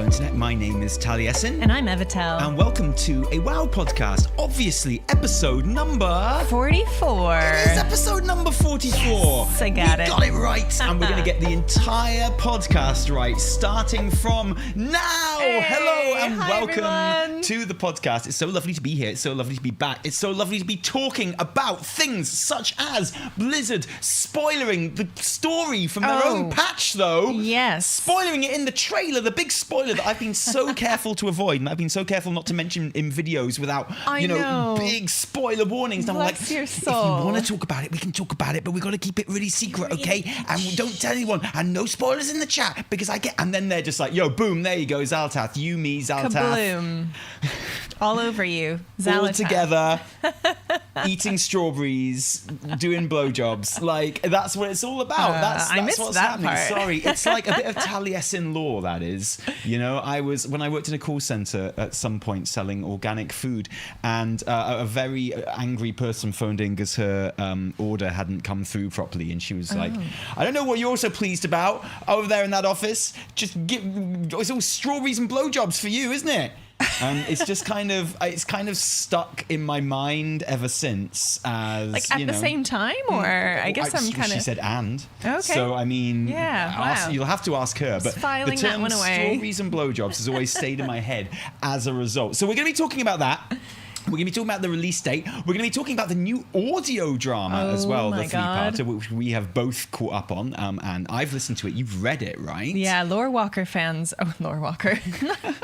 internet. My name is Taliesin. And I'm Evatel. And welcome to a WoW podcast. Obviously, episode number 44. It is episode number 44. Yes, I got it. We got it right. And we're going to get the entire podcast right, starting from now. Hey, hello and welcome everyone. to the podcast. It's so lovely to be here. It's so lovely to be back. It's so lovely to be talking about things such as Blizzard spoiling the story from their own patch, though. Yes. Spoiling it in the trailer, the big spoiler that I've been so careful to avoid, and I've been so careful not to mention in videos without, big spoiler warnings. And I'm like, your if you soul. want to talk about it, we can talk about it, but we've got to keep it really secret, okay? And we don't tell anyone, and no spoilers in the chat, because and then they're just like, yo, boom, there you go, Xal'atath, you, me, Xal'atath. Kabloom. All over you, Xal'atath. All together, eating strawberries, doing blowjobs. Like, that's what it's all about. That's I missed what's that happening. part. Sorry. It's like a bit of Taliesin lore, that is. You know, when I worked in a call center at some point selling organic food, and a very angry person phoned in because her order hadn't come through properly, and she was like, I don't know what you're so pleased about over there in that office. It's all strawberries and blowjobs for you, isn't it? And it's just kind of stuck in my mind ever since. As like at the same time, or I guess I'm kind of. She said and. Okay. So I mean, wow. You'll have to ask her. But filing the that term one away. strawberries and blowjobs has always stayed in my head as a result. So we're going to be talking about that. We're going to be talking about the release date. We're going to be talking about the new audio drama as well, the three-parter, which we have both caught up on. And I've listened to it. You've read it, right? Yeah, Lore-Walker fans. Oh, Lore-Walker.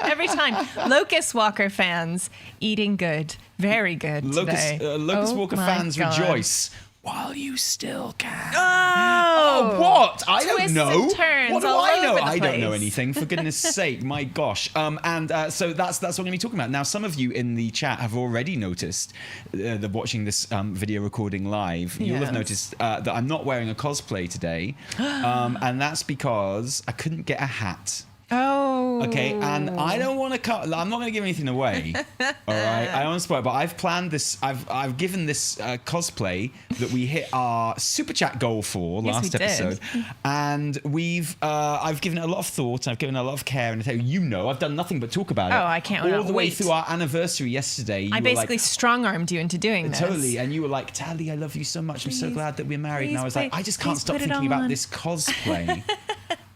Every time. Locus-Walker fans eating good. Very good today. Locus-Walker fans rejoice. While you still can. Oh, what? I don't Twists know. and turns What do all I know? over the I don't know place. anything. For goodness' sake, my gosh. So that's what I'm going to be talking about. Now, some of you in the chat have already noticed that watching this video recording live. You'll have noticed that I'm not wearing a cosplay today, and that's because I couldn't get a hat. Oh. Okay, and I don't want to cut. I'm not going to give anything away. All right, I don't want to spoil it, but I've planned this. I've given this cosplay that we hit our super chat goal for last episode, and I've given it a lot of thought. I've given it a lot of care, and I've done nothing but talk about it. Oh, I can't all the way wait. through our anniversary yesterday. I basically strong-armed you into doing this. Totally, and you were like, Tally, I love you so much. I'm so glad that we're married. And I was like, I just can't stop thinking about this cosplay.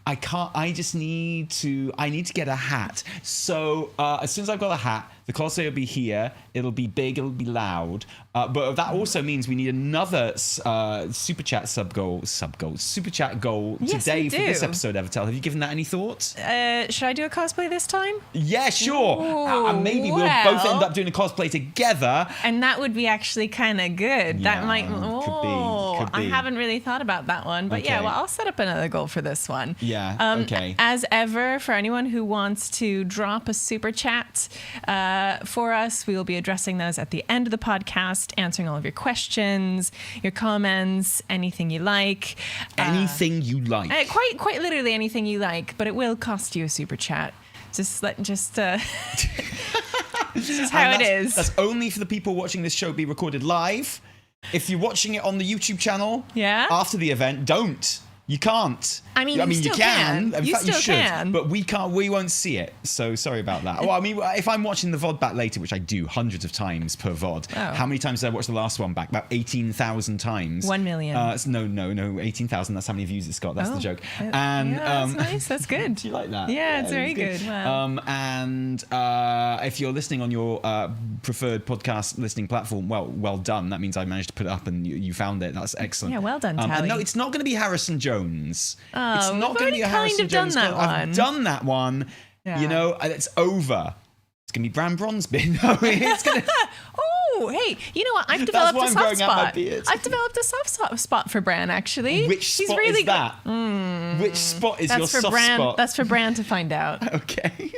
I can't. I need to get a hat. So as soon as I've got a hat, the cosplay will be here. It'll be big. It'll be loud. But that also means we need another super chat super chat goal today for this episode. Evertel, have you given that any thought? Should I do a cosplay this time? Yeah, sure. Ooh, maybe we'll both end up doing a cosplay together. And that would be actually kind of good. Yeah, that might. could be. I haven't really thought about that one, but Okay. I'll set up another goal for this one. Yeah. Okay. As ever, for anyone who wants to drop a super chat for us, we will be addressing those at the end of the podcast, answering all of your questions, your comments, anything you like. Anything you like. Quite literally anything you like, but it will cost you a super chat. Just this is how it is. That's only for the people watching this show be recorded live. If you're watching it on the YouTube channel after the event, don't. You can't. I mean, you still can. In You fact, still you should. can. But we can't. We won't see it. So sorry about that. Well, I mean, if I'm watching the VOD back later, which I do hundreds of times per VOD. Oh. How many times did I watch the last one back? About 18,000 times. 1 million. No, 18,000. That's how many views it's got. That's the joke. And that's nice. That's good. do you like that? Yeah, it's very good. Wow. And if you're listening on your preferred podcast listening platform, well done. That means I managed to put it up and you found it. That's excellent. Yeah, well done, Tally. And no, it's not going to be Harrison Jones. Oh, it's not going to be a Harrison Jones. I've done that one. Yeah. You know, it's over. It's going to be Bran Bronsby. No, it's going to. Oh, hey, you know what? I've developed a soft spot. I've developed a soft spot for Bran, actually. Which spot really is that? Which spot is your soft spot? That's for Bran to find out. Okay.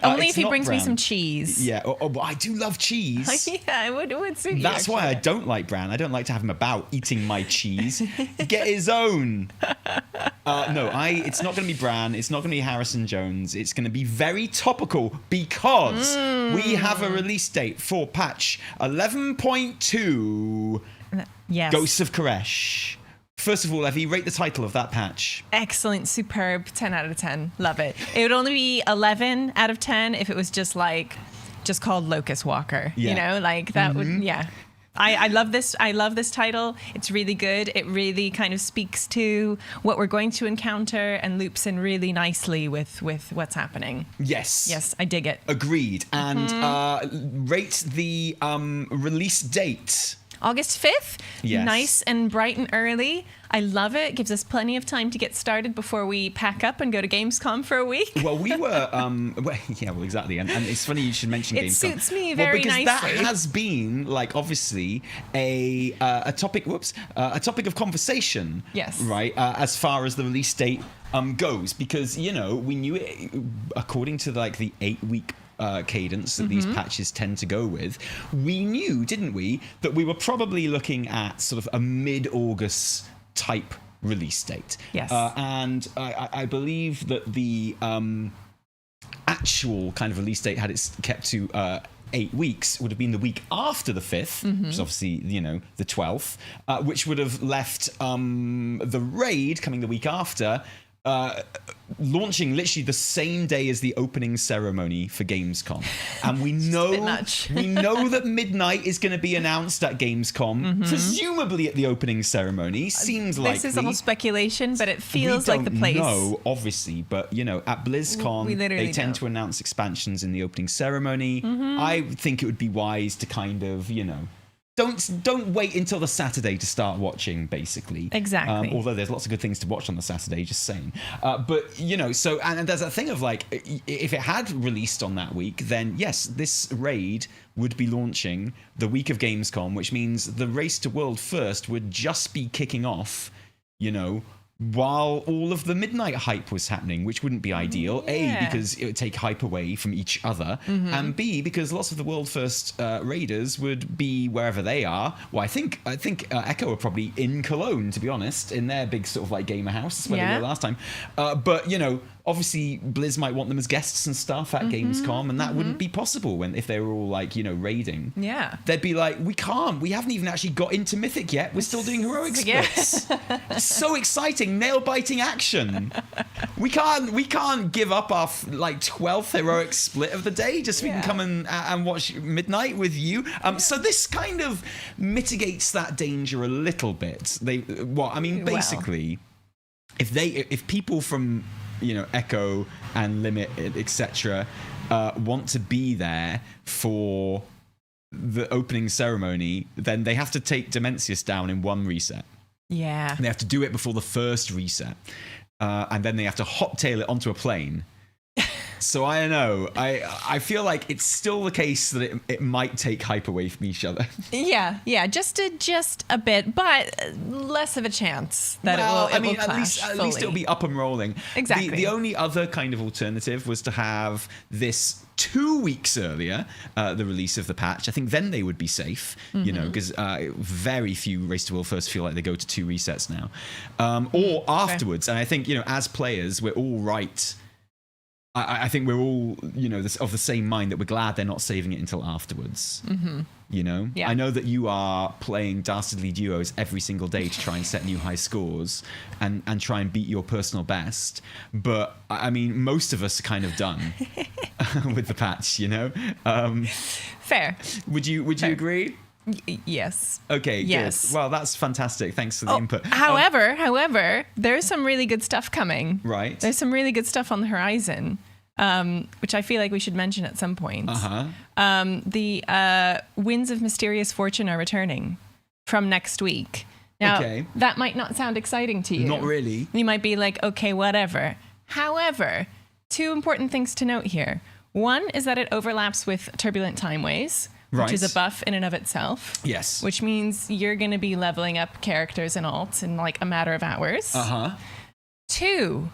Only if he brings me some cheese. Yeah, but I do love cheese. Yeah, it would suit you. That's why I don't like Bran. I don't like to have him about eating my cheese. Get his own. It's not going to be Bran. It's not going to be Harrison Jones. It's going to be very topical because we have a release date for patch 11.2 Yes. Ghosts of Koresh First of all, Evie, rate the title of that patch. Excellent, superb, 10 out of 10. Love it. It would only be 11 out of 10 if it was just called Locus-Walker. Yeah. You know, like that would, yeah. I love this. I love this title. It's really good. It really kind of speaks to what we're going to encounter and loops in really nicely with what's happening. Yes, I dig it. Agreed. And rate the release date. August 5th. Yes. Nice and bright and early. I love it. Gives us plenty of time to get started before we pack up and go to Gamescom for a week. Well, we were, exactly. And it's funny you should mention Gamescom. It suits me very because nicely. That has been, obviously, a topic of conversation. Yes. Right? As far as the release date goes. Because, we knew it, according to, the 8-week cadence that these patches tend to go with, we knew, didn't we, that we were probably looking at sort of a mid-August type release date. Yes. And I believe that the actual kind of release date, had it kept to 8 weeks, would have been the week after the 5th, which is obviously, the 12th, which would have left the raid coming the week after, launching literally the same day as the opening ceremony for Gamescom. And we know that midnight is going to be announced at Gamescom, presumably at the opening ceremony. Seems likely. This is all speculation, but it feels like the place. No, obviously, but at BlizzCon they tend to announce expansions in the opening ceremony. I think it would be wise to kind of, Don't wait until the Saturday to start watching, basically. Exactly. Although there's lots of good things to watch on the Saturday, just saying. But, so, and there's that thing of if it had released on that week, then yes, this raid would be launching the week of Gamescom, which means the Race to World First would just be kicking off, while all of the midnight hype was happening, which wouldn't be ideal. Yeah. A, because it would take hype away from each other, and B, because lots of the world first raiders would be wherever they are. Well, I think Echo are probably in Cologne, to be honest, in their big sort of gamer house. That's where they were last time. But obviously Blizz might want them as guests and stuff at Gamescom, and that wouldn't be possible if they were all raiding. Yeah. They'd be like, we haven't even actually got into Mythic yet. We're still doing heroic splits. It's so exciting, nail-biting action. We can't give up our 12th heroic split of the day just so we can come and watch Midnight with you. So this kind of mitigates that danger a little bit. Basically, if people from Echo and Limit, etc., want to be there for the opening ceremony, then they have to take Dimensius down in one reset. Yeah. They have to do it before the first reset. And then they have to hot-tail it onto a plane. So I don't know. I feel like it's still the case that it might take hype away from each other. Yeah, just a bit, but less of a chance that it will clash at least it'll be up and rolling. Exactly. The only other kind of alternative was to have this 2 weeks earlier, the release of the patch. I think then they would be safe, because very few Race to World First feel like they go to 2 resets now, or afterwards. And I think as players, we're all right. I think we're all, of the same mind that we're glad they're not saving it until afterwards. Yeah. I know that you are playing Dastardly Duos every single day to try and set new high scores and try and beat your personal best. But, I mean, most of us are kind of done with the patch, Fair. Would you agree? Yes. Okay, yes. Good. Well, that's fantastic. Thanks for the input. However, there's some really good stuff coming. Right. There's some really good stuff on the horizon, which I feel like we should mention at some point. The Winds of Mysterious Fortune are returning from next week. Now, that might not sound exciting to you. Not really. You might be like, okay, whatever. However, 2 important things to note here. One is that it overlaps with Turbulent Timeways, which is a buff in and of itself. Yes. Which means you're going to be leveling up characters and alts in a matter of hours. 2,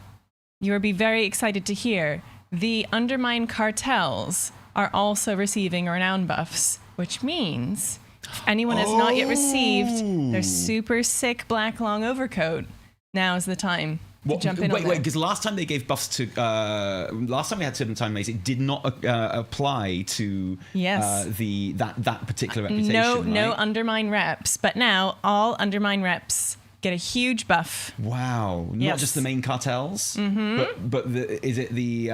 you'll be very excited to hear the Undermine cartels are also receiving renown buffs, which means if anyone has not yet received their super sick black long overcoat, now's the time. Jump in wait, because last time they gave buffs to last time we had Turbulent Time Maze, it did not apply to that particular reputation. No Undermine reps, but now all Undermine reps get a huge buff. Wow. Not Yes. just the main cartels, but is it the...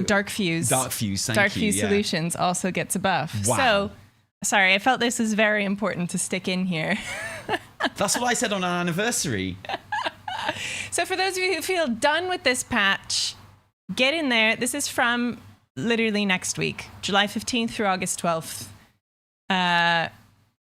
Dark Fuse. Dark Fuse, thank Dark you. Fuse yeah. Solutions also gets a buff. Wow. So, sorry, I felt this was very important to stick in here. That's what I said on our anniversary. So for those of you who feel done with this patch, get in there. This is from literally next week, July 15th through August 12th.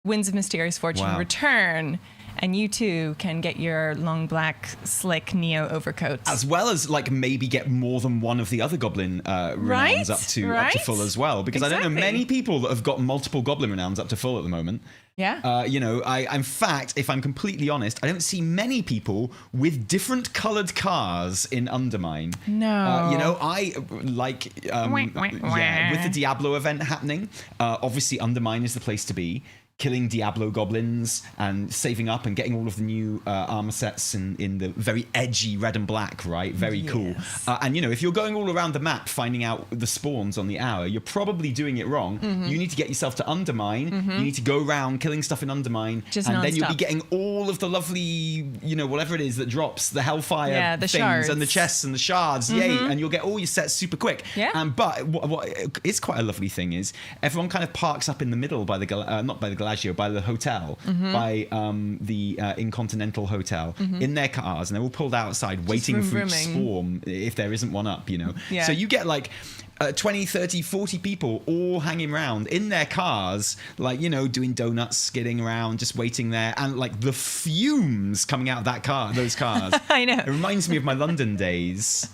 Winds of Mysterious Fortune return, and you too can get your long black slick Neo overcoats. As well as like maybe get more than one of the other goblin renowns up to full as well. Because I don't know many people that have got multiple goblin renowns up to full at the moment. Yeah. You know, in fact, if I'm completely honest, I don't see many people with different coloured cars in Undermine. No. You know, I like, with the Diablo event happening, obviously Undermine is the place to be. Killing Diablo goblins and saving up and getting all of the new armor sets in the very edgy red and black, right? Very cool. And, you know, if you're going all around the map finding out the spawns on the hour, you're probably doing it wrong. You need to get yourself to Undermine. You need to go around killing stuff in Undermine. Then you'll be getting all of the lovely, you know, whatever it is that drops, the Hellfire the things shards. and the chests and the shards. Yay. And you'll get all your sets super quick. Yeah. But what is quite a lovely thing is everyone kind of parks up in the middle by the, not by the by the hotel, by the Incontinental Hotel, in their cars, and they're all pulled outside waiting for each spawn if there isn't one up, you know. So you get like 20, 30, 40 people all hanging around in their cars, like, you know, doing donuts, skidding around, just waiting there, and like the fumes coming out of those cars. I know. It reminds me of my London days.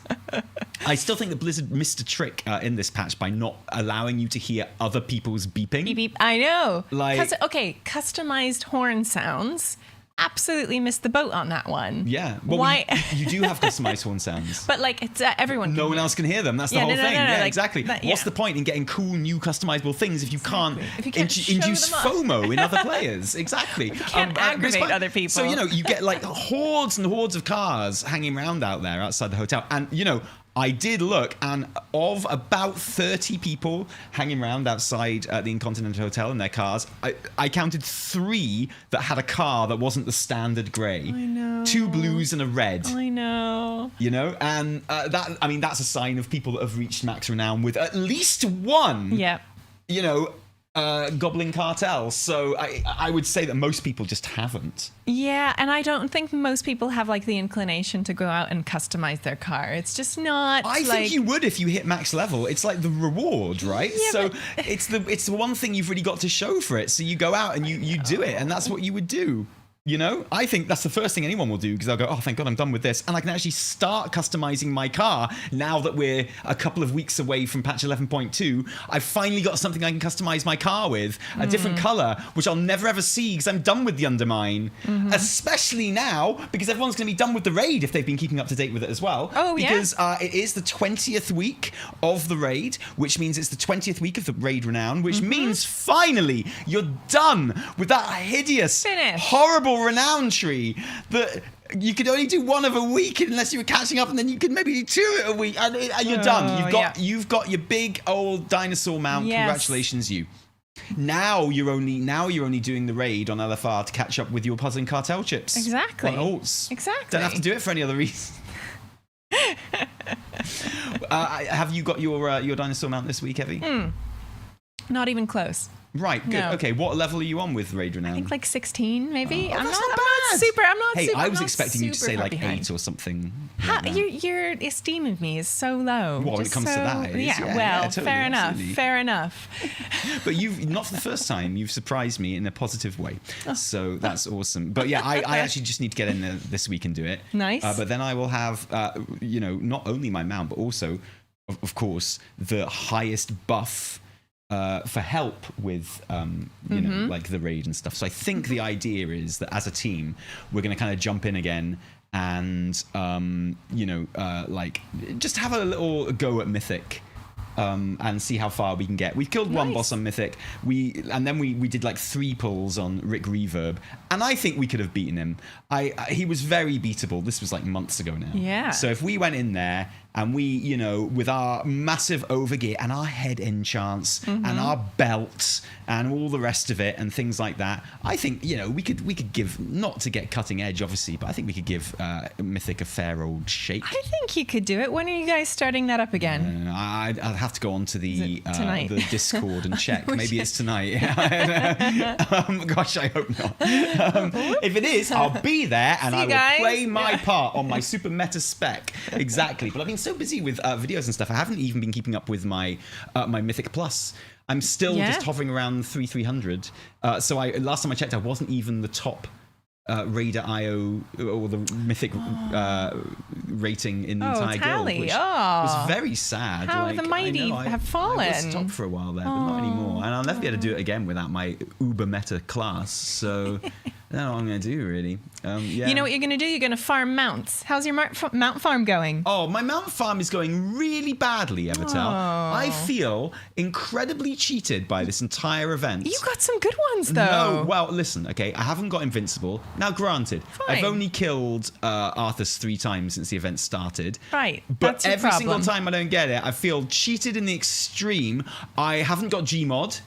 I still think that Blizzard missed a trick in this patch by not allowing you to hear other people's beeping. Beep, beep. I know. Like, customized horn sounds. Absolutely missed the boat on that one. Yeah. Well, why? You do have customized horn sounds. But like, it's everyone. No one else can hear them. That's the whole thing. Yeah, like, exactly. What's the point in getting cool, new, customizable things if you can't, induce FOMO in other players? Exactly. You can't aggravate other people. So, you know, you get like hordes and hordes of cars hanging around out there outside the hotel. And, you know, I did look, and of about 30 people hanging around outside the Incontinental Hotel in their cars, I counted 3 that had a car that wasn't the standard grey. I know. 2 blues and a red. I know. You know, and that's a sign of people that have reached max renown with at least one. Yeah. You know, Goblin cartel. So I would say that most people just haven't. Yeah, and I don't think most people have like the inclination to go out and customize their car. It's just not. I think you would if you hit max level. It's like the reward, right? Yeah, so it's the one thing you've really got to show for it. So you go out and you do it, and that's what you would do. You know, I think that's the first thing anyone will do, because they'll go, oh, thank God I'm done with this. And I can actually start customizing my car now that we're a couple of weeks away from patch 11.2. I've finally got something I can customize my car with, a different color, which I'll never ever see because I'm done with the Undermine. Especially now, because everyone's going to be done with the raid if they've been keeping up to date with it as well. Oh, yeah. Because it is the 20th week of the raid, which means it's the 20th week of the raid renown, which means finally you're done with that hideous, horrible renown tree that you could only do one of a week unless you were catching up, and then you could maybe do 2 a week, and you're done. You've got your big old dinosaur mount. Yes. Congratulations, you. Now you're only doing the raid on LFR to catch up with your puzzling cartel chips. Exactly. On alts. Exactly. Don't have to do it for any other reason. Have you got your dinosaur mount this week, Evie? Not even close. Right, good. No. Okay, what level are you on with Raid Renown? I think like 16, maybe. I'm not bad. Hey, I was expecting you to say like 8 or something. Your esteem of me is so low. Well, when it comes to that, it is. Totally, fair enough. Absolutely. Fair enough. But you've, not for the first time, you've surprised me in a positive way. So that's awesome. But yeah, I actually just need to get in there this week and do it. Nice. But then I will have, not only my mount, but also, of course, the highest buff for help with, like the raid and stuff. So I think the idea is that as a team, we're going to kind of jump in again and, just have a little go at Mythic. And see how far we can get. We've killed one boss on Mythic. And then we did like 3 pulls on Rick Reverb, and I think we could have beaten him. He was very beatable. This was like months ago now. Yeah. So if we went in there and we, you know, with our massive overgear and our head enchants and our belts and all the rest of it and things like that, I think, you know, we could give, not to get cutting edge, obviously, but I think we could give Mythic a fair old shake. I think you could do it. When are you guys starting that up again? I'd have to go on to the Discord and check. Maybe it's tonight. Gosh, I hope not. If it is, I'll be there and I will play my part on my super meta spec. Exactly. But I've been so busy with videos and stuff, I haven't even been keeping up with my my Mythic Plus. I'm still just hovering around 300. So last time I checked, I wasn't even the top Raider IO or the Mythic rating in the entire guild, which was very sad. How the mighty have fallen. I was top for a while there, but not anymore. And I'll never be able to do it again without my uber meta class. So I don't know what I'm going to do, really. You know what you're going to do? You're going to farm mounts. How's your mount farm going? Oh, my mount farm is going really badly, Evertel. I feel incredibly cheated by this entire event. You got some good ones, though. No, well, listen, okay, I haven't got Invincible. Now, granted, I've only killed Arthas 3 times since the event started. Right, but every single time I don't get it, I feel cheated in the extreme. I haven't got Gmod.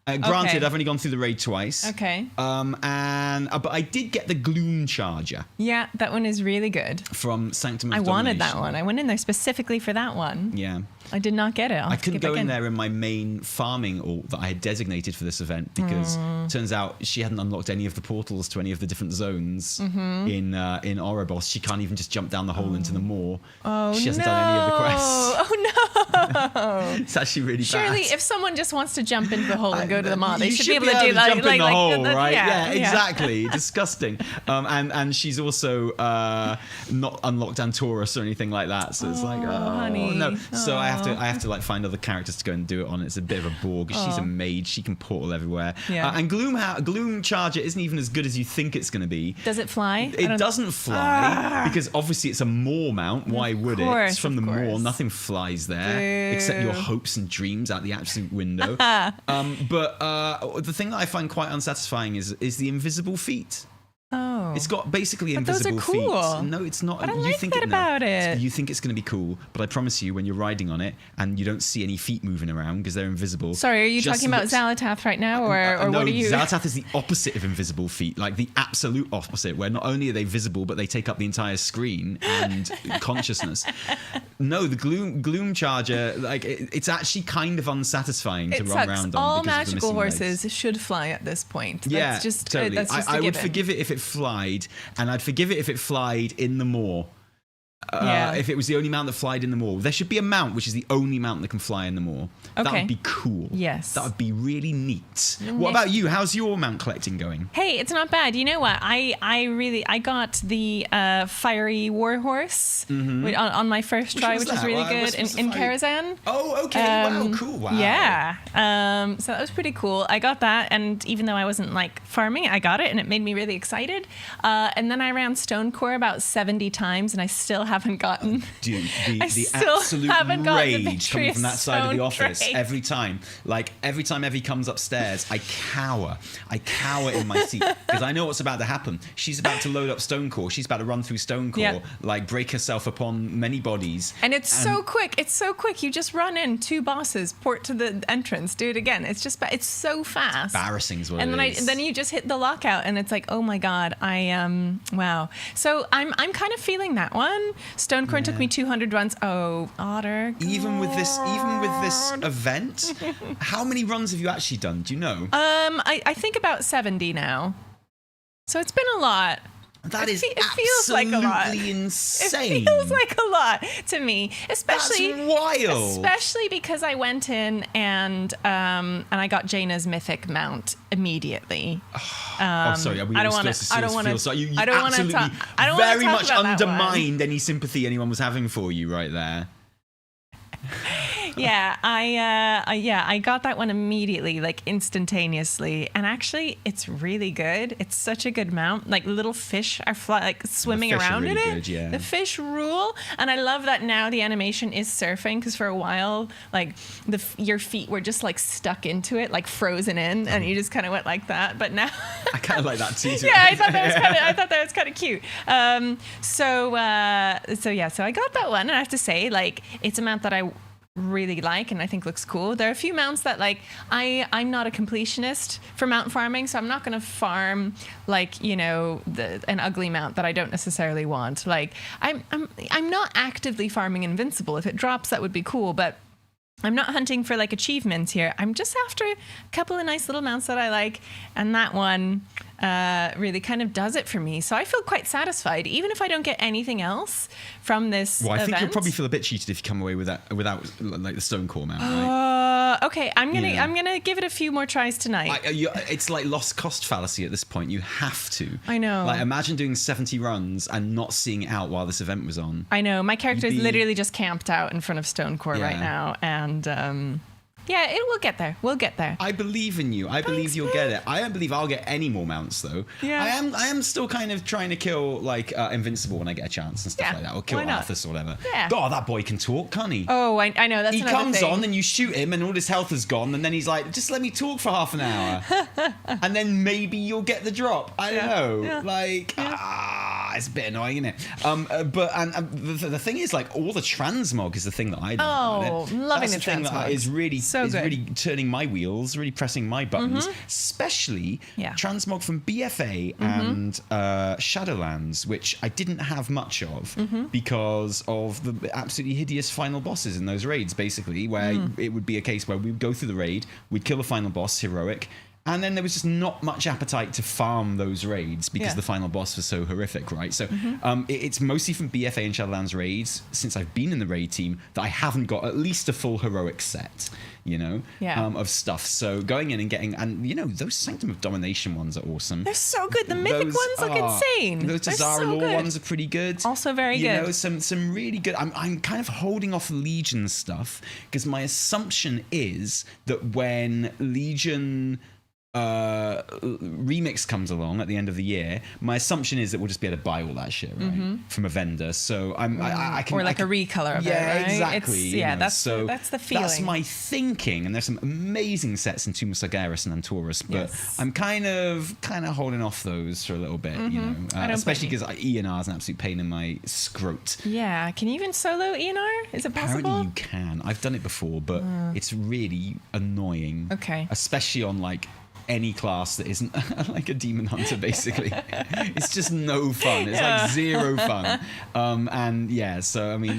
Granted, I've only gone through the raid twice. Okay. But I did get the Gloom Charger. Yeah, that one is really good. From Sanctum of I wanted Domination. that one. I went in there specifically for that one. Yeah. I did not get it. I couldn't go in there in my main farming ult that I had designated for this event because it turns out she hadn't unlocked any of the portals to any of the different zones in Ouroboros. She can't even just jump down the hole into the moor. She hasn't done any of the quests. Oh no! It's actually really bad. Surely, if someone just wants to jump into the hole and go to the moor, they you should be able to do that. Jump in the hole, right? Yeah, exactly. Disgusting. And she's also not unlocked Antorus or anything like that. So it's like, honey. no. So I have to like find other characters to go and do it on. It's a bit of a bore because she's a mage. She can portal everywhere. Yeah. And Gloom Charger isn't even as good as you think it's going to be. Does it fly? It doesn't fly because obviously it's a moor mount. Why would it? It's from the moor. Nothing flies there except your hopes and dreams out the absolute window. But the thing that I find quite unsatisfying is the invisible feat. Oh. It's got basically invisible those are cool. feet. No, it's not. But I like that about it. You think it's going to be cool, but I promise you, when you're riding on it and you don't see any feet moving around because they're invisible. Sorry, are you talking about Xal'atath right now, or no, what are you? Xal'atath is the opposite of invisible feet, like the absolute opposite, where not only are they visible, but they take up the entire screen and consciousness. No, the Gloom Charger, like it's actually kind of unsatisfying to run around on. All because magical of the horses legs. should fly at this point. Yeah, that's just, totally. That's just I would forgive it if it flied, and I'd forgive it if it flied in the moor. If it was the only mount that flied in the moor. There should be a mount which is the only mount that can fly in the moor. That would be cool. Yes. That would be really neat. What about you? How's your mount collecting going? Hey, it's not bad. You know what? I got the fiery warhorse on my first try, which was really good in Karazhan. Oh, okay. Wow, cool. Wow. Yeah. So that was pretty cool. I got that, and even though I wasn't like farming, I got it, and it made me really excited. And then I ran Stonecore about 70 times, and I still haven't gotten. Dude, the absolute rage coming from that side of the office every time. Like every time Evie comes upstairs, I cower in my seat because I know what's about to happen. She's about to load up Stonecore. She's about to run through Stonecore, like break herself upon many bodies. And it's so quick. It's so quick. You just run in 2 bosses, port to the entrance, do it again. It's just it's so fast. It's embarrassing is what and it is. Then you just hit the lockout, and it's like, oh my god, wow. So I'm kind of feeling that one. Stonecore took me 200 runs. Oh, Otter. Even with this event, how many runs have you actually done? Do you know? I think about 70 now. So it's been a lot. That is it feels like a lot. Insane. It feels like a lot to me, especially That's wild. Especially because I went in and I got Jaina's mythic mount immediately. Sorry. I don't want to. You I don't want to talk. I don't very want to much undermined any sympathy anyone was having for you right there. Yeah, I got that one immediately, like instantaneously, and actually, it's really good. It's such a good mount. Like little fish are swimming around really in it. good, yeah. The fish rule, and I love that now the animation is surfing, because for a while, like your feet were just like stuck into it, like frozen in, and you just kind of went like that. But now, I kind of like that too. Yeah, I thought that was kind of cute. So I got that one, and I have to say, like, it's a mount that I really like and I think looks cool. There are a few mounts that, like, I'm not a completionist for mount farming, so I'm not going to farm, like, you know, an ugly mount that I don't necessarily want. Like, I'm not actively farming Invincible. If it drops, that would be cool, but I'm not hunting for like achievements here. I'm just after a couple of nice little mounts that I like, and that one really kind of does it for me. So I feel quite satisfied, even if I don't get anything else from this Well, I event. think you'll probably feel a bit cheated if you come away with that without like the stone core mount, right? Okay, I'm gonna give it a few more tries tonight. It's like lost cost fallacy at this point. You have to. I know. Like, imagine doing 70 runs and not seeing it out while this event was on. I know. My character is literally just camped out in front of stone core right now, and yeah, we'll get there. We'll get there. I believe in you. I believe you'll get it. I don't believe I'll get any more mounts though. Yeah. I am still kind of trying to kill like Invincible when I get a chance and stuff like that, or kill Arthas or whatever. Yeah. God, that boy can talk, can't he? Oh, I know. That's he another comes thing. on and you shoot him and all his health is gone, and then he's like, just let me talk for half an hour, and then maybe you'll get the drop. I don't know. Yeah. Like, it's a bit annoying, isn't it? But the thing is, like, all the transmog is the thing that I love. I'm loving That's the thing that transmog. is really turning my wheels, really pressing my buttons, especially transmog from BFA and Shadowlands, which I didn't have much of because of the absolutely hideous final bosses in those raids, basically, where it would be a case where we would go through the raid, we'd kill the final boss, heroic, and then there was just not much appetite to farm those raids because the final boss was so horrific, right? So it's mostly from BFA and Shadowlands raids, since I've been in the raid team, that I haven't got at least a full heroic set, you know, of stuff. So going in and getting, and you know, those Sanctum of Domination ones are awesome. They're so good. The mythic ones look insane. Those Tazara Law ones are pretty good. Also very good. You know, some really good. I'm kind of holding off Legion stuff because my assumption is that when Legion remix comes along at the end of the year, my assumption is that we'll just be able to buy all that shit, right, from a vendor. So I can, or like a recolor of it, right? Exactly. That's the feeling. That's my thinking, and there's some amazing sets in Tomb of Sargeras and Antorus, but I'm kind of holding off those for a little bit, you know, especially because ENR is an absolute pain in my scrot. Yeah, can you even solo ENR? Is it possible? Apparently you can. I've done it before, but it's really annoying. Okay. Especially on like any class that isn't like a demon hunter, basically. It's just no fun. It's like zero fun. And yeah, so I mean,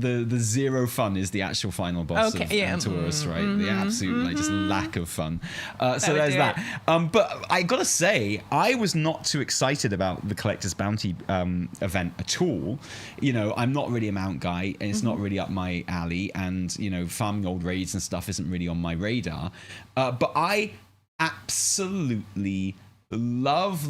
the zero fun is the actual final boss of Antorus, right? The absolute like just lack of fun. So there's that. But I gotta say, I was not too excited about the Collector's Bounty event at all. You know, I'm not really a mount guy, and it's not really up my alley, and you know, farming old raids and stuff isn't really on my radar. But I absolutely love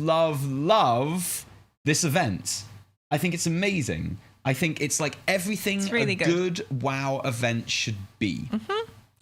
this event. I think it's amazing. I think it's like everything a good WoW event should be.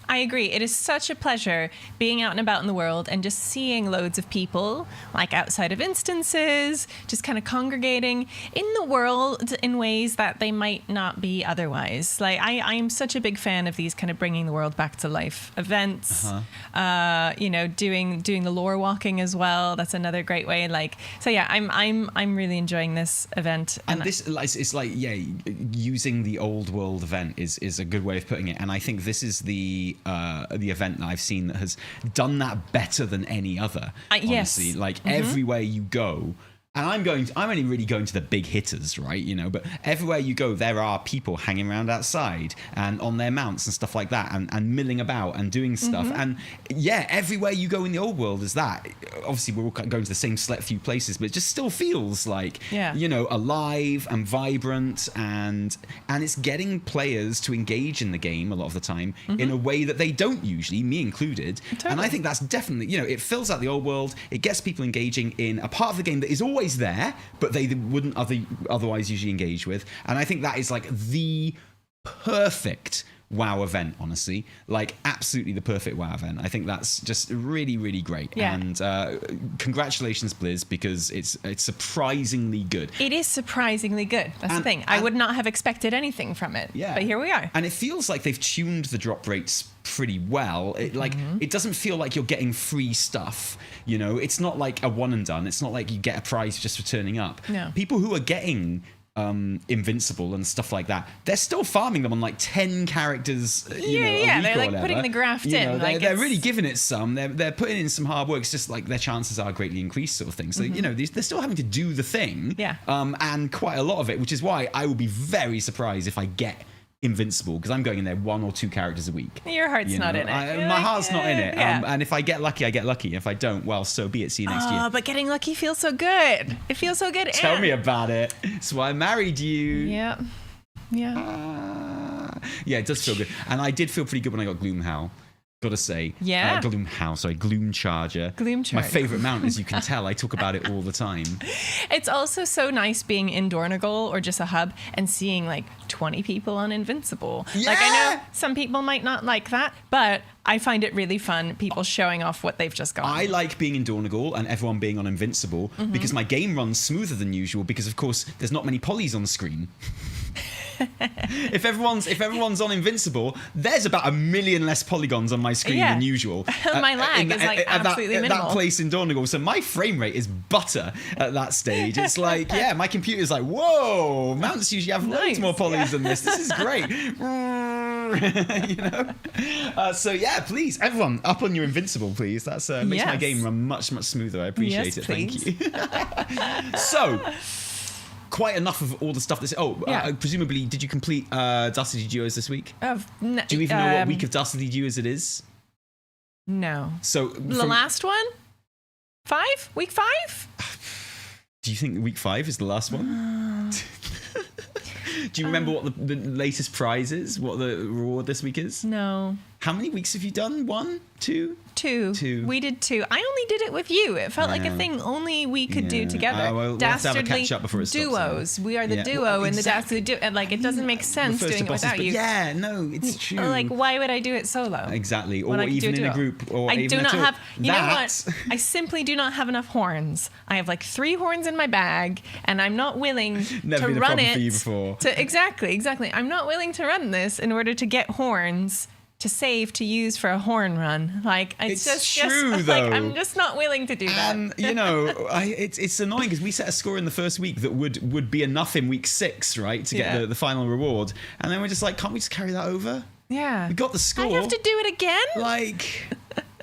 I agree. It is such a pleasure being out and about in the world and just seeing loads of people, like outside of instances, just kind of congregating in the world in ways that they might not be otherwise. Like I'm such a big fan of these kind of bringing the world back to life events. You know, doing the lore walking as well. That's another great way. Like, so yeah, I'm really enjoying this event. And this, it's like, using the old world event is a good way of putting it. And I think this is the event that I've seen that has done that better than any other. Honestly, like everywhere you go. And I'm only really going to the big hitters, right? You know, but everywhere you go, there are people hanging around outside and on their mounts and stuff like that, and milling about and doing stuff. And yeah, everywhere you go in the old world is that. Obviously, we're all going to the same select few places, but it just still feels like, you know, alive and vibrant, and it's getting players to engage in the game a lot of the time in a way that they don't usually, me included. Totally. And I think that's definitely, you know, it fills out the old world. It gets people engaging in a part of the game that is always there, but they wouldn't otherwise usually engage with. And I think that is like the perfect WoW event, honestly. Like, absolutely the perfect WoW event. I think that's just really, really great. Yeah. And congratulations, Blizz, because it's surprisingly good. It is surprisingly good. That's the thing. I would not have expected anything from it. Yeah. But here we are. And it feels like they've tuned the drop rates pretty well. It doesn't feel like you're getting free stuff. You know, it's not like a one and done. It's not like you get a prize just for turning up. No. People who are getting Invincible and stuff like that, they're still farming them on like 10 characters. A week they're or like whatever. putting the graft in. They're really giving it some. They're putting in some hard work. It's just like their chances are greatly increased, sort of thing. So they're still having to do the thing. Yeah. And quite a lot of it, which is why I will be very surprised if I get Invincible, because I'm going in there 1 or 2 characters a week. Your heart's not in it. My heart's not in it. Yeah. And if I get lucky, I get lucky. If I don't, well, so be it. See you next year. But getting lucky feels so good. It feels so good. Tell me about it. That's why I married you. Yeah. Yeah, it does feel good. And I did feel pretty good when I got Gloomhowl. Gotta say. Yeah. Gloom Charger. My favorite mount, as you can tell. I talk about it all the time. It's also so nice being in Dornagal or just a hub and seeing like 20 people on Invincible. Yeah! Like, I know some people might not like that, but I find it really fun, people showing off what they've just got. I like being in Dornagal and everyone being on Invincible because my game runs smoother than usual because, of course, there's not many polys on the screen. If everyone's on Invincible, there's about 1 million less polygons on my screen than usual. My lag is like absolutely minimal. At that place in Dornagal, so my frame rate is butter at that stage. It's like, my computer's like, whoa, mounts usually have loads more polys than this. This is great. So please, everyone, up on your Invincible, please. That's makes my game run much, much smoother. I appreciate it. Please. Thank you. So. Quite enough of all the stuff that's... presumably, did you complete Dastardly Duos this week? Do you even know what week of Dastardly Duos it is? No. So the last one? Week 5? Do you think week 5 is the last one? Do you remember what the latest prize is? What the reward this week is? No. How many weeks have you done? 1? 2? 2. We did 2. I only did it with you. It felt like a thing only we could do together. We'll have to have a catch up before it stops. Duos. We are the duo in the Dastardly Duo. And like, it doesn't make sense doing it without you. Yeah, no, it's true. Like, why would I do it solo? Exactly. Or even in a group. Or I even do not at all. have. You know what? I simply do not have enough horns. I have like 3 horns in my bag, and I'm not willing Never to been a run problem it. For you before. Exactly. I'm not willing to run this in order to get horns to save to use for a horn run. Like, it's just true, though. Like, I'm just not willing to do that. And it's annoying because we set a score in the first week that would be enough in week 6, right, to get the final reward, and then we're just like, can't we just carry that over? Yeah, we got the score. I have to do it again. Like,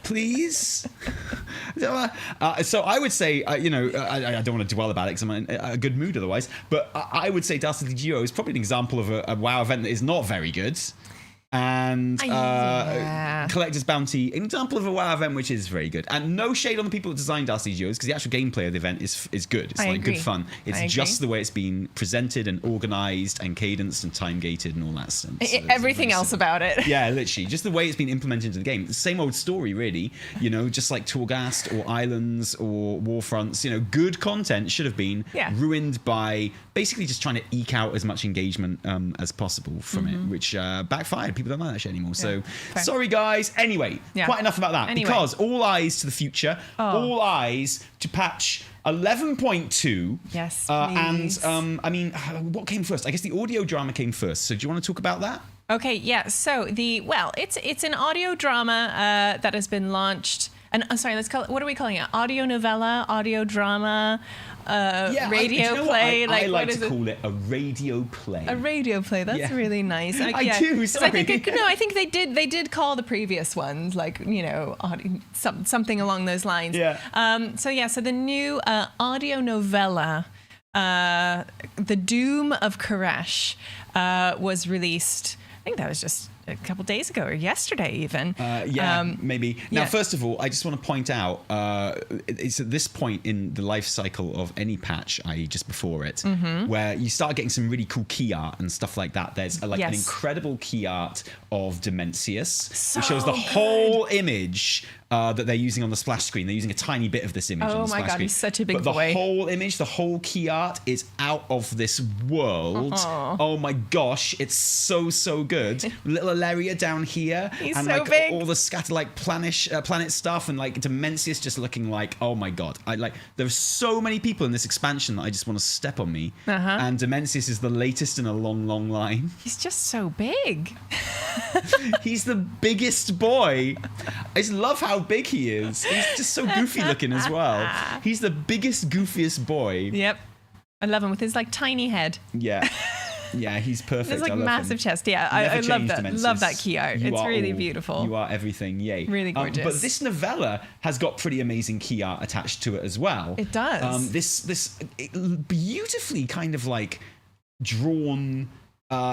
please. So I would say, I don't want to dwell about it because I'm in a good mood otherwise, but I would say Dastardly Duo is probably an example of a WoW event that is not very good. And Collector's Bounty, an example of a WoW event which is very good. And no shade on the people that designed Dastardly Duos, because the actual gameplay of the event is good. It's good fun. It's just the way it's been presented and organised and cadenced and time-gated and all that stuff. So everything else about it. Yeah, literally. Just the way it's been implemented into the game. The same old story, really. Just like Torghast or Islands or Warfronts. Good content should have been ruined by basically just trying to eke out as much engagement as possible from it, which backfired. People don't like that shit anymore. So, sorry, guys. Anyway, quite enough about that. Because all eyes to the future, all eyes to patch 11.2. Yes, and what came first? I guess the audio drama came first. So do you want to talk about that? Okay, yeah. So it's an audio drama that has been launched. And sorry, let's call it. What are we calling it? Audio novella, audio drama, radio play. I like to call it a radio play. A radio play. That's really nice. I do. Sorry. I think they did call the previous ones something along those lines. Yeah. So the new audio novella, The Doom of Koresh, was released. I think that was just a couple days ago or yesterday even. Maybe. Now, first of all, I just want to point out, it's at this point in the life cycle of any patch, i.e. just before it, where you start getting some really cool key art and stuff like that. There's an incredible key art of Dimensius, which shows the whole image that they're using on the splash screen. They're using a tiny bit of this image on Oh the my splash God, screen. he's such a big but the boy. whole image, the whole key art is out of this world. Oh my gosh, it's so good. Little Alleria down here. He's and so like big. all the scattered like planet stuff, and like Dimensius just looking like, oh my God. There's so many people in this expansion that I just want to step on me. And Dimensius is the latest in a long line. He's just so big. He's the biggest boy. I just love how big he is. He's just so goofy looking as well. He's the biggest, goofiest boy. Yep. I love him with his like tiny head. Yeah. Yeah, he's perfect. His like I love massive him. chest. Yeah, I love that. Dimensius. Love that key art. It's really all. beautiful. You are everything. Yay. Really gorgeous. But this novella has got pretty amazing key art attached to it as well. It does. This beautifully kind of like drawn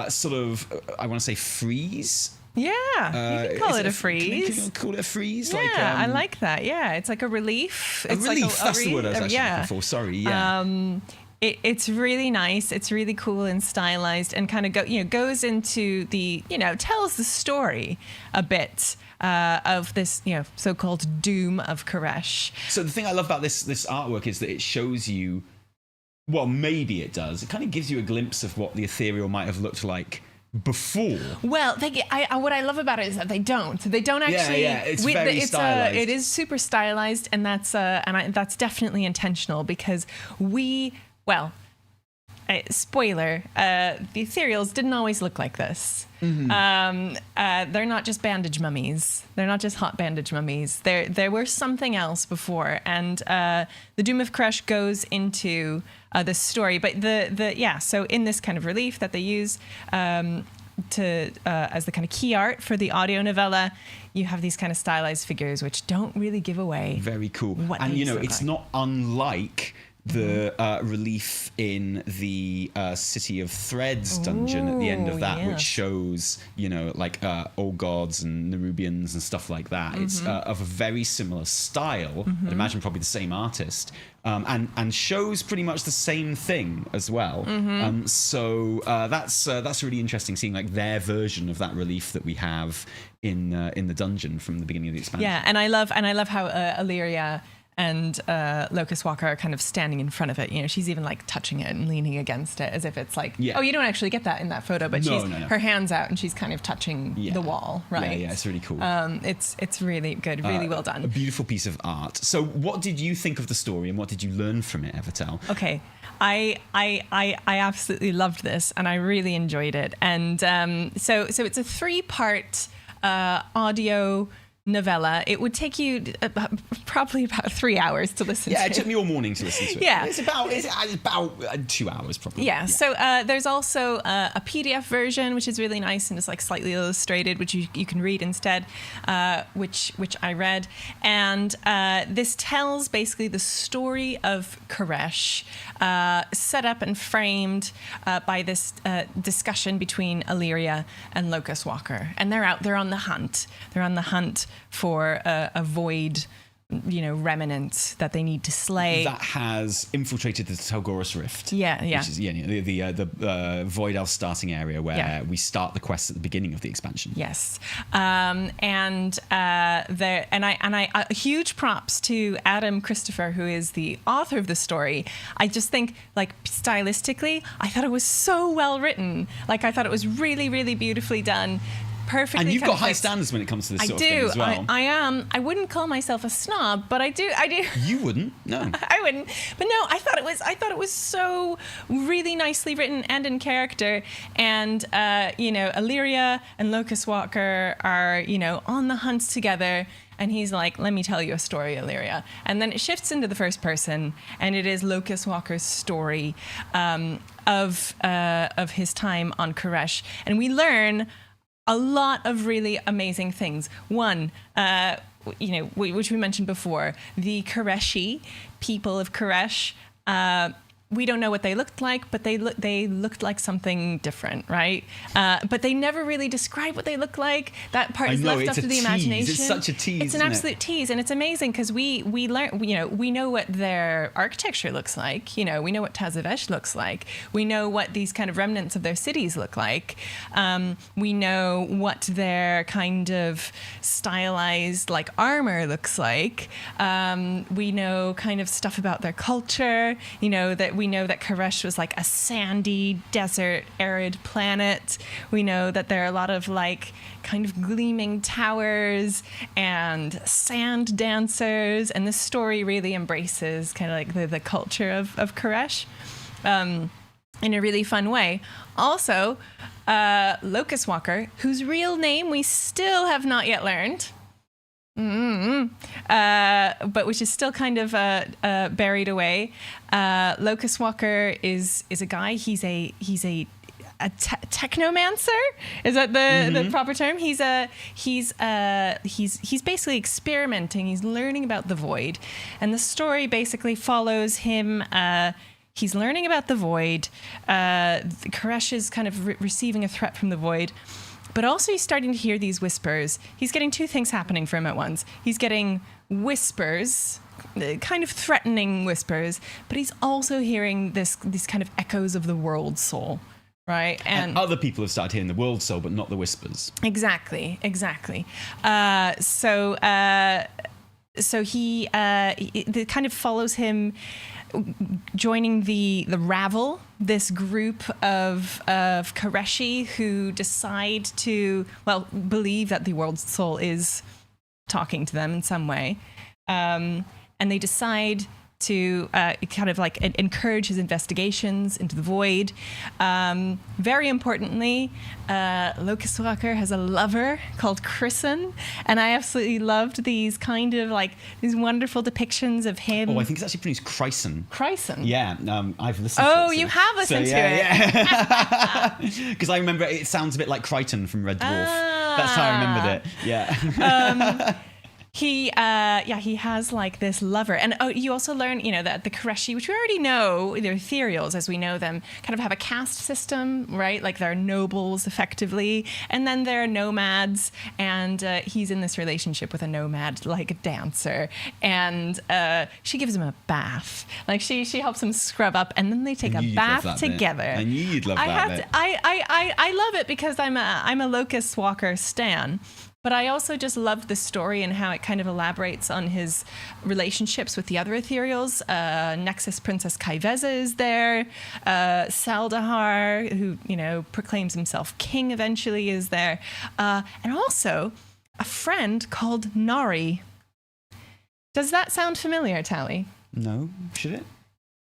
sort of, I want to say frieze. Yeah, you can call it a frieze. Can you call it a frieze? Yeah, I like that. Yeah, it's like a relief. A It's relief. like That's the word I was actually looking for. Sorry. Yeah. It's really nice. It's really cool and stylized, and kind of goes into the tells the story a bit of this so-called doom of Koresh. So the thing I love about this artwork is that it shows you, well, maybe it does. It kind of gives you a glimpse of what the Ethereal might have looked like before. Well, what I love about it is that they don't. They don't actually. Yeah, it's very stylized. It is super stylized, and that's definitely intentional because spoiler, the Ethereals didn't always look like this. They're not just bandage mummies. They're not just hot bandage mummies. There were something else before, and the Doom of Koresh goes into this story. But so in this kind of relief that they use as the kind of key art for the audio novella, you have these kind of stylized figures which don't really give away. Very cool. What And they look it's like. not unlike the relief in the City of Threads dungeon at the end of that, which shows, old gods and Nerubians and stuff like that. It's of a very similar style. I'd imagine probably the same artist. And shows pretty much the same thing as well. So that's really interesting, seeing like their version of that relief that we have in the dungeon from the beginning of the expansion. Yeah, and I love how Illyria and Locus-Walker are kind of standing in front of it. She's even like touching it and leaning against it as if it's like, oh, you don't actually get that in that photo, but her hand's out and she's kind of touching the wall, right? Yeah, it's really cool. It's really good, really well done. A beautiful piece of art. So what did you think of the story and what did you learn from it, Evertel? Okay, I absolutely loved this and I really enjoyed it. And so it's a 3-part audio novella. It would take you probably about 3 hours to listen to. Yeah, it took me all morning to listen to it. Yeah. It's about 2 hours probably. Yeah. So there's also a PDF version, which is really nice and is like slightly illustrated, which you can read instead, which I read. And this tells basically the story of Koresh, set up and framed by this discussion between Illyria and Locus-Walker. And they're out there on the hunt. They're on the hunt for a void, remnant that they need to slay. That has infiltrated the Telgoros Rift. Yeah. Which is the Void Elf starting area where we start the quest at the beginning of the expansion. Yes, huge props to Adam Christopher, who is the author of the story. I just think, like, stylistically, I thought it was so well written. Like, I thought it was really, really beautifulally done. Perfectly. And you've got high standards when it comes to this sort of thing as well. I am. I wouldn't call myself a snob, but I do. You wouldn't? No. I wouldn't. But no, I thought it was so really nicely written and in character. And Illyria and Locus-Walker are, on the hunt together. And he's like, let me tell you a story, Illyria. And then it shifts into the first person, and it is Locus-Walker's story of his time on Koresh. And we learn a lot of really amazing things. One, which we mentioned before, the Koreshi, people of Koresh, we don't know what they looked like, but they looked like something different, right? But they never really describe what they look like. That part is left up to the imagination. It's such a tease. It's an absolute tease, and it's amazing because we learn. We know what their architecture looks like. We know what Tazavesh looks like. We know what these kind of remnants of their cities look like. We know what their kind of stylized like armor looks like. We know kind of stuff about their culture. We know that Koresh was like a sandy, desert, arid planet. We know that there are a lot of like kind of gleaming towers and sand dancers. And this story really embraces kind of like the culture of Koresh in a really fun way. Also, Locus-Walker, whose real name we still have not yet learned. But which is still kind of buried away. Locus-Walker is a guy. He's a technomancer. Is that the proper term? He's basically experimenting. He's learning about the void, and the story basically follows him. He's learning about the void. Koresh is kind of receiving a threat from the void. But also he's starting to hear these whispers. He's getting two things happening for him at once. He's getting whispers, kind of threatening whispers, but he's also hearing these kind of echoes of the world soul, right? And other people have started hearing the world soul, but not the whispers. Exactly. So he it kind of follows him joining the Ravel, this group of Koreshi who decide to, believe that the world soul is talking to them in some way. And they decide to kind of like encourage his investigations into the void. Very importantly, Locus-Walker has a lover called Chrisen, and I absolutely loved these kind of like these wonderful depictions of him. Oh, I think it's actually pronounced Chrisen. Chrisen? Yeah, I've listened to it. Oh, you have listened to it? Yeah. Because I remember it sounds a bit like Crichton from Red Dwarf. That's how I remembered it. Yeah. He has like this lover. And you also learn, that the Koreshi, which we already know, they're ethereals as we know them, kind of have a caste system, right? Like they're nobles effectively. And then there are nomads. And he's in this relationship with a nomad, like a dancer. And she gives him a bath. Like she helps him scrub up, and then they take a bath together. I knew you'd love that bit. I love it because I'm a Locus-Walker stan. But I also just love the story and how it kind of elaborates on his relationships with the other ethereals. Nexus Princess Kaiveza is there. Saldahar, who, proclaims himself king eventually, is there. And also a friend called Nari. Does that sound familiar, Tally? No, should it?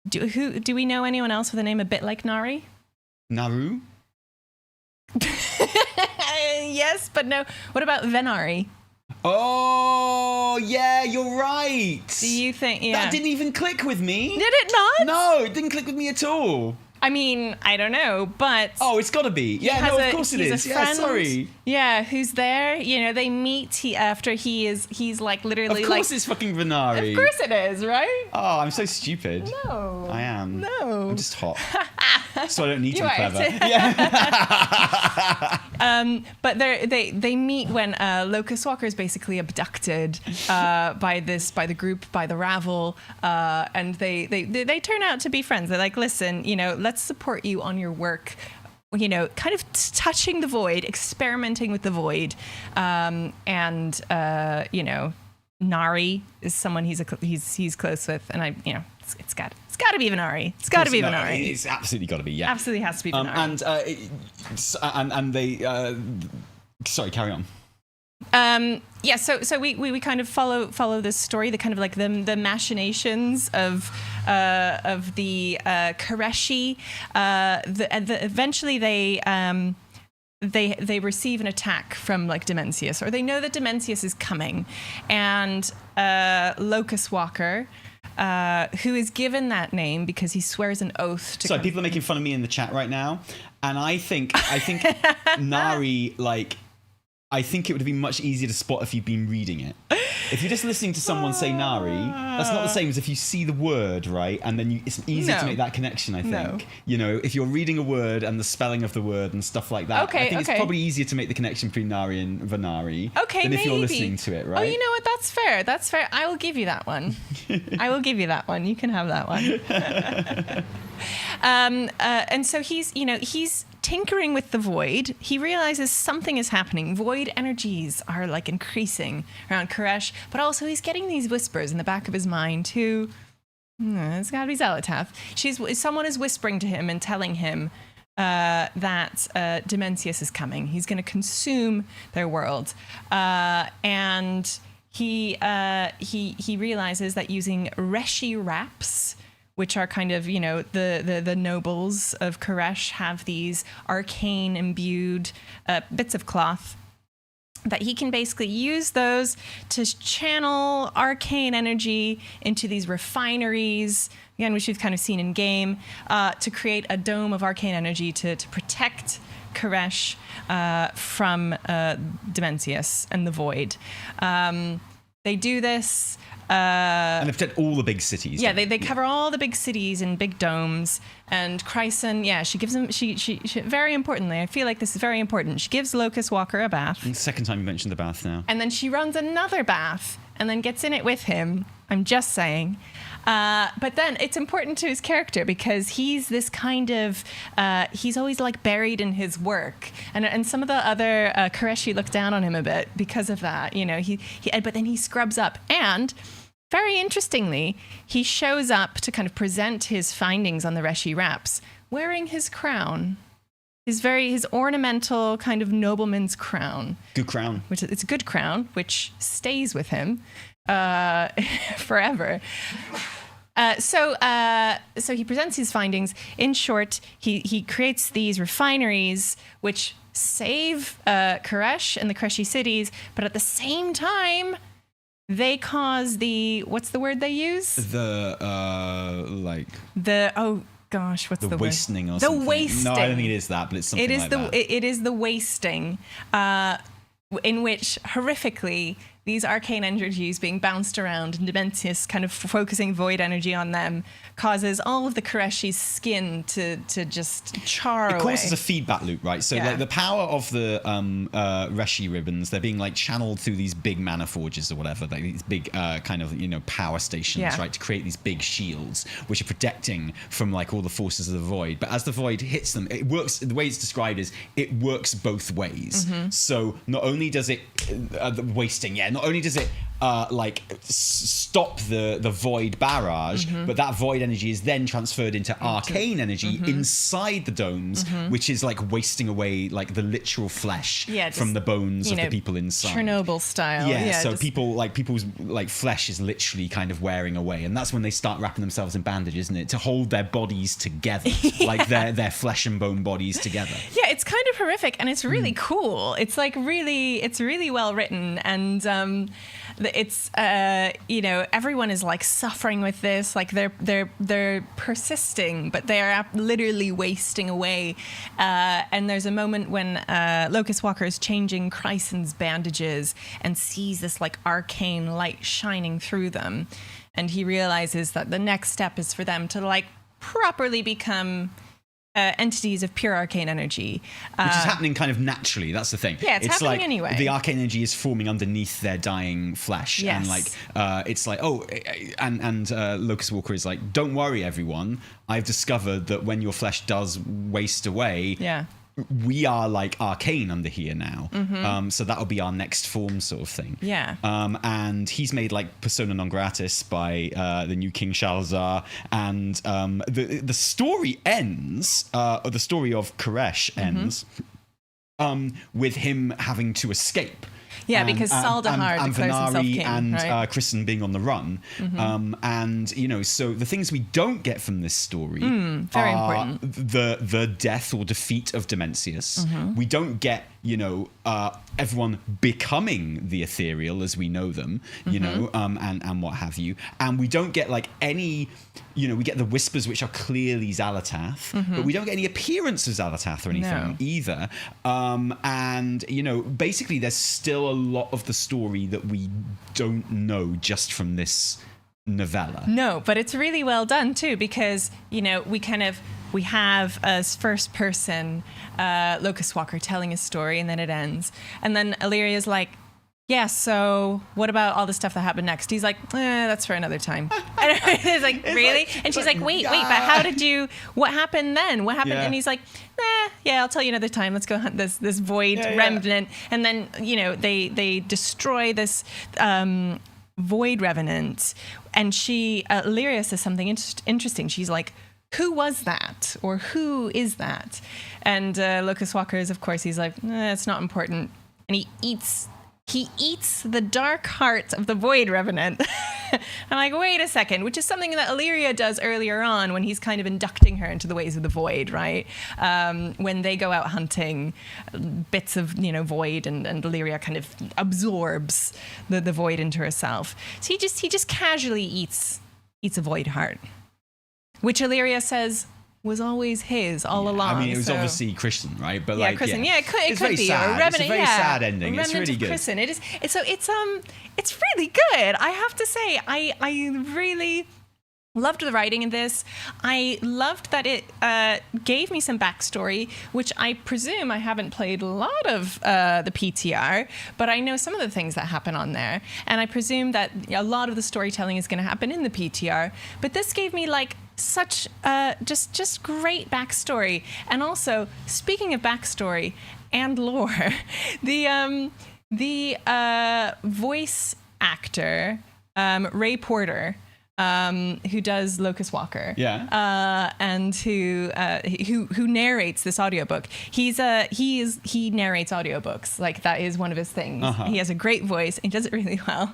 Do we know anyone else with a name a bit like Nari? Naru? Yes, but no. What about Venari? Oh, yeah, you're right. Do you think, yeah. That didn't even click with me. Did it not? No, it didn't click with me at all. I mean, I don't know, but... Oh, it's got to be. Yeah, no, of course it is. Yeah, sorry. Yeah, who's there? They meet he's like literally like... Of course it's fucking Venari. Of course it is, right? Oh, I'm so stupid. No. I am. No. I'm just hot. So I don't need to be clever. Yeah. But they meet when Locus-Walker is basically abducted by the group, by the Ravel, and they turn out to be friends. They're like, listen, let's support you on your work, kind of touching the void, experimenting with the void, and Nari is someone he's close with, and it's got to be Venari. It's got to be Venari. It's absolutely got to be. Yeah, absolutely has to be Venari. And they sorry, carry on. Yeah, so we kind of follow this story, the kind of like the machinations of the Koreshi. Eventually they receive an attack from like Dimensius, or they know that Dimensius is coming, and Locus-Walker, who is given that name because he swears an oath to... Sorry, people are making fun of me in the chat right now, and I think Nari, like, I think it would have been much easier to spot if you've been reading it. If you're just listening to someone say Nari, that's not the same as if you see the word, right? And then it's easier to make that connection, I think. No. You know, if you're reading a word and the spelling of the word and stuff like that, I think it's probably easier to make the connection between Nari and Vanari than if you're listening to it, right? Oh, you know what? That's fair. That's fair. I will give you that one. I will give you that one. You can have that one. And so he's tinkering with the void. He realizes something is happening. Void energies are like increasing around Koresh, but also he's getting these whispers in the back of his mind to, it's got to be Xal'atath. Someone is whispering to him and telling him that Dimensius is coming. He's going to consume their world, and he realizes that using Reshi wraps, which are kind of, the nobles of Koresh have these arcane imbued bits of cloth, that he can basically use those to channel arcane energy into these refineries, again, which we've kind of seen in game, to create a dome of arcane energy to protect Koresh from Dimensius and the Void. They do this. And they protect all the big cities. Yeah, they cover all the big cities and big domes. And Chryson, she gives him, she very importantly, I feel like this is very important, she gives Locus-Walker a bath. And the second time you mentioned the bath now. And then she runs another bath and then gets in it with him. I'm just saying. But then it's important to his character because he's this kind of, he's always like buried in his work. And some of the other Koreshi look down on him a bit because of that. But then he scrubs up. And very interestingly, he shows up to kind of present his findings on the Reshi wraps wearing his crown. His ornamental kind of nobleman's crown. Good crown. It's a good crown, which stays with him forever. So he presents his findings. In short, he creates these refineries which save Koresh and the Koreshi cities, but at the same time, they cause what's the word they use? What's the wasting word? or something? The wasting. No, I don't think it is that, but it's something like that. It is the wasting, in which horrifically these arcane energies being bounced around and Dimensius kind of focusing void energy on them causes all of the Koreshi's skin to just char away. It causes a feedback loop, right? So like the power of the Reshi ribbons, they're being like channeled through these big mana forges or whatever, like these big kind of power stations, right, to create these big shields which are protecting from like all the forces of the void. But as the void hits them, it works. The way it's described is it works both ways. Mm-hmm. So not only does it not only does it stop the void barrage, but that void energy is then transferred into arcane energy inside the domes, which is like wasting away like the literal flesh from the bones of the people inside. Chernobyl style. So people's like flesh is literally kind of wearing away, and that's when they start wrapping themselves in bandages, isn't it, to hold their bodies together, like their flesh and bone bodies together. Yeah, it's kind of horrific, and it's really cool. It's like it's really well written, and it's everyone is like suffering with this, like they're persisting, but they are literally wasting away. And there's a moment when Locus-Walker is changing Chryson's bandages and sees this like arcane light shining through them, and he realizes that the next step is for them to like properly become entities of pure arcane energy, which is happening kind of naturally. That's the thing. Yeah, it's happening like anyway. The arcane energy is forming underneath their dying flesh, and like it's like Locus-Walker is like, don't worry, everyone. I've discovered that when your flesh does waste away, we are like arcane under here now. So that'll be our next form, sort of thing. And he's made like persona non gratis by the new King Shalzar, and the story ends, or the story of Koresh ends with him having to escape. Yeah, because Xal'atath declares himself king, and right? Chryson being on the run. And, so the things we don't get from this story very are important. the death or defeat of Dimensius. We don't get everyone becoming the ethereal as we know them, and what have you. And we don't get like any, we get the whispers, which are clearly Xal'atath, but we don't get any appearance of Xal'atath or anything either. And, basically there's still a lot of the story that we don't know just from this novella. No, but it's really well done too, because, we have as first person Locus-Walker telling his story, and then it ends. And then Illyria's like, yeah, so what about all the stuff that happened next? He's like, that's for another time. And it's like, really? And she's like, wait, but what happened then? What happened? Yeah. And he's like, I'll tell you another time. Let's go hunt this void remnant. And then, they destroy this void revenant. And Illyria says something interesting. She's like, who was that? Or who is that? And Locus-Walker is, of course, he's like, it's not important. And he eats the dark heart of the void revenant. I'm like, wait a second, which is something that Illyria does earlier on when he's kind of inducting her into the ways of the void, right? When they go out hunting bits of, void, and Illyria kind of absorbs the void into herself. So he just casually eats a void heart, which Illyria says was always his all along. I mean, it was obviously Christian, right? But Christian. Yeah, it could be. Sad. Or Revenant, it's a very sad ending. It's really good. Christian. It is. So it's really good. I have to say, I really loved the writing in this. I loved that it gave me some backstory, which I presume I haven't played a lot of the PTR, but I know some of the things that happen on there, and I presume that a lot of the storytelling is going to happen in the PTR. But this gave me like such just great backstory. And also, speaking of backstory and lore, the voice actor Ray Porter, who does Locus-Walker, and who narrates this audiobook. He narrates audiobooks. Like, that is one of his things. He has a great voice. He does it really well.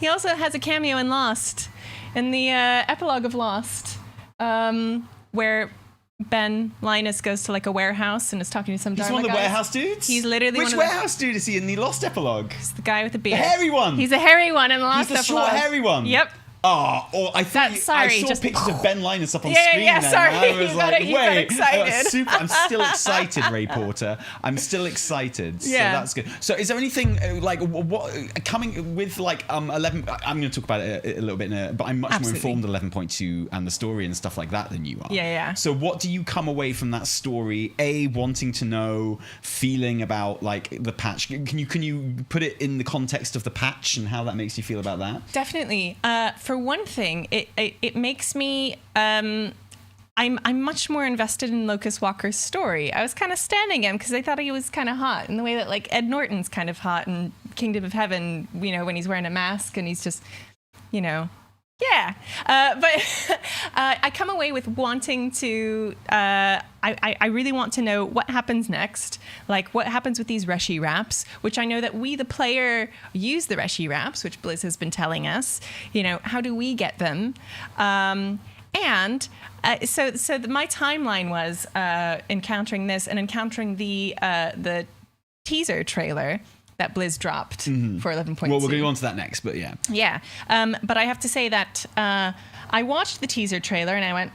He also has a cameo in Lost, in the epilogue of Lost, where Ben Linus goes to like a warehouse and is talking to some Dharma He's one of the guys. warehouse dudes? He's literally Which warehouse dude is he in the Lost epilogue? He's the guy with the beard. The hairy one. He's the hairy one in the Lost epilogue. He's the epilogue. short hairy one. Yep. I saw pictures of Ben Linus up on screen. Yeah, sorry. And I was like, you got excited. I'm still excited, Ray Porter. I'm still excited. So that's good. So is there anything like what coming with like 11? I'm going to talk about it a little bit, but I'm much more informed 11.2 and the story and stuff like that than you are. Yeah. So what do you come away from that story? A, wanting to know, feeling about like the patch. Can you put it in the context of the patch and how that makes you feel about that? Definitely. For one thing, it makes me I'm much more invested in Locus-Walker's story. I was kind of standing him because I thought he was kind of hot in the way that like Ed Norton's kind of hot in Kingdom of Heaven, when he's wearing a mask and he's just, but I come away with wanting to, I really want to know what happens next, like what happens with these Reshi wraps, which I know that we, the player, use the Reshi wraps, which Blizz has been telling us, how do we get them? So my timeline was encountering this and encountering the teaser trailer that Blizz dropped for 11.2. Well, we're going to go on to that next, but yeah. Yeah. But I have to say that I watched the teaser trailer and I went,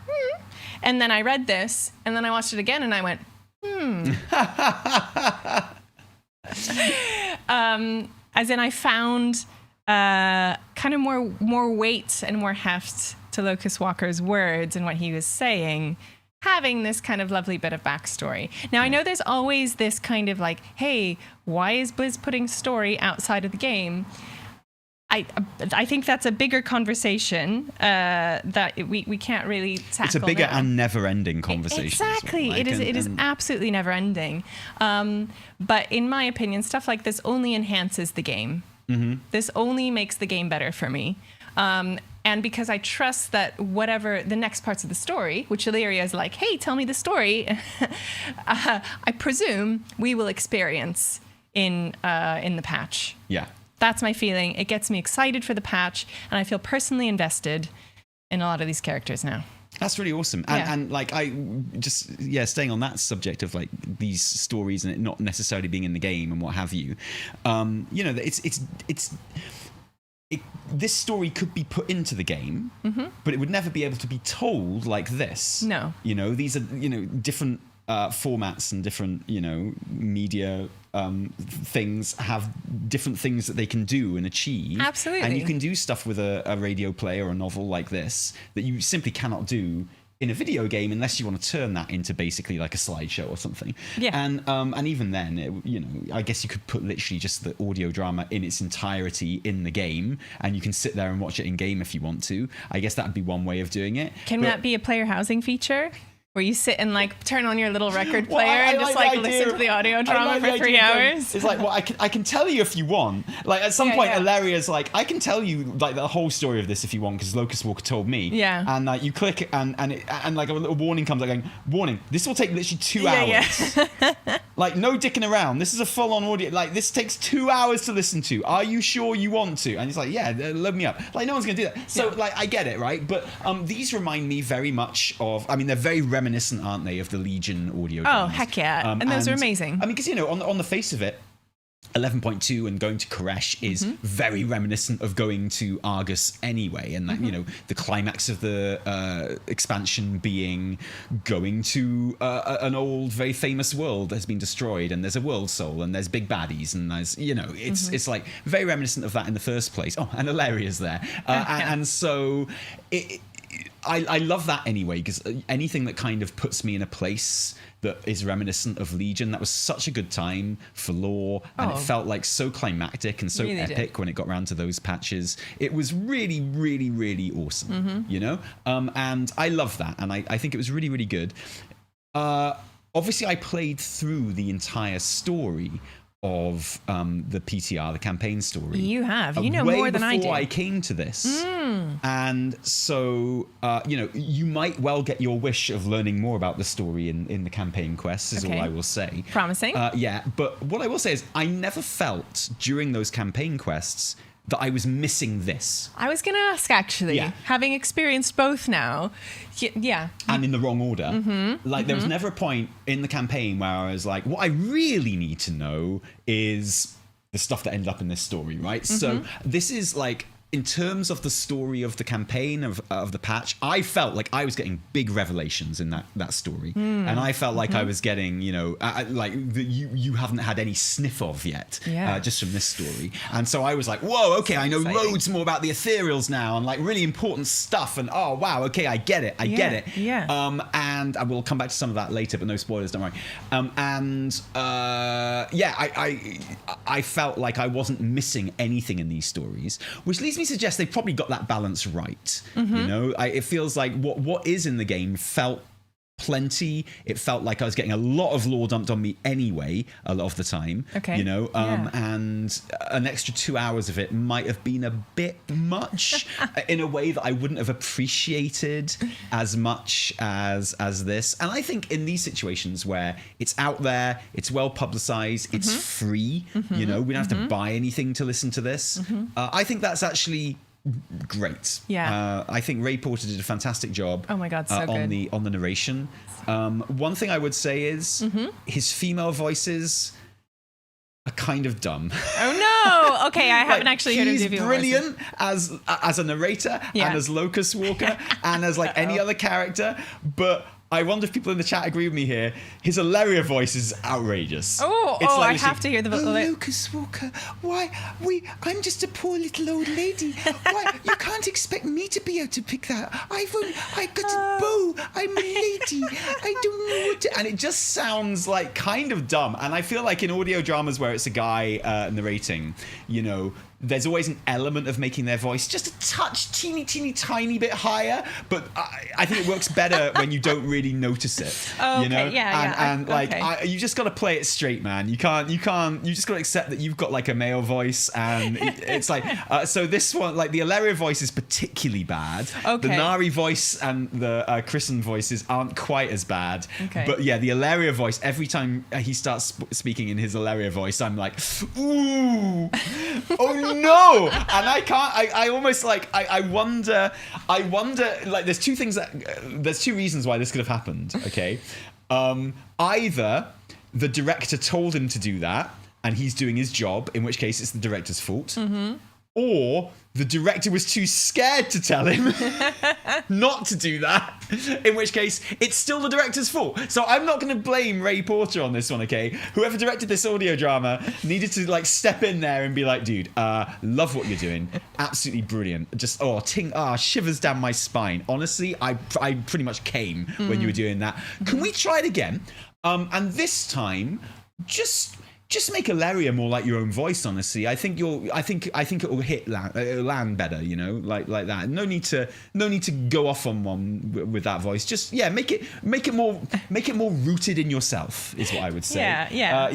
and then I read this, and then I watched it again and I went, as in I found kind of more weight and more heft to Locus-Walker's words and what he was saying, having this kind of lovely bit of backstory. Now, I know there's always this kind of like, hey, why is Blizz putting story outside of the game? I think that's a bigger conversation that we can't really tackle. It's a bigger now. And never-ending conversation. Exactly. Well. It is absolutely never-ending. But in my opinion, stuff like this only enhances the game. Mm-hmm. This only makes the game better for me. And because I trust that whatever the next parts of the story, which Illyria is like, hey, tell me the story, I presume we will experience in the patch. Yeah. That's my feeling. It gets me excited for the patch, and I feel personally invested in a lot of these characters now. That's really awesome. And like, I just, staying on that subject of like these stories and it not necessarily being in the game and what have you, you know, this story could be put into the game, but it would never be able to be told like this. No. You know, these are, you know, different formats and different, you know, media things have different things that they can do and achieve. Absolutely. And you can do stuff with a radio play or a novel like this that you simply cannot do in a video game unless you want to turn that into basically like a slideshow or something. Yeah. And even then, you know, I guess you could put literally just the audio drama in its entirety in the game, and you can sit there and watch it in game if you want to. I guess that would be one way of doing it. Can that be a player housing feature? Where you sit and like turn on your little record player and just like listen to the audio drama for 3 hours. It's like, well, I can tell you if you want. Like at some point, Ilaria's like, I can tell you like the whole story of this if you want, because Locus-Walker told me. Yeah. And like you click it and like a little warning comes like going, warning, this will take literally 2 hours. Yeah. Like no dicking around. This is a full-on audio. Like this takes 2 hours to listen to. Are you sure you want to? And it's like, yeah, load me up. Like no one's gonna do that. So like I get it, right? But these remind me very much of. I mean, they're very reminiscent, aren't they, of the Legion audio dramas. Oh heck yeah! And those are amazing. I mean, because you know, on the face of it, 11.2 and going to Koresh is very reminiscent of going to Argus anyway, and that, you know, the climax of the expansion being going to an old, very famous world that has been destroyed, and there's a world soul, and there's big baddies, and there's, you know, it's like very reminiscent of that in the first place. Oh, and Ilaria's there, and so I love that anyway, because anything that kind of puts me in a place that is reminiscent of Legion, that was such a good time for lore, and it felt like so climactic and so really epic when it got around to those patches. It was really, really, really awesome, you know? And I love that, and I think it was really, really good. Obviously, I played through the entire story of the PTR, the campaign story. You have. You know more than I do. Before I came to this. And so, you know, you might well get your wish of learning more about the story in the campaign quests, is all I will say. Promising. Yeah, but what I will say is I never felt during those campaign quests that I was missing this. I was going to ask, actually, having experienced both now, and in the wrong order. Like, there was never a point in the campaign where I was like, what I really need to know is the stuff that ended up in this story, right? So this is like, in terms of the story of the campaign of the patch, I felt like I was getting big revelations in that story, and I felt like I was getting, you know, like you haven't had any sniff of yet, just from this story. And so I was like, whoa, okay, I know loads more about the Ethereals now, and like really important stuff. And oh wow, okay, I get it, I get it. And I will come back to some of that later, but no spoilers, don't worry. I felt like I wasn't missing anything in these stories, which leads me to suggest they probably got that balance right. You know, it feels like what is in the game felt plenty. It felt like I was getting a lot of lore dumped on me anyway, a lot of the time. You know, and an extra 2 hours of it might have been a bit much in a way that I wouldn't have appreciated as much as this. And I think in these situations where it's out there, it's well publicized, it's free, you know, we don't have to buy anything to listen to this. I think that's actually great. I think Ray Porter did a fantastic job. Oh my god, so good. On the narration. One thing I would say is his female voices are kind of dumb. Oh no! Okay, I haven't actually heard of the female voices. He's brilliant as a narrator and as Locus-Walker and as like any other character, but I wonder if people in the chat agree with me here. His Ilaria voice is outrageous. I have to hear the voice. Locus-Walker, I'm just a poor little old lady. Why, you can't expect me to be able to pick that. I got a bow. I'm a lady. I don't know what to... And it just sounds like kind of dumb. And I feel like in audio dramas where it's a guy narrating, you know, there's always an element of making their voice just a touch, teeny tiny bit higher, but I think it works better when you don't really notice it. You know? You just got to play it straight, man. You just got to accept that you've got like a male voice, and it's like so this one, like the Ilaria voice is particularly bad. The Nari voice and the Christen voices aren't quite as bad, but yeah, the Ilaria voice, every time he starts speaking in his Ilaria voice, I'm like, ooh, oh know, and I can't. I almost like. I wonder. Like, there's two reasons why this could have happened. Okay, either the director told him to do that, and he's doing his job, in which case it's the director's fault, or the director was too scared to tell him not to do that, in which case it's still the director's fault. So I'm not going to blame Ray Porter on this one, okay? Whoever directed this audio drama needed to like step in there and be like, dude, love what you're doing. Absolutely brilliant. Just, shivers down my spine. Honestly, I pretty much came when you were doing that. Can we try it again? And this time, just make Ilaria more like your own voice. Honestly, I think it will it'll land better. You know, like that. No need to go off on one with that voice. Just make it more rooted in yourself is what I would say. Yeah.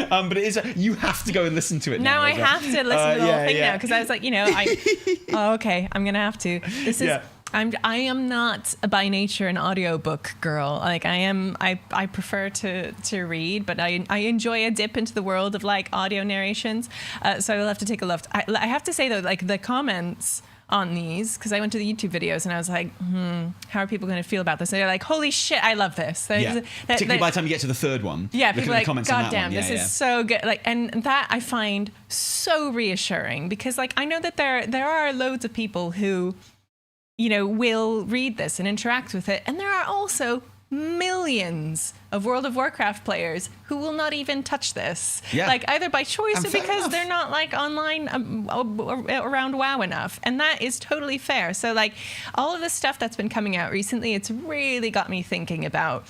But it is. You have to go and listen to it now. Now I have to listen to the whole thing now, because I was like, okay, I'm gonna have to. This is. I am not by nature an audiobook girl. Like I prefer to read, but I enjoy a dip into the world of like audio narrations. So I will have to take a look. I have to say though, like the comments on these, because I went to the YouTube videos and I was like, how are people going to feel about this? And they're like, holy shit, I love this. Particularly by the time you get to the third one. Yeah, people are like, God damn, this is so good. Like, and that I find so reassuring, because like I know that there are loads of people who, will read this and interact with it. And there are also millions of World of Warcraft players who will not even touch this. Yeah. Like either by choice or because they're not like online around WoW enough. And that is totally fair. So like all of the stuff that's been coming out recently, it's really got me thinking about,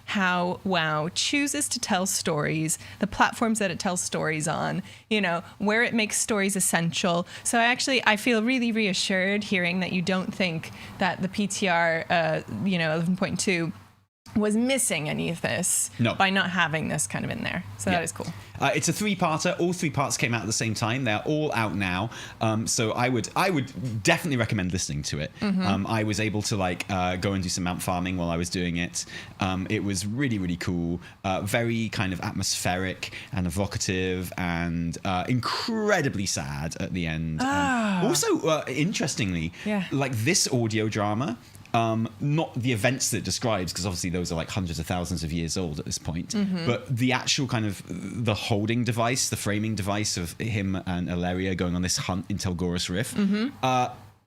how WoW chooses to tell stories, the platforms that it tells stories on, where it makes stories essential. So I feel really reassured hearing that you don't think that the PTR, 11.2 was missing any of this by not having this kind of in there. So that is cool. It's a 3-parter. All 3 parts came out at the same time. They're all out now. So I would definitely recommend listening to it. I was able to go and do some mount farming while I was doing it. It was really, really cool. Very kind of atmospheric and evocative and incredibly sad at the end. Also, interestingly, like this audio drama, not the events that it describes, because obviously those are like hundreds of thousands of years old at this point, but the actual kind of the holding device, the framing device of him and Ilaria going on this hunt in Tel'Goris Rift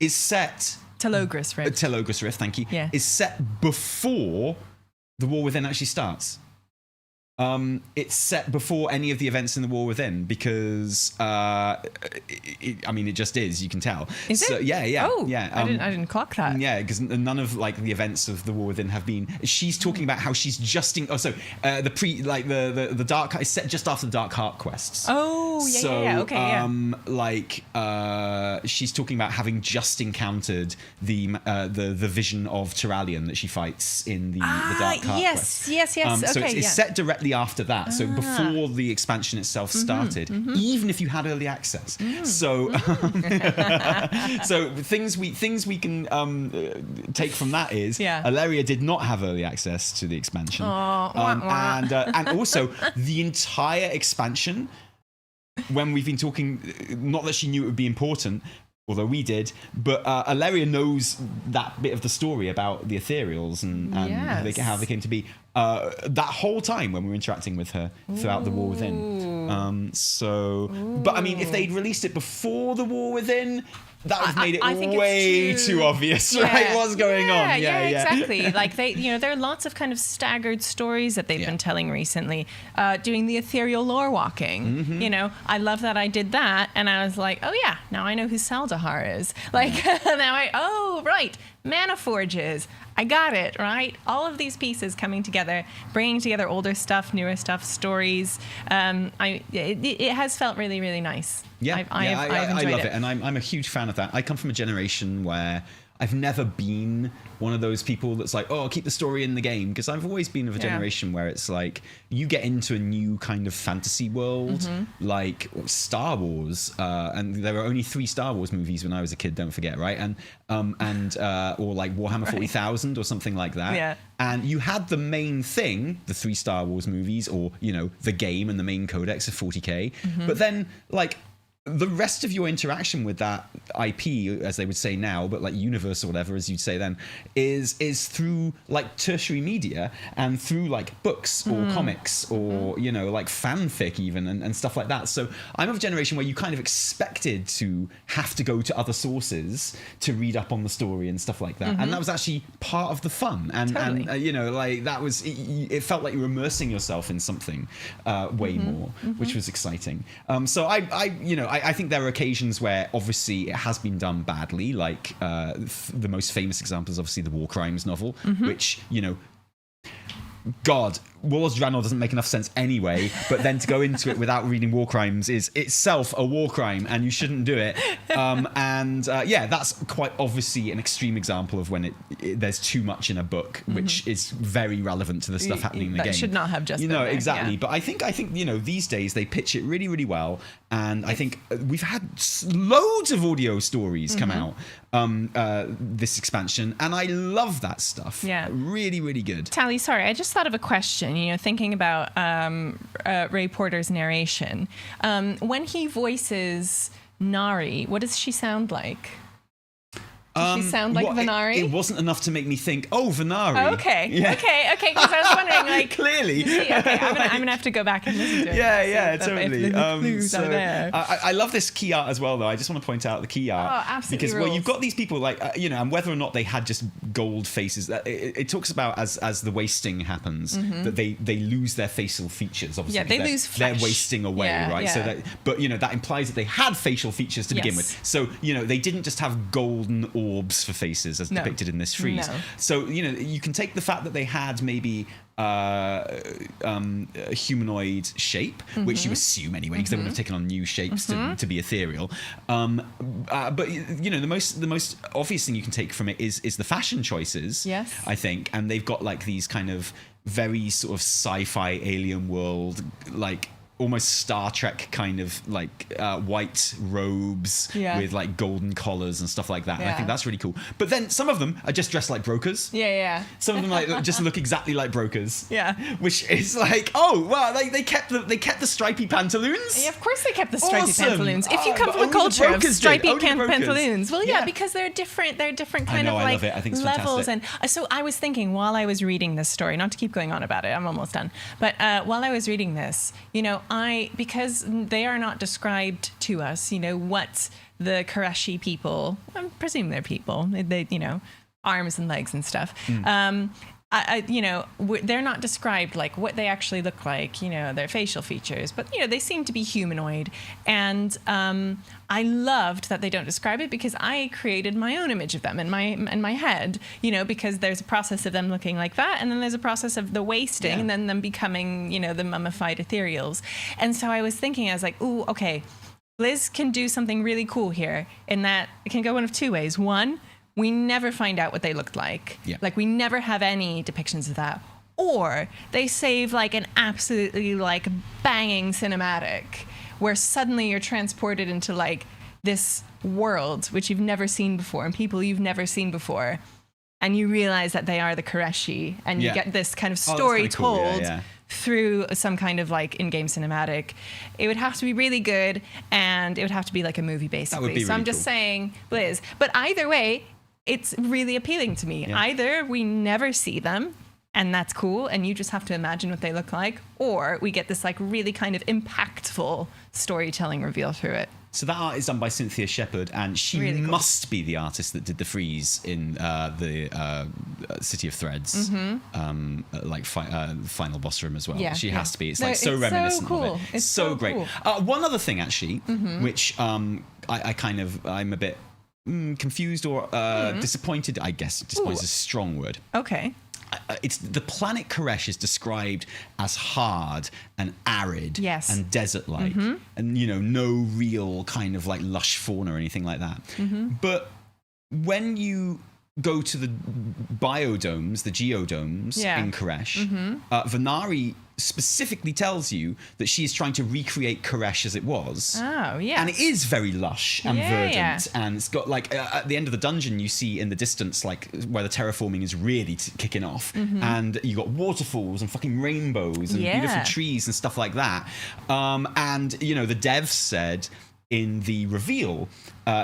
is set... Tel'Goris Rift. Tel'Goris Rift, thank you. Yeah. Is set before the War Within actually starts. It's set before any of the events in the War Within, because it just is. You can tell. Is it? Yeah. Oh, yeah. I didn't clock that. Yeah, because none of like the events of the War Within have been. She's talking about how she's justing. The Dark is set just after the Dark Heart quests. Oh, yeah. Okay, she's talking about having just encountered the vision of Tyrallion that she fights in the Dark Heart quest. Yes. So it's set directly after that, so before the expansion itself started, even if you had early access. So so things we can take from that is Ilaria did not have early access to the expansion. And also the entire expansion, when we've been talking, not that she knew it would be important, although we did, but Ilaria knows that bit of the story about the Ethereals and how they came to be that whole time when we were interacting with her throughout the War Within. But I mean, if they'd released it before the War Within, that would have made it way too obvious, right? What's going on? Yeah, exactly. Like there are lots of kind of staggered stories that they've been telling recently, doing the ethereal lore walking. I love that I did that, and I was like, oh yeah, now I know who Xal'atath is. Like now right, Mana Forges. I got it, right? All of these pieces coming together, bringing together older stuff, newer stuff, stories. It has felt really, really nice. Yeah, I've enjoyed I love it, and I'm a huge fan of that. I come from a generation where I've never been one of those people that's like, oh, I'll keep the story in the game, because I've always been of a generation where it's like you get into a new kind of fantasy world, like Star Wars, and there were only 3 Star Wars movies when I was a kid, don't forget, right? And or like Warhammer 40,000 or something like that. Yeah. And you had the main thing, the 3 Star Wars movies, or, you know, the game and the main codex of 40k. But then, like, the rest of your interaction with that IP, as they would say now, but like universe or whatever, as you'd say then, is through like tertiary media and through like books or comics or, you know, like fanfic even and stuff like that. So I'm of a generation where you kind of expected to have to go to other sources to read up on the story and stuff like that. And that was actually part of the fun. And you know, like that was, it felt like you were immersing yourself in something way more, which was exciting. So I think there are occasions where obviously it has been done badly, like the most famous example is obviously the War Crimes novel, which, you know, God, Warlords of Draenor doesn't make enough sense anyway, but then to go into it without reading War Crimes is itself a war crime, and you shouldn't do it. That's quite obviously an extreme example of when there's too much in a book, which is very relevant to the stuff happening in the game. That should not have just been there, exactly. Yeah. But I think you know, these days they pitch it really, really well, and I think we've had loads of audio stories come out this expansion, and I love that stuff. Yeah, really, really good. Tally, sorry, I just thought of a question. You know, thinking about Ray Porter's narration, when he voices Nari, what does she sound like? Does she sound like Venari? It wasn't enough to make me think, oh, Venari. Oh, okay. Yeah. Okay. Because I was wondering, like, clearly. I'm gonna have to go back and listen to it. Totally. I I love this key art as well, though. I just want to point out the key art. Oh, absolutely. Because you've got these people like you know, and whether or not they had just gold faces, it talks about as the wasting happens that they lose their facial features. Obviously, they lose flesh. They're wasting away, right? Yeah. So but you know, that implies that they had facial features to begin with. So you know, they didn't just have golden orbs for faces as depicted in this frieze. So you know, you can take the fact that they had maybe a humanoid shape, which you assume anyway, because they would have taken on new shapes to be ethereal. But you know, the most obvious thing you can take from it is the fashion choices. Yes, I think, and they've got like these kind of very sort of sci-fi alien world, like almost Star Trek kind of like white robes with like golden collars and stuff like that. And I think that's really cool. But then some of them are just dressed like brokers. Yeah. Some of them like just look exactly like brokers. Yeah. Which is like, oh wow, they kept the stripy pantaloons. Yeah, of course they kept the stripy pantaloons. If you come from a only culture of stripy brokers. pantaloons, well, because they're different kind of like I think it's levels. fantastic. And so I was thinking while I was reading this story, not to keep going on about it, I'm almost done. But while I was reading this, you know, because they are not described to us, you know, what the Koreshi people, I presume they're people, they you know, arms and legs and stuff. You know, they're not described like what they actually look like, you know, their facial features, but you know, they seem to be humanoid. And I loved that they don't describe it, because I created my own image of them in my head, you know, because there's a process of them looking like that, and then there's a process of the wasting, and then them becoming, you know, the mummified ethereals. And so I was thinking, I was like, ooh, okay, Liz can do something really cool here, in that it can go one of two ways. One, we never find out what they looked like. Yeah. Like, we never have any depictions of that. Or they save like an absolutely like banging cinematic where suddenly you're transported into like this world which you've never seen before and people you've never seen before. And you realize that they are the Koreshi, and you get this kind of story told through some kind of like in-game cinematic. It would have to be really good, and it would have to be like a movie, basically. That would be really I'm just saying, Liz. But either way, it's really appealing to me. Yeah. Either we never see them, and that's cool, and you just have to imagine what they look like, or we get this like really kind of impactful storytelling reveal through it. So that art is done by Cynthia Shepherd, and she really must be the artist that did the frieze in the City of Threads, like final boss room as well. Yeah, she has to be. It's like so reminiscent so cool. of it. It's so great. Cool. One other thing, actually, which I'm a bit confused or disappointed. I guess disappointed is a strong word. Okay. It's the planet Koresh is described as hard and arid and desert-like, and you know, no real kind of like lush fauna or anything like that. But when you go to the biodomes, the geodomes in Koresh, Venari specifically tells you that she is trying to recreate Koresh as it was. Oh, yeah. And it is very lush and verdant. And it's got like, at the end of the dungeon, you see in the distance, like where the terraforming is really kicking off. And you got waterfalls and fucking rainbows and beautiful trees and stuff like that. And, you know, the devs said in the reveal,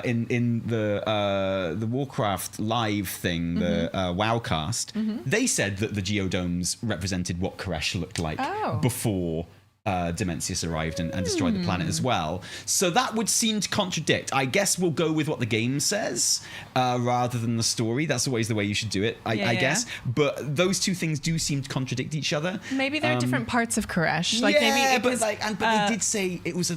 in the Warcraft live thing, the Wowcast, they said that the geodomes represented what Koresh looked like before Dimensius arrived and destroyed the planet as well. So that would seem to contradict. I guess we'll go with what the game says rather than the story. That's always the way you should do it, I guess. But those two things do seem to contradict each other. Maybe they're different parts of Koresh. Like maybe but they did say it was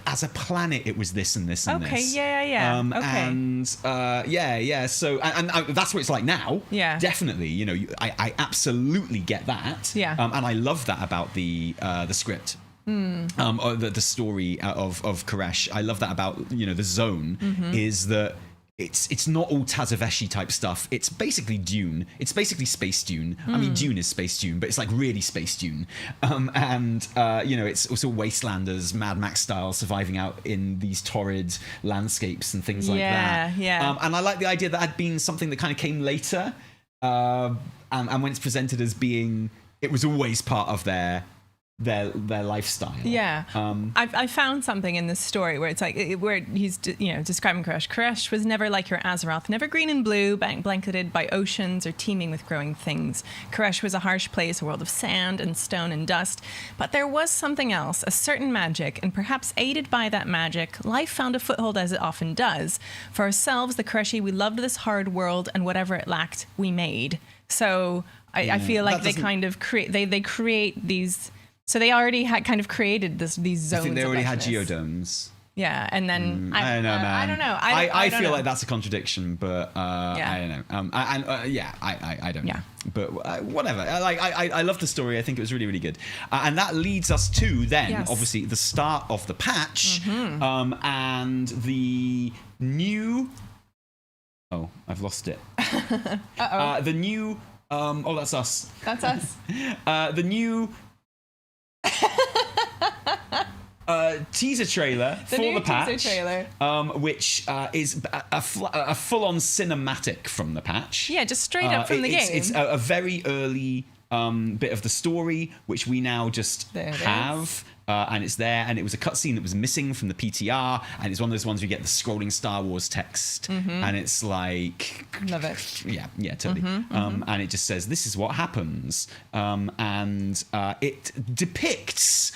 as a planet it was this and this and this. Okay. And So and that's what it's like now. Yeah, definitely. You know, I absolutely get that. Yeah. And I love that about the script. Or the story of Koresh. I love that about, you know, the zone is that it's not all Tazaveshi type stuff. It's basically Dune. It's basically Space Dune. I mean, Dune is Space Dune, but it's like really Space Dune. You know, it's also Wastelanders, Mad Max style, surviving out in these torrid landscapes and things like that. And I like the idea that had been something that kind of came later, and when it's presented as being, it was always part of their lifestyle. I found something in this story where it's like where he's describing Koresh. Koresh was never like your Azeroth, never green and blue, blanketed by oceans or teeming with growing things. Koresh was a harsh place, a world of sand and stone and dust, but there was something else, a certain magic, and perhaps aided by that magic, life found a foothold as it often does. For ourselves, the Koreshi, we loved this hard world, and whatever it lacked, we made. So I feel like they kind of create these. So they already had kind of created these zones. I think they already had geodomes. Yeah, and then I don't know, man. I don't know. I feel like that's a contradiction, but I don't know. I don't know. But whatever. I love the story. I think it was really, really good. And that leads us to then, obviously, the start of the patch and the new. Oh, I've lost it. The new. That's us. That's us. The new. Teaser trailer for the patch, which is a full-on cinematic from the patch. Yeah, just straight up from the game. It's a very early bit of the story, which we now just have. And it's there, and it was a cutscene that was missing from the PTR, and it's one of those ones where you get the scrolling Star Wars text, and it's like... Love it. Yeah, totally. And it just says, this is what happens. And it depicts...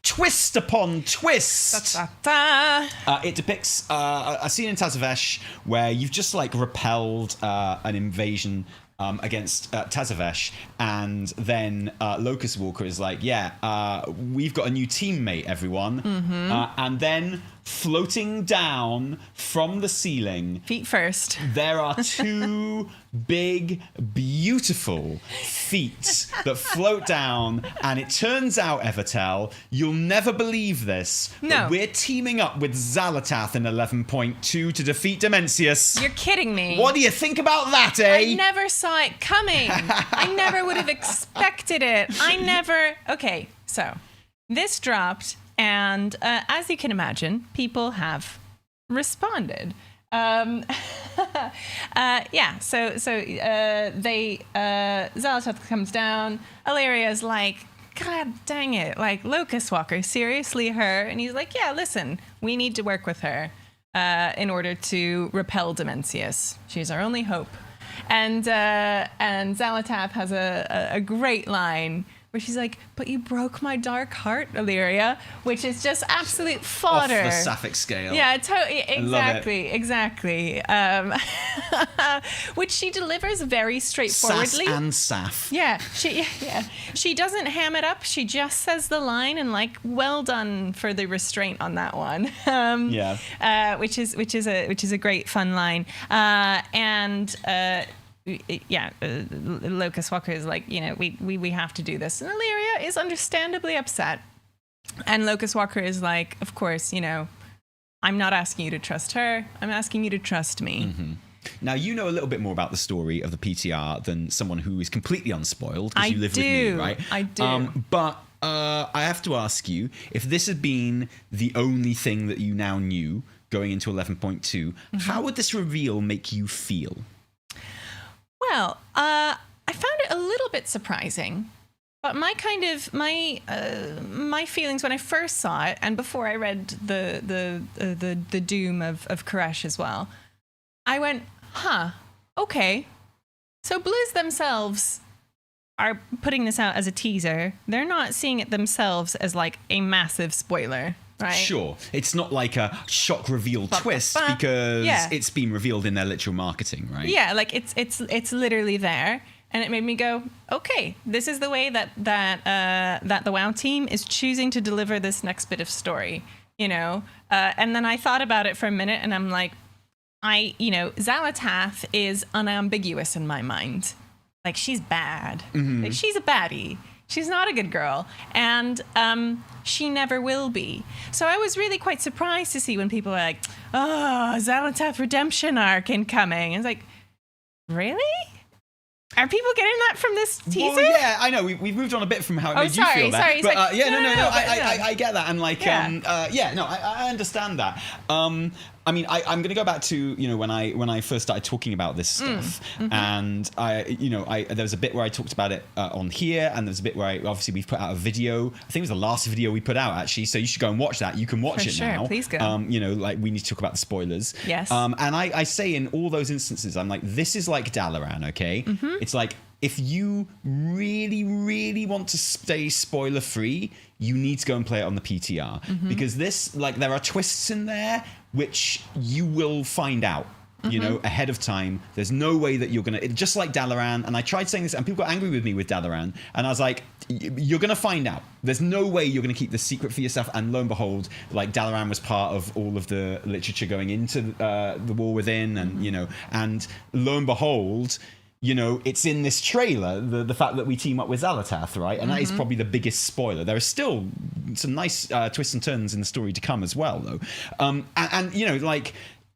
twist upon twist. It depicts a scene in Tazavesh where you've just like repelled an invasion against Tazavesh, and then Locus-Walker is like, we've got a new teammate, everyone. And then floating down from the ceiling, feet first, there are two big, beautiful feet that float down, and it turns out, Evertel, you'll never believe this, but we're teaming up with Xal'atath in 11.2 to defeat Dimensius. You're kidding me. What do you think about that, eh? I never saw it coming. I never would have expected it. Okay, so this dropped, and as you can imagine, people have responded. Xal'atath comes down. Illyria's like, God dang it, like, Locus-Walker, seriously her? And he's like, yeah, listen, we need to work with her in order to repel Dimensius. She's our only hope. And Xal'atath has a great line where she's like, but you broke my dark heart, Illyria, which is just absolute fodder. Off the Sapphic scale. Yeah, exactly. Which she delivers very straightforwardly. Sass and Saf. Yeah, she doesn't ham it up. She just says the line, and like, well done for the restraint on that one. Which is a great fun line. Locus-Walker is like, we have to do this, and Illyria is understandably upset, and Locus-Walker is like, of course, I'm not asking you to trust her, I'm asking you to trust me. Now, you know a little bit more about the story of the PTR than someone who is completely unspoiled, because you live with me, right? I do. But I have to ask you, if this had been the only thing that you now knew going into 11.2, how would this reveal make you feel? Well, I found it a little bit surprising. But my feelings when I first saw it, and before I read the doom of Koresh as well, I went, okay. So Blizz themselves are putting this out as a teaser. They're not seeing it themselves as like a massive spoiler, right? Sure. It's not like a shock reveal twist because it's been revealed in their literal marketing, right? Yeah, like it's literally there. And it made me go, okay, this is the way that the WoW team is choosing to deliver this next bit of story, you know? And then I thought about it for a minute, and I'm like, Xal'atath is unambiguous in my mind. Like, she's bad. Mm-hmm. Like, she's a baddie. She's not a good girl. And she never will be. So I was really quite surprised to see when people were like, oh, Xal'atath redemption arc incoming. And it's like, really? Are people getting that from this teaser? Well, yeah, I know. We've moved on a bit from how it made you feel. Sorry. But like, I get that. And like, I understand that. I mean, I'm going to go back to, you know, when I first started talking about this stuff, and there was a bit where I talked about it on here, and there's a bit where obviously we've put out a video. I think it was the last video we put out, actually. So you should go and watch that. You can watch it now. Please go. Like, we need to talk about the spoilers. Yes. And I say in all those instances, I'm like, this is like Dalaran, okay? It's like, if you really, really want to stay spoiler free, you need to go and play it on the PTR, because this, like, there are twists in there which you will find out, you know, ahead of time. There's no way that you're going to, just like Dalaran, and I tried saying this, and people got angry with me with Dalaran, and I was like, you're going to find out. There's no way you're going to keep this secret for yourself, and lo and behold, like, Dalaran was part of all of the literature going into the War Within, and, you know, and lo and behold, you know, it's in this trailer, the fact that we team up with Xal'atath, right? And that is probably the biggest spoiler. There are still some nice twists and turns in the story to come as well, though. And you know, like,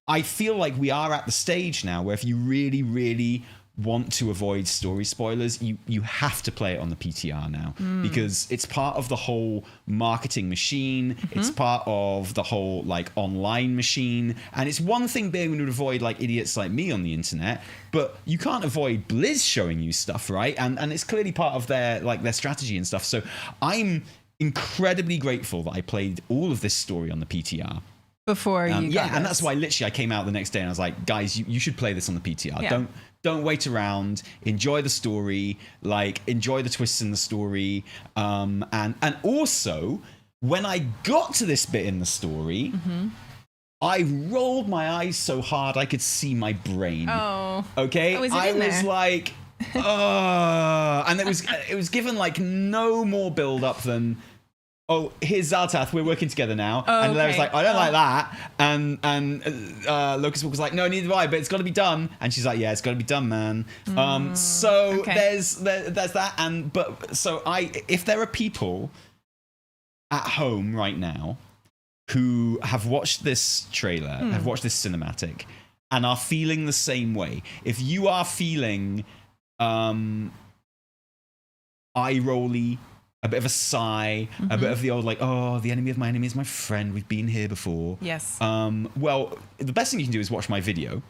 I feel like we are at the stage now where if you really, really want to avoid story spoilers, you have to play it on the PTR now, because it's part of the whole marketing machine. It's part of the whole, like, online machine. And it's one thing being able to avoid, like, idiots like me on the internet, but you can't avoid Blizz showing you stuff, right? And it's clearly part of their strategy and stuff. So I'm incredibly grateful that I played all of this story on the PTR. Before you got and that's why literally I came out the next day and I was like, guys, you should play this on the PTR. Yeah. Don't wait around. Enjoy the story. Like, enjoy the twists in the story. And also, when I got to this bit in the story, I rolled my eyes so hard I could see my brain. Oh. Okay? Oh, is it I in was there? like, and it was given like no more build up than, oh, here's Xal'atath, we're working together now. Oh, and Larry's okay. like, I don't like that. And Locus-Walker's like, no, neither do I, but it's got to be done. And she's like, yeah, it's got to be done, man. So okay. there's that. And if there are people at home right now who have watched this trailer, have watched this cinematic, and are feeling the same way, if you are feeling eye-rolly, a bit of a sigh, a bit of the old, like, oh, the enemy of my enemy is my friend. We've been here before. Yes. Well, the best thing you can do is watch my video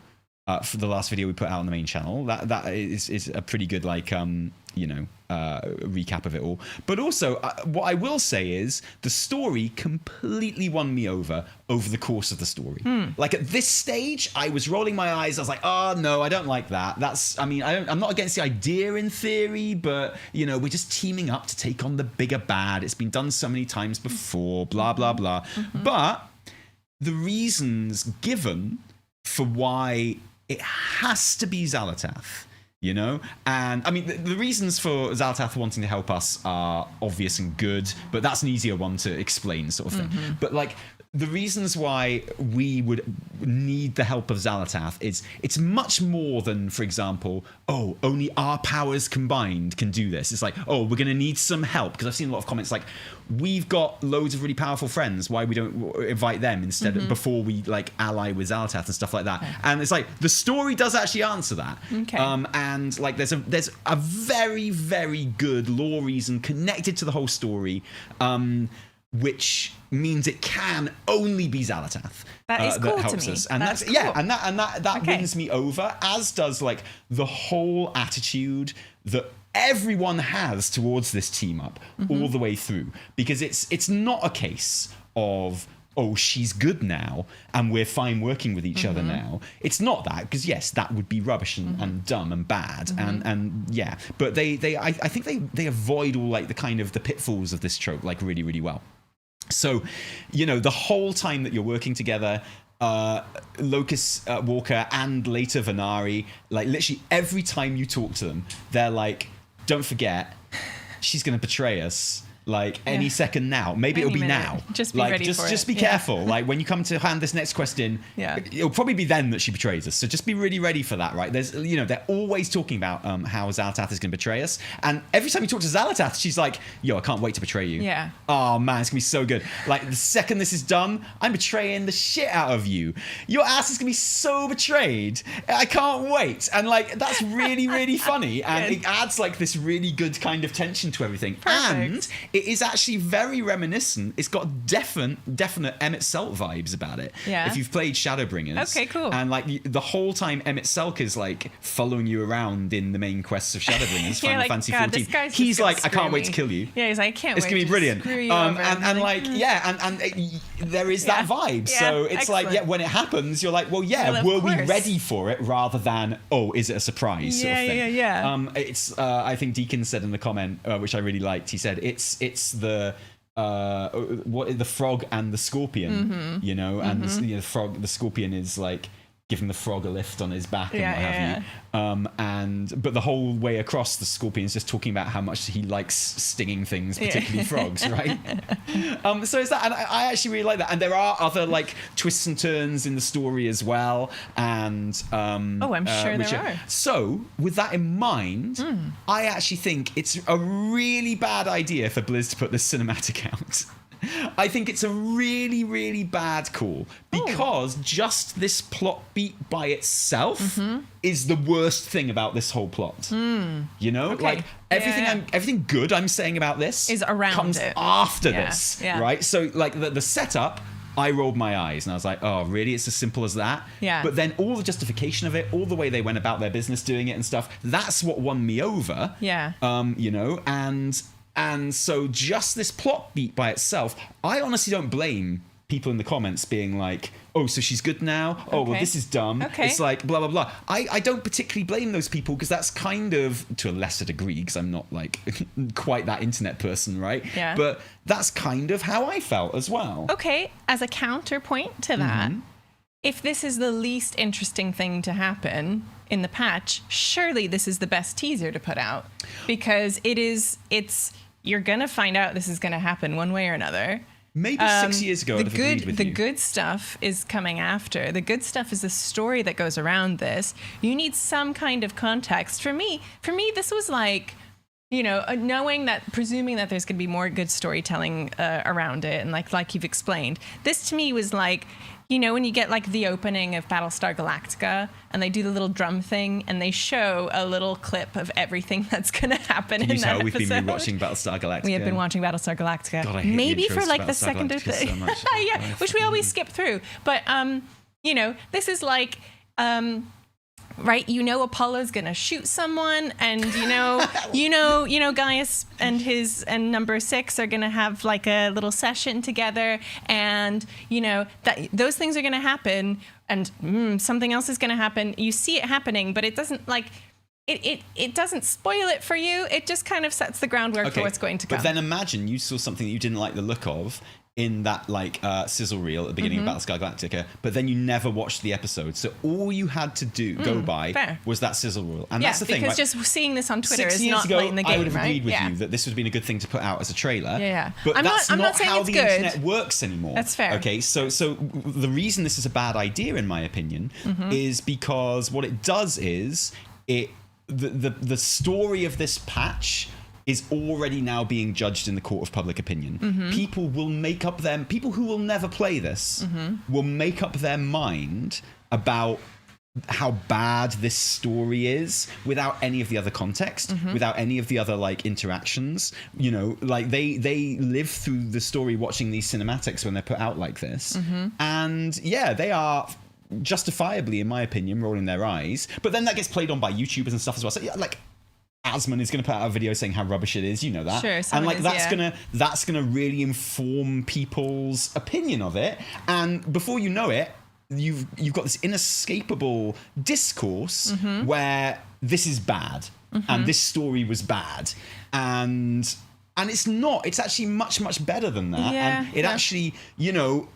for the last video we put out on the main channel. That is a pretty good, like, recap of it all. But also, what I will say is the story completely won me over the course of the story. Like, at this stage, I was rolling my eyes. I was like, oh, no, I don't like that. I'm not against the idea in theory, but, you know, we're just teaming up to take on the bigger bad. It's been done so many times before, blah, blah, blah. But the reasons given for why it has to be Xal'atath, you know? And I mean, the reasons for Xal'atath wanting to help us are obvious and good, but that's an easier one to explain, sort of thing. But like, the reasons why we would need the help of Xal'atath is it's much more than, for example, only our powers combined can do this. It's like, we're going to need some help, because I've seen a lot of comments like, we've got loads of really powerful friends, why we don't invite them instead before we like ally with Xal'atath and stuff like that. Okay. And it's like the story does actually answer that. Okay. And like there's a very, very good lore reason connected to the whole story, which means it can only be Xal'atath that helps to me. us, and that's cool. and that wins me over, as does like the whole attitude that everyone has towards this team up all the way through, because it's not a case of she's good now and we're fine working with each other now. It's not that, because yes, that would be rubbish and dumb and bad and yeah, but I think they avoid all like the kind of the pitfalls of this trope like really, really well. So, the whole time that you're working together, Locus-Walker and later Venari, like literally every time you talk to them, they're like, don't forget, she's going to betray us. Like any second now, maybe it'll be minute. Now. Just be ready for it. Just be careful. Like when you come to hand this next question, it'll probably be then that she betrays us. So just be really ready for that, right? There's, they're always talking about how Xal'atath is going to betray us, and every time you talk to Xal'atath, she's like, I can't wait to betray you. Yeah. Oh man, it's gonna be so good. Like the second this is done, I'm betraying the shit out of you. Your ass is gonna be so betrayed. I can't wait. And like that's really, really funny, and it adds like this really good kind of tension to everything. Perfect. And it is actually very reminiscent. It's got definite Emmett Selk vibes about it. Yeah. If you've played Shadowbringers. Okay, cool. And like the whole time Emmett Selk is like following you around in the main quests of Shadowbringers, Final Fantasy 14. He's like, I can't wait to kill you. Yeah, he's like, I can't wait. It's gonna be brilliant. Screw you over. And like, there is that vibe. Yeah, so it's excellent. like, when it happens, you're like, well, were we ready for it, rather than, is it a surprise sort of thing. Yeah. It's I think Deacon said in the comment, which I really liked. He said it's the the frog and the scorpion, and the scorpion is like giving the frog a lift on his back and what have you. But the whole way across, the scorpion is just talking about how much he likes stinging things, particularly frogs, right? So it's that, and I actually really like that. And there are other like twists and turns in the story as well. And I'm sure there are. So with that in mind, I actually think it's a really bad idea for Blizz to put this cinematic out. I think it's a really, really bad call, because just this plot beat by itself is the worst thing about this whole plot. Like everything good I'm saying about this is around comes it after this, right? So like the setup, I rolled my eyes and I was like, oh, really? It's as simple as that? Yeah. But then all the justification of it, all the way they went about their business doing it and stuff, that's what won me over. Yeah. And so just this plot beat by itself, I honestly don't blame people in the comments being like, so she's good now? Oh, well, this is dumb. Okay. It's like, blah, blah, blah. I don't particularly blame those people, because that's kind of, to a lesser degree, because I'm not like quite that internet person, right? Yeah. But that's kind of how I felt as well. Okay, as a counterpoint to that, if this is the least interesting thing to happen in the patch, surely this is the best teaser to put out, because you're going to find out this is going to happen one way or another. Maybe 6 years ago, the good stuff is coming after. The good stuff is the story that goes around this. You need some kind of context. For me, this was like, presuming that there's going to be more good storytelling around it, and like you've explained, this to me was like, when you get like the opening of Battlestar Galactica and they do the little drum thing and they show a little clip of everything that's going to happen in that episode. We've been watching Battlestar Galactica. We have been watching Battlestar Galactica. God, I hate maybe the for like the Battlestar second or Galactica third. so much. Which we always skip through. But this is like right, Apollo's gonna shoot someone, and Gaius and number 6 are gonna have like a little session together, and that those things are gonna happen, and something else is gonna happen. You see it happening, but it doesn't like it doesn't spoil it for you. It just kind of sets the groundwork for what's going to come. But then imagine you saw something that you didn't like the look of in that like sizzle reel at the beginning of Battlestar Galactica, but then you never watched the episode. So all you had to go by was that sizzle reel. And that's the thing, because right? just seeing this on Twitter 6 is years not ago, playing the game, I would have agreed with right? you that this would have been a good thing to put out as a trailer. Yeah. But I'm that's not saying how it's the good. internet works anymore. That's fair. Okay, so the reason this is a bad idea, in my opinion, is because what it does is the story of this patch is already now being judged in the court of public opinion. People who will never play this will make up their mind about how bad this story is without any of the other context, without any of the other like interactions. You know, like they live through the story watching these cinematics when they're put out like this. And yeah, they are justifiably, in my opinion, rolling their eyes. But then that gets played on by YouTubers and stuff as well. So yeah, like Asman is going to put out a video saying how rubbish it is, you know that. Sure, and like that's gonna really inform people's opinion of it. And before you know it, you've got this inescapable discourse where this is bad and this story was bad, and it's not. It's actually much better than that. And it actually, you know,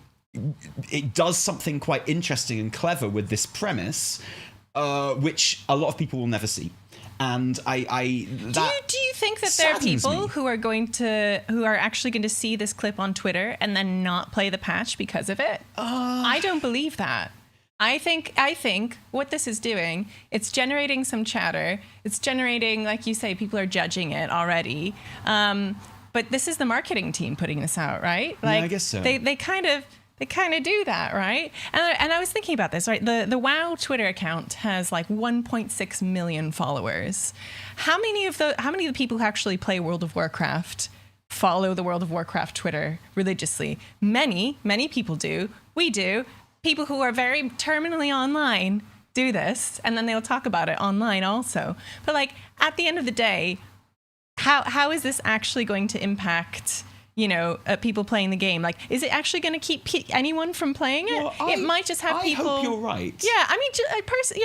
it does something quite interesting and clever with this premise, which a lot of people will never see. And do you think that there are people who are actually going to see this clip on Twitter and then not play the patch because of it? I don't believe that. I think what this is doing, it's generating some chatter. It's generating, like you say, people are judging it already. But this is the marketing team putting this out, right? Like, yeah, I guess so. They kind of do that, right? And I was thinking about this, right? The WoW Twitter account has like 1.6 million followers. How many of the people who actually play World of Warcraft follow the World of Warcraft Twitter religiously? Many people do. We do. People who are very terminally online do this, and then they'll talk about it online also. But like at the end of the day, how is this actually going to impact, you know, people playing the game? Like, is it actually going to keep anyone from playing it? Well, it might just have people. I hope you're right. Yeah, I mean,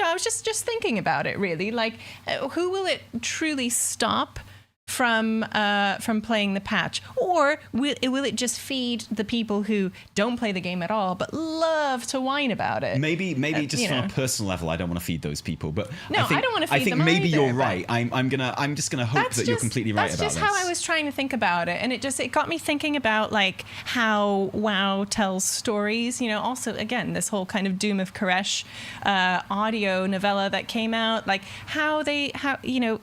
I was just thinking about it, really. Like, who will it truly stop from playing the patch, or will it just feed the people who don't play the game at all but love to whine about it? Maybe just from a personal level, I don't want to feed those people. But no, I don't want to feed them. I think maybe either, you're right. I'm just gonna hope that you're completely right about this. That's just how I was trying to think about it, and it got me thinking about like how WoW tells stories. You know, also again this whole kind of Doom of Koresh audio novella that came out, like how you know.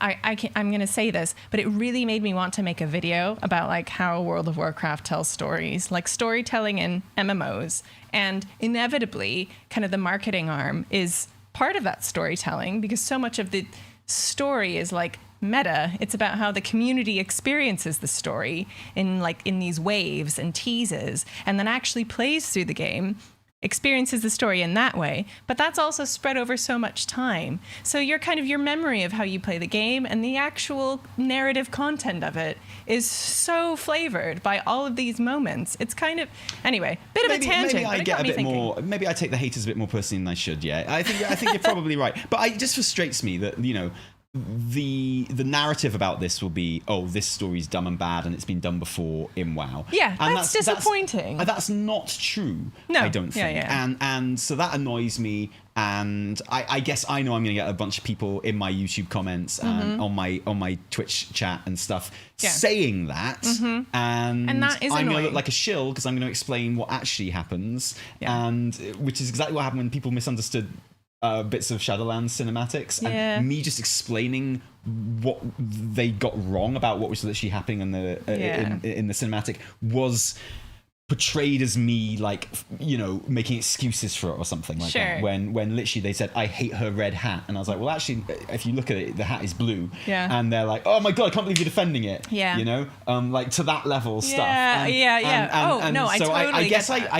I'm going to say this, but it really made me want to make a video about like how World of Warcraft tells stories, like storytelling in MMOs. And inevitably, kind of the marketing arm is part of that storytelling, because so much of the story is like meta. It's about how the community experiences the story in these waves and teases, and then actually plays through the game, experiences the story in that way. But that's also spread over so much time. So your memory of how you play the game and the actual narrative content of it is so flavored by all of these moments. It's kind of, anyway, bit of a tangent. Maybe I get a bit more. Maybe I take the haters a bit more personally than I should. Yeah, I think you're probably right. But it just frustrates me that, you know, the narrative about this will be, oh, this story's dumb and bad and it's been done before in WoW. Yeah, and that's disappointing. That's not true. No, I don't think. Yeah. And so that annoys me. And I guess I know I'm going to get a bunch of people in my YouTube comments and on my Twitch chat and stuff saying that, and that is I'm going to annoying. look like a shill because I'm going to explain what actually happens, and which is exactly what happened when people misunderstood bits of Shadowlands cinematics, and me just explaining what they got wrong about what was actually happening in the cinematic was portrayed as me, like, you know, making excuses for it or something like that. When literally they said, I hate her red hat. And I was like, well, actually, if you look at it, the hat is blue. Yeah. And they're like, oh my God, I can't believe you're defending it. Yeah. You know, like to that level stuff. I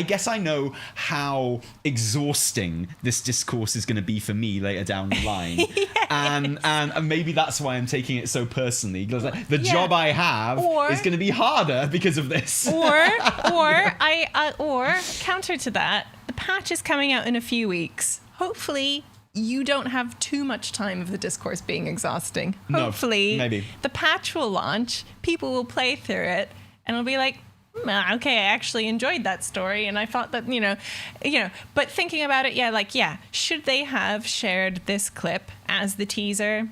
guess I know how exhausting this discourse is going to be for me later down the line. And maybe that's why I'm taking it so personally. Because like, the job I have is going to be harder because of this. Or counter to that, the patch is coming out in a few weeks. Hopefully, you don't have too much time of the discourse being exhausting. Hopefully, maybe. The patch will launch, people will play through it, and it'll be like, okay, I actually enjoyed that story, and I thought that, but thinking about it, should they have shared this clip as the teaser?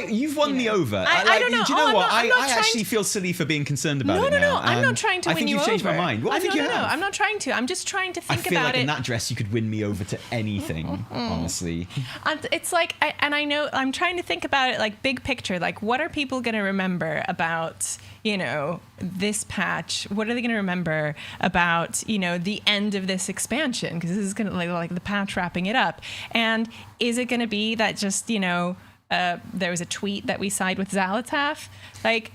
You've won me over. I don't know. Do you know what? I actually feel silly for being concerned about it now. No. I'm not trying to win you over. I think you've changed my mind. Well, I think you have. No, I'm not trying to. I'm just trying to think about it. I feel like in that dress you could win me over to anything, honestly. It's like, I know, I'm trying to think about it like big picture. Like, what are people going to remember about, this patch? What are they going to remember about, the end of this expansion? Because this is going to like the patch wrapping it up. And is it going to be that just, there was a tweet that we sided with Xal'atath? Like,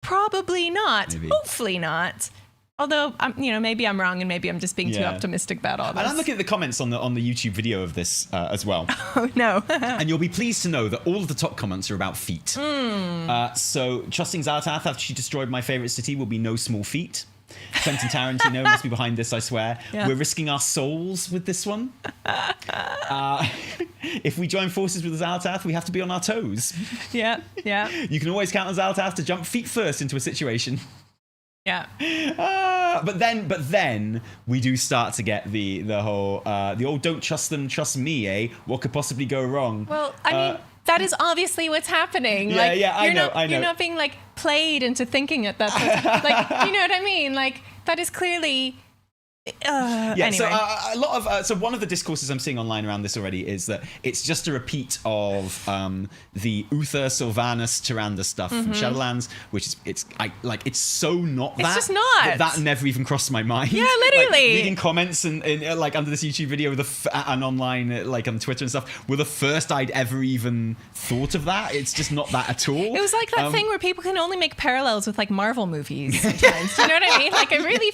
probably not. Maybe. Hopefully not. Although, maybe I'm wrong, and maybe I'm just being too optimistic about all this. And I'm looking at the comments on the YouTube video of this as well. Oh, no. And you'll be pleased to know that all of the top comments are about feet. So, trusting Xal'atath after she destroyed my favourite city will be no small feat. Quentin Tarantino must be behind this, I swear. Yeah. We're risking our souls with this one. If we join forces with Xal'atath, we have to be on our toes. Yeah. You can always count on Xal'atath to jump feet first into a situation. Yeah. But then we do start to get the whole the old don't trust them, trust me, eh? What could possibly go wrong? Well, I mean, that is obviously what's happening. I know. You're not being like played into thinking it. That's like, you know what I mean? Like, that is clearly. Anyway. So a lot of so one of the discourses I'm seeing online around this already is that it's just a repeat of the Uther, Sylvanas, Tyrande stuff from Shadowlands, which is it's so not that. It's just not. That never even crossed my mind. Yeah, literally. Like, reading comments and like under this YouTube video and online like on Twitter and stuff were the first I'd ever even thought of that. It's just not that at all. It was like that thing where people can only make parallels with like Marvel movies sometimes. Do you know what I mean? Like I really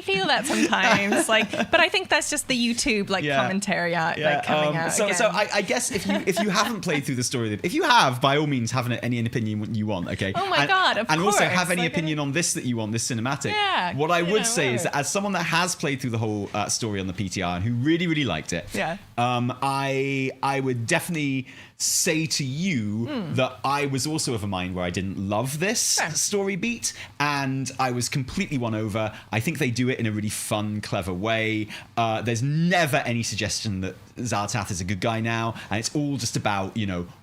feel that sometimes. But I think that's just the YouTube commentary coming out. So I guess if you haven't played through the story, if you have, by all means, have any opinion you want. Okay. Oh my God! Of course. And also have any opinion on this that you want, this cinematic. Yeah. What I would say is that as someone that has played through the whole story on the PTR and who really really liked it, I would definitely say to you that I was also of a mind where I didn't love this story beat, and I was completely won over. I think they do it in a really fun, clever way. There's never any suggestion that Xal'atath is a good guy now, and it's all just about,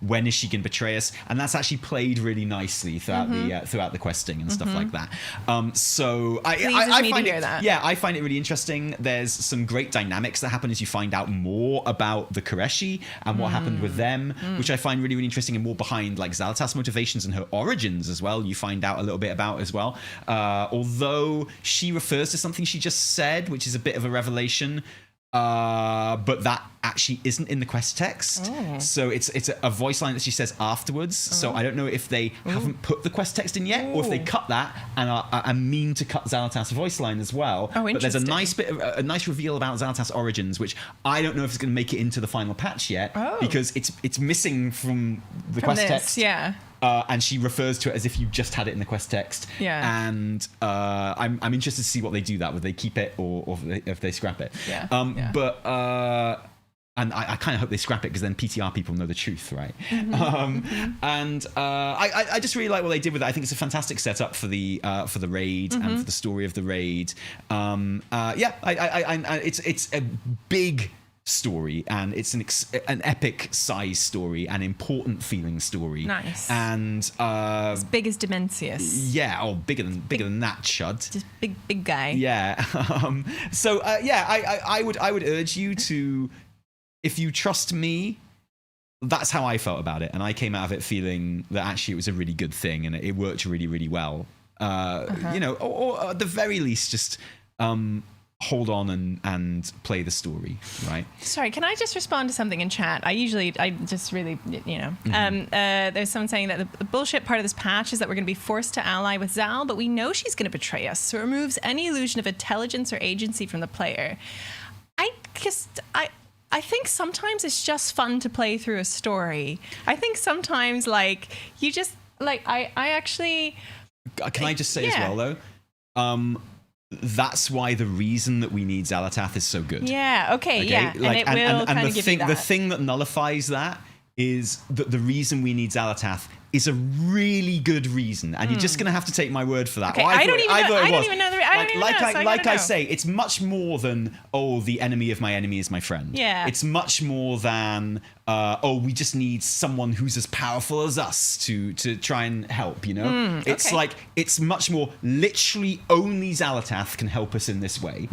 when is she going to betray us, and that's actually played really nicely throughout the questing and stuff like that. So I find it, I find it really interesting. There's some great dynamics that happen as you find out more about the Koreshi and what happened with them, which I find really, really interesting, and more behind like Xal'atath's motivations and her origins as well. You find out a little bit about as well. Although she refers to something she just said, which is a bit of a revelation. But that actually isn't in the quest text. So it's a voice line that she says afterwards. So I don't know if they haven't put the quest text in yet, or if they cut that and mean to cut Xal'atath's voice line as well. But there's a nice reveal about Xal'atath's origins, which I don't know if it's going to make it into the final patch yet, because it's missing from the quest text. Yeah. And she refers to it as if you just had it in the quest text. Yeah. And I'm interested to see what they do that. Would they keep it or if they scrap it? Yeah. But and I kind of hope they scrap it, because then PTR people know the truth, right? And I just really like what they did with it. I think it's a fantastic setup for the raid and for the story of the raid. It's a big story, and it's an epic size story, an important feeling story. Nice. And as big as Dimensius. Yeah, bigger than that, chud. Just big guy. Yeah. I would urge you to, if you trust me, that's how I felt about it, and I came out of it feeling that actually it was a really good thing, and it worked really, really well. Or at the very least, just hold on and play the story, right? Sorry, can I just respond to something in chat? I just really, there's someone saying that the bullshit part of this patch is that we're going to be forced to ally with Zal, but we know she's going to betray us, so it removes any illusion of intelligence or agency from the player. I think sometimes it's just fun to play through a story. I think sometimes, you just, I actually... Can I just say as well, though? That's why the reason that we need Xal'atath is so good. Yeah, okay? Yeah. Like, and it will kind of give you that. The thing that nullifies that is that the reason we need Xal'atath is a really good reason, and you're just going to have to take my word for that. Okay, I don't even know. I say, it's much more than, the enemy of my enemy is my friend. Yeah. It's much more than, we just need someone who's as powerful as us to try and help, you know? It's like, it's much more literally only Xal'atath can help us in this way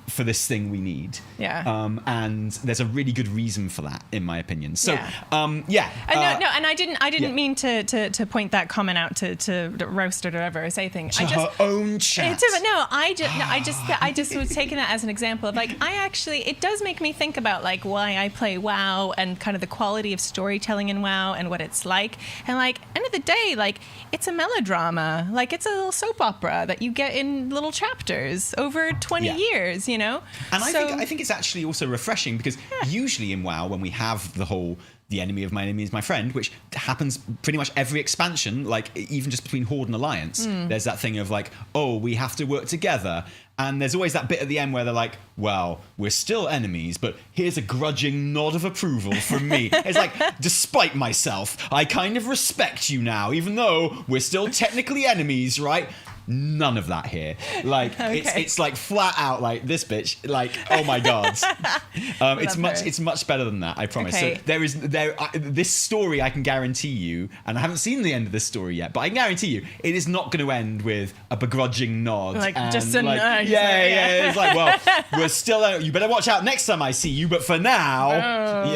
for this thing we need. Yeah. And there's a really good reason for that, in my opinion. So, and I didn't mean to point that comment out to roast it or whatever or say things. Her own chat. I just was taking that as an example of like, it does make me think about like why I play WoW and kind of the quality of storytelling in WoW and what it's like. And like, end of the day, like it's a melodrama, like it's a little soap opera that you get in little chapters over 20 years, you know? And I think it's actually also refreshing because usually in WoW, when we have the enemy of my enemy is my friend, which happens pretty much every expansion, like even just between Horde and Alliance, there's that thing of like, we have to work together. And there's always that bit at the end where they're like, well, we're still enemies, but here's a grudging nod of approval from me. It's like, despite myself, I kind of respect you now, even though we're still technically enemies, right? None of that here. Like it's like flat out like this bitch. Like, oh my god. It's much better than that. I promise. Okay. So this story I can guarantee you, and I haven't seen the end of this story yet, but I can guarantee you it is not going to end with a begrudging nod. Like and just a nod. It's like, well, we're still. You better watch out next time I see you. But for now,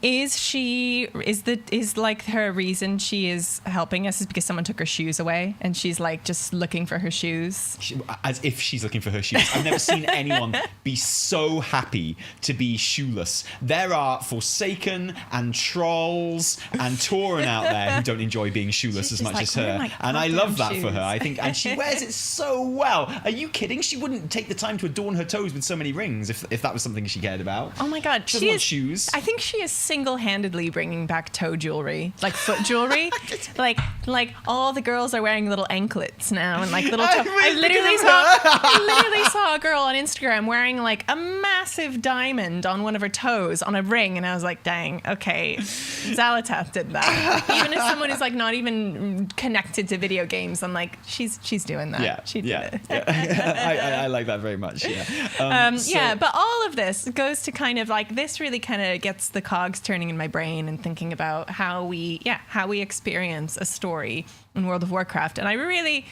is like her reason she is helping us is because someone took her shoes away and she's like just looking for her shoes. As if she's looking for her shoes. I've never seen anyone be so happy to be shoeless. There are Forsaken and Trolls and Tauren out there who don't enjoy being shoeless as much as her. And I love that for her. I think, and she wears it so well. Are you kidding? She wouldn't take the time to adorn her toes with so many rings if that was something she cared about. Oh my god. She doesn't want shoes. I think she is single-handedly bringing back toe jewelry, like foot jewelry. like all the girls are wearing little anklets now and like little I literally saw a girl on Instagram wearing like a massive diamond on one of her toes on a ring, and I was like, dang, okay, Xal'atath did that. Even as someone who's like not even connected to video games, I'm like, she's doing that. Yeah, she did it. I like that very much. But all of this goes to kind of like, this really kind of gets the cogs turning in my brain and thinking about how we experience a story in World of Warcraft. And I really,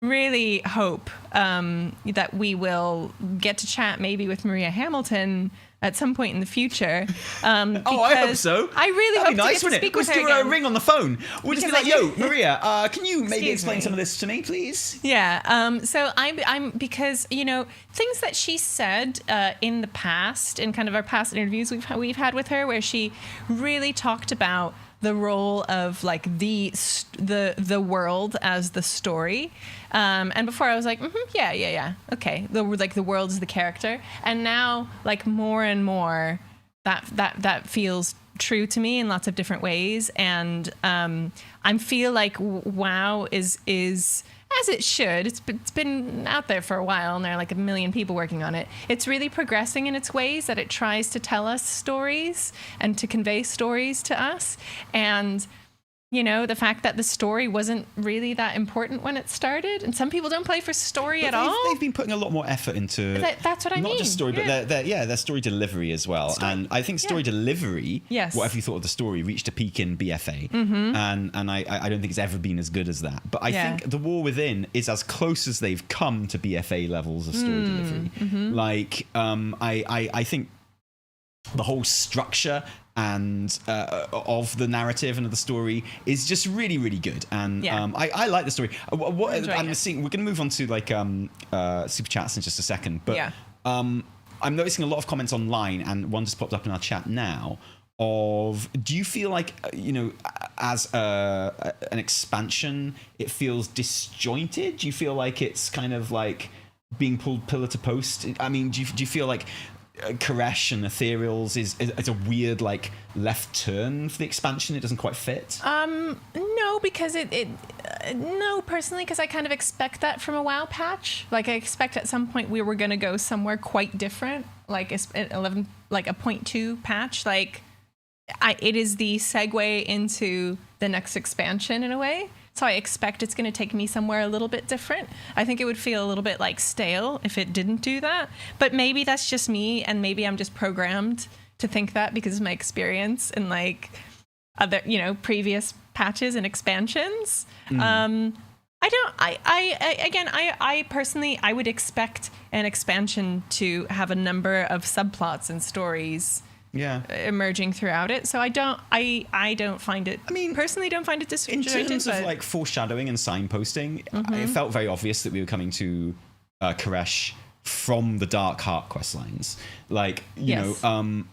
really hope that we will get to chat maybe with Maria Hamilton at some point in the future. I hope so. I really That'd hope be nice, to get to speak with her Let's do again. a ring on the phone. We'll just be like, yo, Maria, can you maybe Excuse explain me. some of this to me, please? Yeah. So I'm because, you know, things that she said in the past, in kind of our past interviews we've had with her, where she really talked about the role of like the world as the story, and before I was like, okay, the world is the character, and now like more and more that feels true to me in lots of different ways, and I feel like WoW is as it should. It's been out there for a while, and there are like 1 million people working on it. It's really progressing in its ways, that it tries to tell us stories and to convey stories to us. And, you know, the fact that the story wasn't really that important when it started, and some people don't play for story at all. They've been putting a lot more effort into that's what I mean. Not just story, but their story delivery as well. And I think story delivery, whatever you thought of the story, reached a peak in BFA. And I don't think it's ever been as good as that. But I think The War Within is as close as they've come to BFA levels of story delivery. Like, I think the whole structure and of the narrative and of the story is just really, really good. And I like the story. We're going to move on to like super chats in just a second, but I'm noticing a lot of comments online, and one just popped up in our chat now of, do you feel like, you know, as an expansion it feels disjointed? Do you feel like it's kind of like being pulled pillar to post? I mean, do you feel like Koresh and Ethereals is a weird like left turn for the expansion? It doesn't quite fit. No, because no, personally, because I kind of expect that from a WoW patch. Like, I expect at some point we were going to go somewhere quite different, like 11, like a 0.2 patch. Like, it is the segue into the next expansion in a way. So I expect it's going to take me somewhere a little bit different. I think it would feel a little bit like stale if it didn't do that. But maybe that's just me, and maybe I'm just programmed to think that because of my experience in like other, previous patches and expansions. I personally, I would expect an expansion to have a number of subplots and stories emerging throughout it. So I don't find it, personally don't find it disjointed. In terms of like foreshadowing and signposting, it felt very obvious that we were coming to Koresh from the Dark Heart questlines. Like, you know,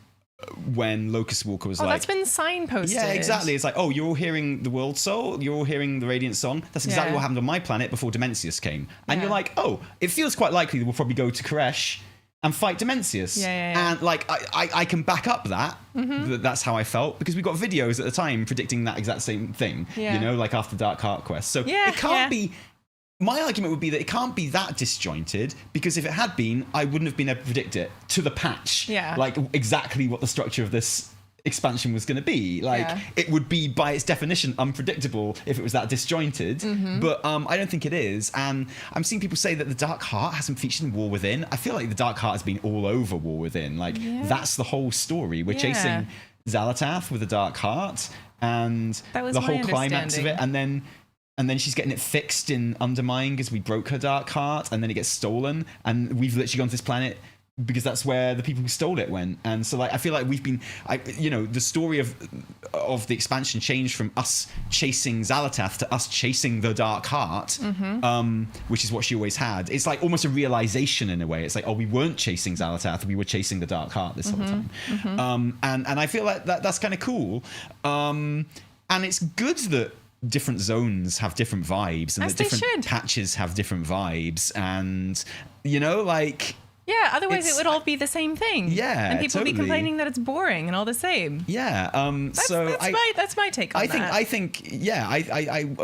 when Locus-Walker was that's been signposted. Yeah, exactly. It's like, oh, you're all hearing the World Soul, you're all hearing the Radiant Song. That's exactly what happened on my planet before Dimensius came. And you're like, oh, it feels quite likely that we'll probably go to Koresh and fight Dimensius. And like, I can back up that. That's how I felt, because we got videos at the time predicting that exact same thing, like after Dark Heart Quest. So it can't be... My argument would be that it can't be that disjointed, because if it had been, I wouldn't have been able to predict it to the patch. Like exactly what the structure of this expansion was going to be. Like it would be by its definition unpredictable if it was that disjointed. But I don't think it is. And I'm seeing people say that the Dark Heart hasn't featured in War Within. I feel like the Dark Heart has been all over War Within. Like that's the whole story. We're chasing Xal'atath with the Dark Heart and the whole climax of it. And then she's getting it fixed in Undermine because we broke her Dark Heart, and then it gets stolen, and we've literally gone to this planet because that's where the people who stole it went. And so like I feel like we've been the story of the expansion changed from us chasing Xal'atath to us chasing the Dark Heart, which is what she always had. It's like almost a realization in a way. It's like, oh, we weren't chasing Xal'atath, we were chasing the Dark Heart this whole time. And I feel like that's kind of cool. And it's good that different zones have different vibes, and that different patches have different vibes, and otherwise it would all be the same thing. And people would be complaining that it's boring and all the same. That's my take on that.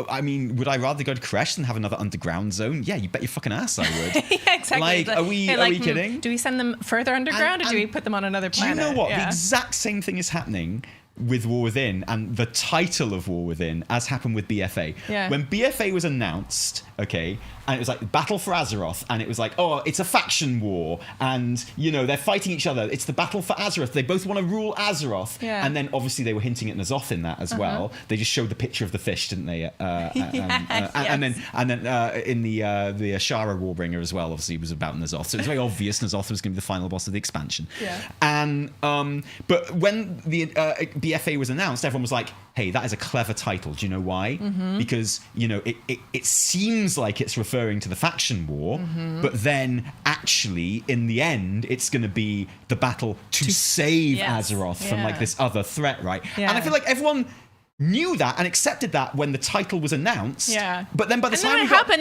I mean, would I rather go to Koresh than have another underground zone? Yeah, you bet your fucking ass I would. Exactly. Like, are we kidding? Do we send them further underground, or do we put them on another planet? Do you know what? The exact same thing is happening with War Within, and the title of War Within, as happened with BFA. When BFA was announced, and it was like Battle for Azeroth, and it was like, oh, it's a faction war, and they're fighting each other. It's the Battle for Azeroth. They both want to rule Azeroth. And then obviously they were hinting at N'Zoth in that as well. They just showed the picture of the fish, didn't they? And then in the Ashara Warbringer as well, obviously it was about N'Zoth. So it was very obvious N'Zoth was going to be the final boss of the expansion. And but when the BFA was announced, everyone was like, hey, that is a clever title. Do you know why? Because it seems like it's referring to the faction war, but then actually in the end it's going to be the battle to save Azeroth from like this other threat, right? And I feel like everyone knew that and accepted that when the title was announced. But then by the time we got to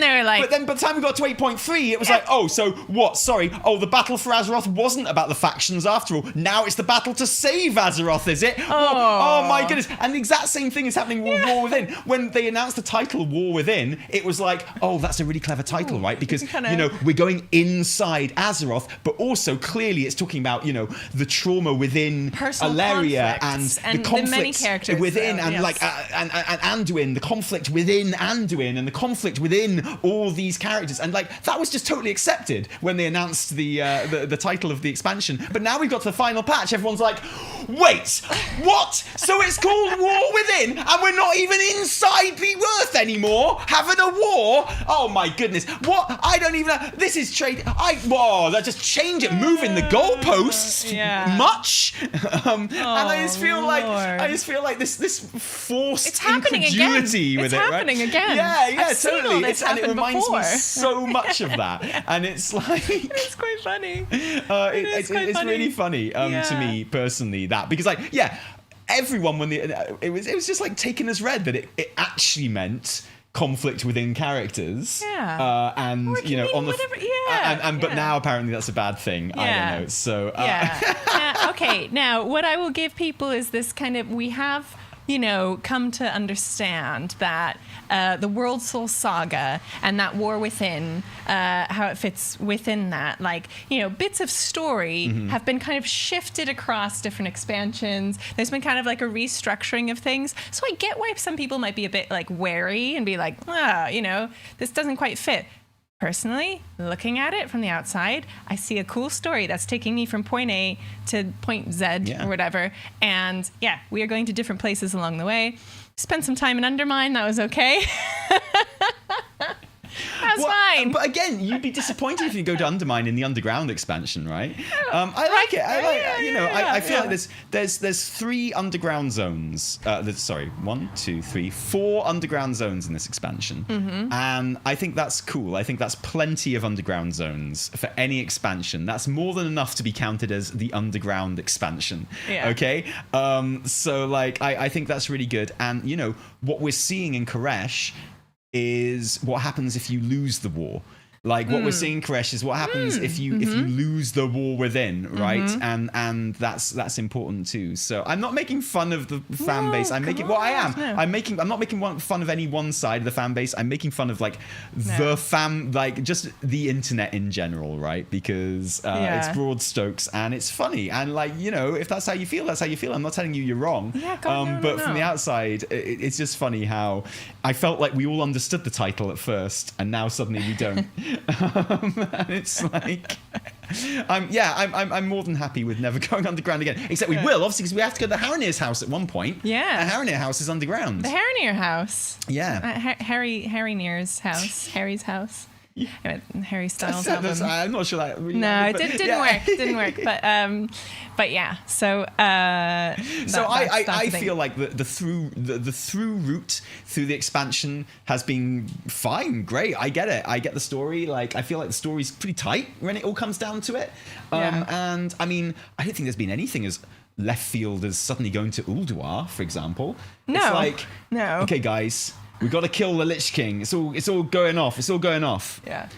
8.3, it was like, oh, so what? Sorry. Oh, the battle for Azeroth wasn't about the factions after all. Now it's the battle to save Azeroth, is it? Oh my goodness. And the exact same thing is happening with War Within. When they announced the title War Within, it was like, oh, that's a really clever title, right? Because, we're going inside Azeroth, but also clearly it's talking about, the trauma within Alleria and the conflict within like and Anduin, the conflict within Anduin, and the conflict within all these characters, and like that was just totally accepted when they announced the title of the expansion. But now we've got to the final patch, everyone's like, wait, what? So it's called War Within, and we're not even inside the Earth anymore, having a war? Oh my goodness! What? I don't even know. This is trade. That just change it, moving the goalposts much. And I just feel like this forced incredulity with it, right? It's happening again. Yeah, totally. And it reminds me so much of that. And it's like... It's quite funny. It's really funny to me personally, that. Because everyone, when it was just like taken as read that it actually meant conflict within characters. But now apparently that's a bad thing. I don't know. So okay, now what I will give people is this kind of, we have come to understand that the World Soul Saga and that War Within, how it fits within that, bits of story have been kind of shifted across different expansions. There's been kind of like a restructuring of things. So I get why some people might be a bit like wary and be like, this doesn't quite fit. Personally, looking at it from the outside, I see a cool story that's taking me from point A to point Z or whatever. And we are going to different places along the way. Spent some time in Undermine. That was okay. That's fine. But again, you'd be disappointed if you go to Undermine in the Underground expansion, right? I like it. I feel like there's 3 underground zones. Four underground zones in this expansion, and I think that's cool. I think that's plenty of underground zones for any expansion. That's more than enough to be counted as the underground expansion. Yeah. Okay. I think that's really good. And what we're seeing in Koresh is what happens if you lose the war. What we're seeing, Koresh, is what happens if you lose the war within, right? And that's important too. So I'm not making fun of the fan base. I'm making I'm not making fun of any one side of the fan base. I'm making fun of just the internet in general, right? Because it's broad strokes and it's funny. And if that's how you feel, that's how you feel. I'm not telling you you're wrong. But from the outside, it's just funny how I felt like we all understood the title at first and now suddenly we don't. And it's I'm more than happy with never going underground again. Except we will, obviously, because we have to go to the Haranir's house at one point. Yeah. And Haranir house is underground. The Haranir house. Yeah. Harry Near's house. Harry's house. Yeah. Harry Styles album. I'm not sure that really it didn't work. It didn't work. But yeah. So I feel like the through route through the expansion has been fine, great. I get it. I get the story. I feel like the story's pretty tight when it all comes down to it. And I mean, I don't think there's been anything as left field as suddenly going to Ulduar, for example. No. Okay, guys. We got to kill the Lich King. It's all going off. It's all going off. Yeah.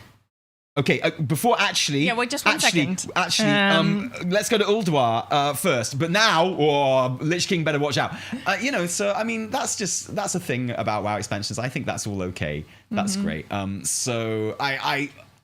Okay. Before actually. Yeah. Wait, just one second. Let's go to Ulduar first. But now, Lich King better watch out. So I mean, that's a thing about WoW expansions. I think that's all okay. That's great. So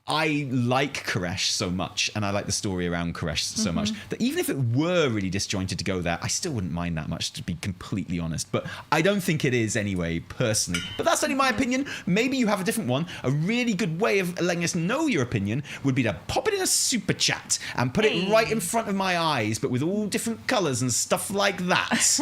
I like Koresh so much, and I like the story around Koresh so much, that even if it were really disjointed to go there, I still wouldn't mind that much, to be completely honest. But I don't think it is anyway, personally. But that's only my opinion. Maybe you have a different one. A really good way of letting us know your opinion would be to pop it in a super chat and put it right in front of my eyes, but with all different colours and stuff like that.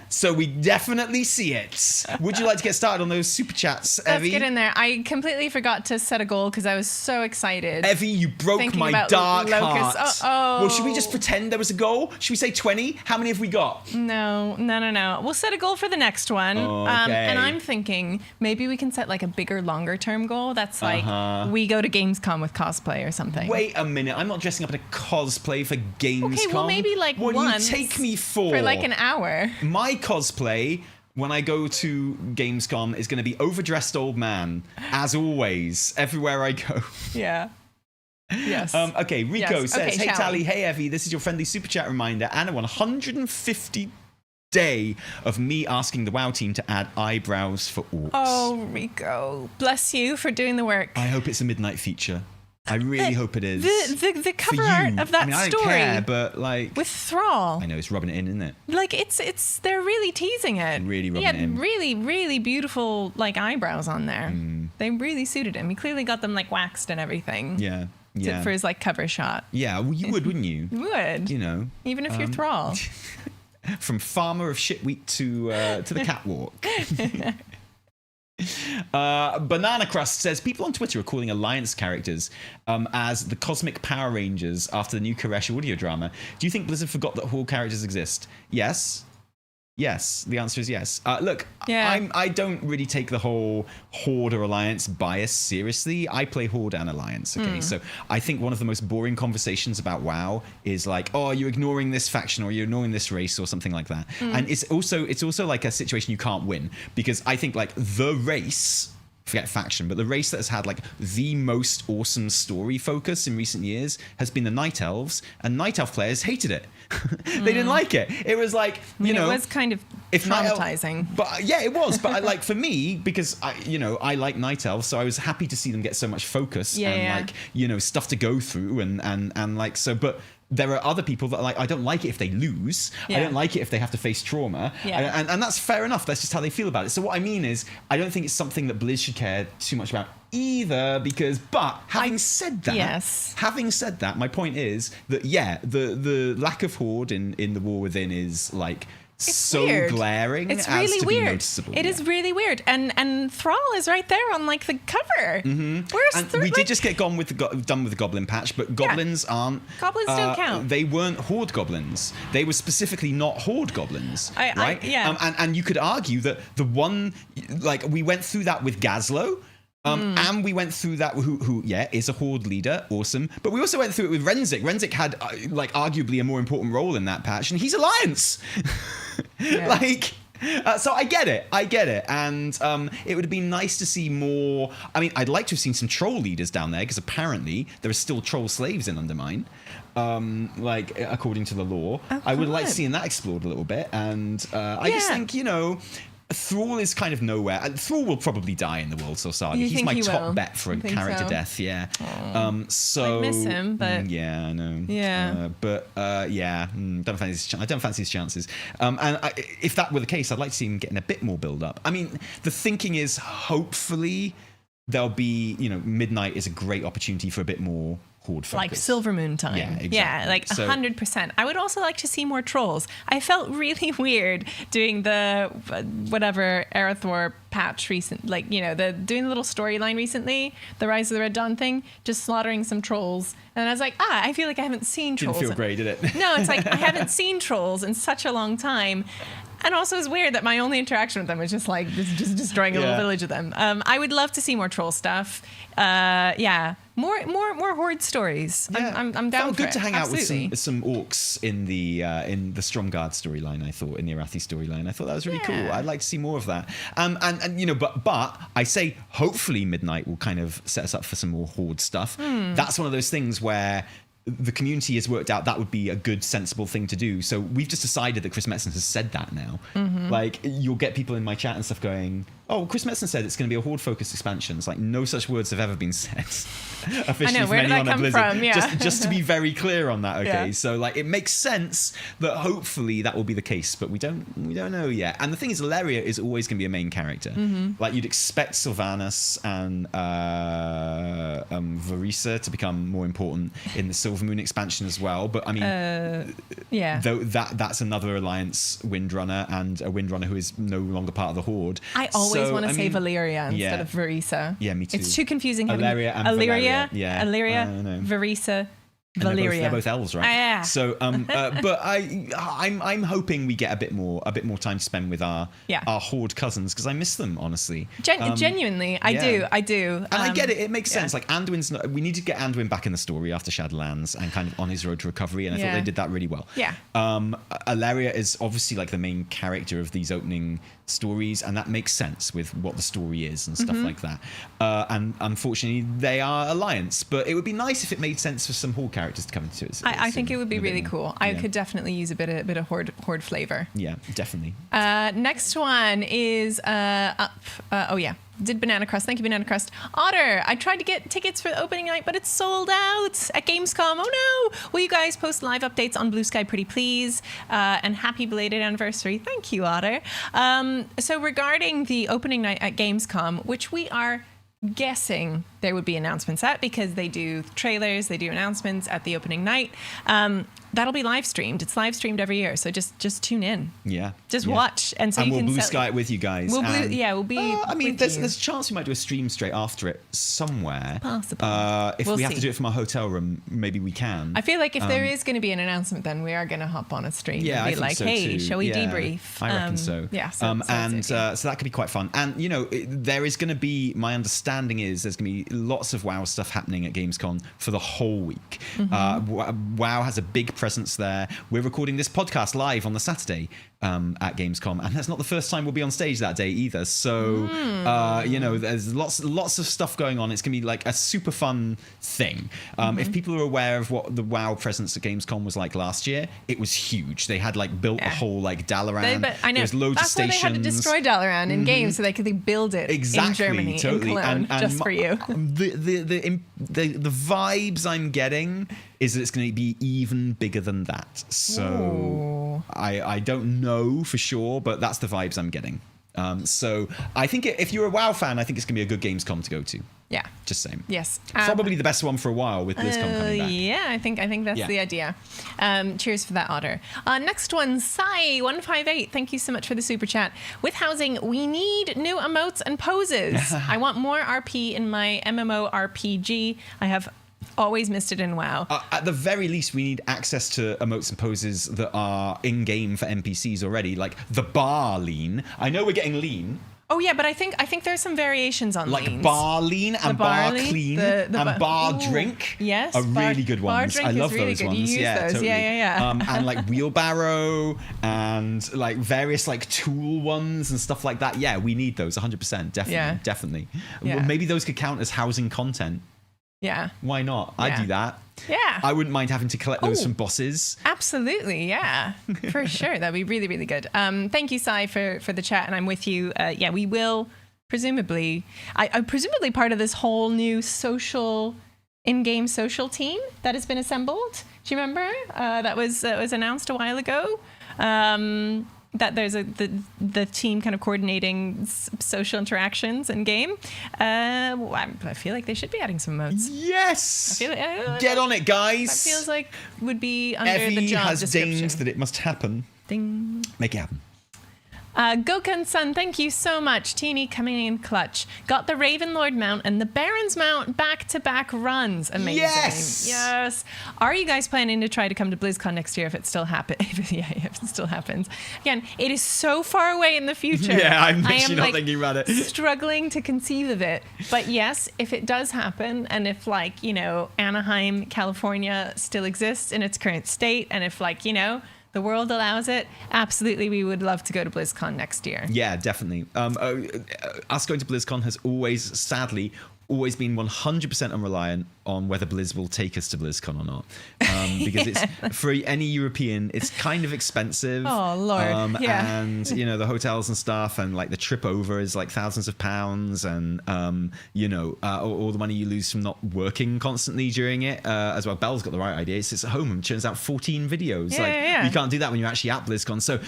So we definitely see it. Would you like to get started on those super chats, Evie? Let's get in there. I completely forgot to set a goal because I was so excited. Evie, you broke my dark heart. Well, should we just pretend there was a goal? Should we say 20? How many have we got? No. We'll set a goal for the next one. Okay. And I'm thinking maybe we can set a bigger, longer term goal. That's we go to Gamescom with cosplay or something. Wait a minute. I'm not dressing up in a cosplay for Gamescom. Okay, well maybe what once. Do you take me for? For an hour. My cosplay, when I go to Gamescom, is going to be overdressed old man, as always, everywhere I go. Yeah. Yes. Okay, Rico says, hey Tally, we? hey Evie, this is your friendly super chat reminder and a 150 day of me asking the WoW team to add eyebrows for orcs. Oh, Rico, bless you for doing the work. I hope it's a midnight feature. I really hope it is. The cover art of that I story. don't care, but with Thrall. I know, it's rubbing it in, isn't it? It's they're really teasing it. Really rubbing it in. Really, really beautiful eyebrows on there. They really suited him. He clearly got them waxed and everything. Yeah. For his cover shot. Yeah, well, you would, wouldn't you? You would. Even if you're Thrall. From farmer of shitwheat to the catwalk. Banana Crust says people on Twitter are calling Alliance characters as the Cosmic Power Rangers after the new Koresh audio drama. Do you think Blizzard forgot that Horde characters exist? Yes. Yes, the answer is yes. Look, I don't really take the whole Horde or Alliance bias seriously. I play Horde and Alliance, okay? So I think one of the most boring conversations about WoW is you're ignoring this faction or you're ignoring this race or something like that. And it's also like a situation you can't win, because I think the race forget faction, but the race that has had like the most awesome story focus in recent years has been the Night Elves, and Night Elf players hated it. They didn't like it. It was like, you know, it was kind of if traumatizing. But yeah, it was. But like for me, because I like Night Elves, so I was happy to see them get so much focus and like, you know, stuff to go through and like so. But there are other people that like, I don't like it if they lose. I don't like it if they have to face trauma. And that's fair enough. That's just how they feel about it. So what I mean is, I don't think it's something that Blizz should care too much about either, because, but having said that, my point is that, the lack of Horde in the War Within is like, it's so weird. Glaring. It's really to weird. Be noticeable. It is really weird, and Thrall is right there on like the cover. Where's we did just get done with the Goblin patch, but Goblins aren't. Goblins don't count. They weren't Horde Goblins. They were specifically not Horde Goblins, right? And you could argue that the one, like, we went through that with Gazlo. And we went through that, who is a Horde leader, awesome. But we also went through it with Renzik. Renzik had, like, arguably a more important role in that patch, and he's Alliance. So I get it, and it would have been nice to see more. I mean, I'd like to have seen some troll leaders down there, because apparently there are still troll slaves in Undermine, like, according to the lore. I would like seeing that explored a little bit, and I just think, you know, Thrall is kind of nowhere. Thrall will probably die in the World Society. He's my top bet for a character death. Yeah. So I miss him, but yeah, I know. Yeah. Don't fancy his chances. And if that were the case, I'd like to see him getting a bit more build up. I mean, the thinking is hopefully there'll be, you know, Midnight is a great opportunity for a bit more Horde focus. Like Silver Moon time. Yeah, exactly. Yeah, like 100%. I would also like to see more trolls. I felt really weird doing the whatever Arathor patch recent, like, you know, doing the little storyline recently, the Rise of the Red Dawn thing, just slaughtering some trolls. And I was like, I feel like I haven't seen trolls. Didn't feel great, did it? No, it's like I haven't seen trolls in such a long time. And also it's weird that my only interaction with them was just like just destroying a little village of them. I would love to see more troll stuff. More Horde stories. Yeah. I'm down for good it. to hang Absolutely. out with some orcs in the Stromgarde storyline. I thought in the Arathi storyline, I thought that was really cool. I'd like to see more of that. And you know, but I say hopefully Midnight will kind of set us up for some more Horde stuff. That's one of those things where the community has worked out that would be a good, sensible thing to do. So we've just decided that Chris Metzen has said that now. Like, you'll get people in my chat and stuff going, oh, Chris Metzen said it's going to be a Horde-focused expansion. It's like, no such words have ever been said officially. I know, where did that come from? Yeah. Just to be very clear on that, okay? So, like, it makes sense that hopefully that will be the case, but we don't know yet. And the thing is, Alleria is always going to be a main character. Like, you'd expect Sylvanas and Varisa to become more important in the Silver Moon expansion as well. But I mean, though that's another Alliance Windrunner, and a Windrunner who is no longer part of the Horde. I always want to say Valyria instead of Varisa. Yeah, me too. It's too confusing. Alleria and Valeria. Yeah. Alleria, Varisa. And they're both elves, right? Yeah. So, but I'm hoping we get a bit more time to spend with our Horde cousins, because I miss them, honestly. Genuinely, I do. And I get it. It makes sense. Like, we need to get Anduin's back in the story after Shadowlands and kind of on his road to recovery, and I thought they did that really well. Yeah. Alleria is obviously like the main character of these opening stories, and that makes sense with what the story is and stuff like that. And unfortunately, they are Alliance, but it would be nice if it made sense for some Horde characters to come into it. I think it would be really cool. I could definitely use a bit of Horde flavor. Yeah, definitely. Next one is up. Did Banana Crust. Thank you, Banana Crust. Otter, I tried to get tickets for the opening night, but it's sold out at Gamescom. Oh no! Will you guys post live updates on Blue Sky, pretty please? And happy belated anniversary. Thank you, Otter. So regarding the opening night at Gamescom, which we are guessing there would be announcements at, because they do trailers, they do announcements at the opening night. That'll be live streamed. It's live streamed every year, so just tune in. Yeah, just watch, and so you we'll can Blue Sky it with you guys. We'll be. I mean, there's a chance we might do a stream straight after it somewhere. Possible. If we have to do it from our hotel room, maybe we can. I feel like if there is going to be an announcement, then we are going to hop on a stream and be like, "Hey, shall we debrief?" I reckon so. Yeah. So that could be quite fun. And you know, there is going to be. My understanding is there's going to be lots of WoW stuff happening at Gamescom for the whole week. WoW has a big presence there. We're recording this podcast live on the Saturday at Gamescom, and that's not the first time we'll be on stage that day either. So, there's lots of stuff going on. It's going to be like a super fun thing. If people are aware of what the WoW presence at Gamescom was like last year, it was huge. They had like built a whole like Dalaran. I know. There's loads That's of stations. Why they had to destroy Dalaran in games so they could build it in Germany, totally. in Cologne, just for you. The vibes I'm getting is that it's going to be even bigger than that. So I don't know for sure, but that's the vibes I'm getting. So I think if you're a WoW fan, I think it's going to be a good Gamescom to go to. Yeah. Just saying. Yes. Probably the best one for a while with BlizzCon coming back. Yeah, I think that's the idea. Cheers for that, Otter. Next one, Sai158. Thank you so much for the super chat. With housing, we need new emotes and poses. I want more RP in my MMORPG. I have always missed it in WoW. At the very least, we need access to emotes and poses that are in-game for NPCs already, like the bar lean. I know we're getting lean. Oh yeah, but I think there's some variations on like leans. Bar lean and bar clean and bar drink. Yes, are really good ones. Bar drink I love is really those good. ones. You use those. Totally. Yeah. And like wheelbarrow and like various like tool ones and stuff like that. Yeah, we need those 100%. Definitely. Yeah. Well, maybe those could count as housing content. Yeah. Why not? I'd do that. Yeah. I wouldn't mind having to collect those from bosses. Absolutely, yeah. For sure. That'd be really, really good. Thank you, Sai, for the chat, and I'm with you. We will presumably presumably part of this whole new in-game social team that has been assembled. Do you remember? That was announced a while ago. That there's the team kind of coordinating social interactions in game. I feel like they should be adding some emotes. Yes, I feel like, get on it, guys. That feels like would be under Evie the job has description. deigned that it must happen. Ding. Make it happen. Gokan-san, thank you so much. Teeny coming in clutch. Got the Ravenlord mount and the Baron's mount back-to-back runs. Amazing. Yes. Are you guys planning to try to come to BlizzCon next year if it still happens? if it still happens. Again, it is so far away in the future. Yeah, I'm actually not thinking about it. Struggling to conceive of it. But yes, if it does happen, and if Anaheim, California still exists in its current state, and if the world allows it, absolutely, we would love to go to BlizzCon next year. Yeah, definitely. Us going to BlizzCon has sadly, always been 100% unreliant on whether Blizz will take us to BlizzCon or not. Because it's for any European, it's kind of expensive. Oh, Lord. And, the hotels and stuff and like the trip over is like thousands of pounds and, all the money you lose from not working constantly during it as well. Belle's got the right idea. It sits at home and churns out 14 videos. You can't do that when you're actually at BlizzCon. So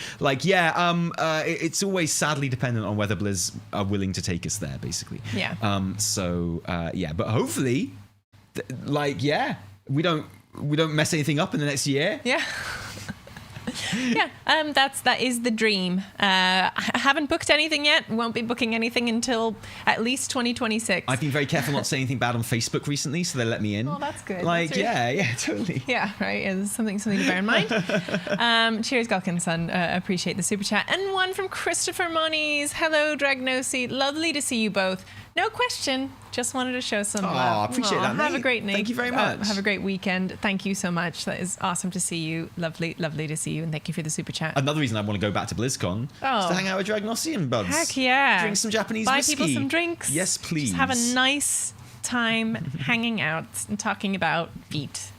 it's always sadly dependent on whether Blizz are willing to take us there, basically. Yeah. But hopefully, we don't mess anything up in the next year. Yeah. That is the dream. I haven't booked anything yet. Won't be booking anything until at least 2026. I've been very careful not to say anything bad on Facebook recently, so they let me in. Oh, that's good. Totally. Yeah, right. It's something to bear in mind. Cheers, Galkin-son. Appreciate the super chat. And one from Christopher Moniz. Hello, Dragnosi. Lovely to see you both. No question. Just wanted to show some love. I appreciate that, mate. Have a great night. Thank you very much. Have a great weekend. Thank you so much. That is awesome to see you. Lovely to see you. And thank you for the super chat. Another reason I want to go back to BlizzCon is to hang out with Dragnosian buds. Heck yeah. Drink some Japanese Buy whiskey. people some drinks. Yes, please. Just have a nice time hanging out and talking about feet.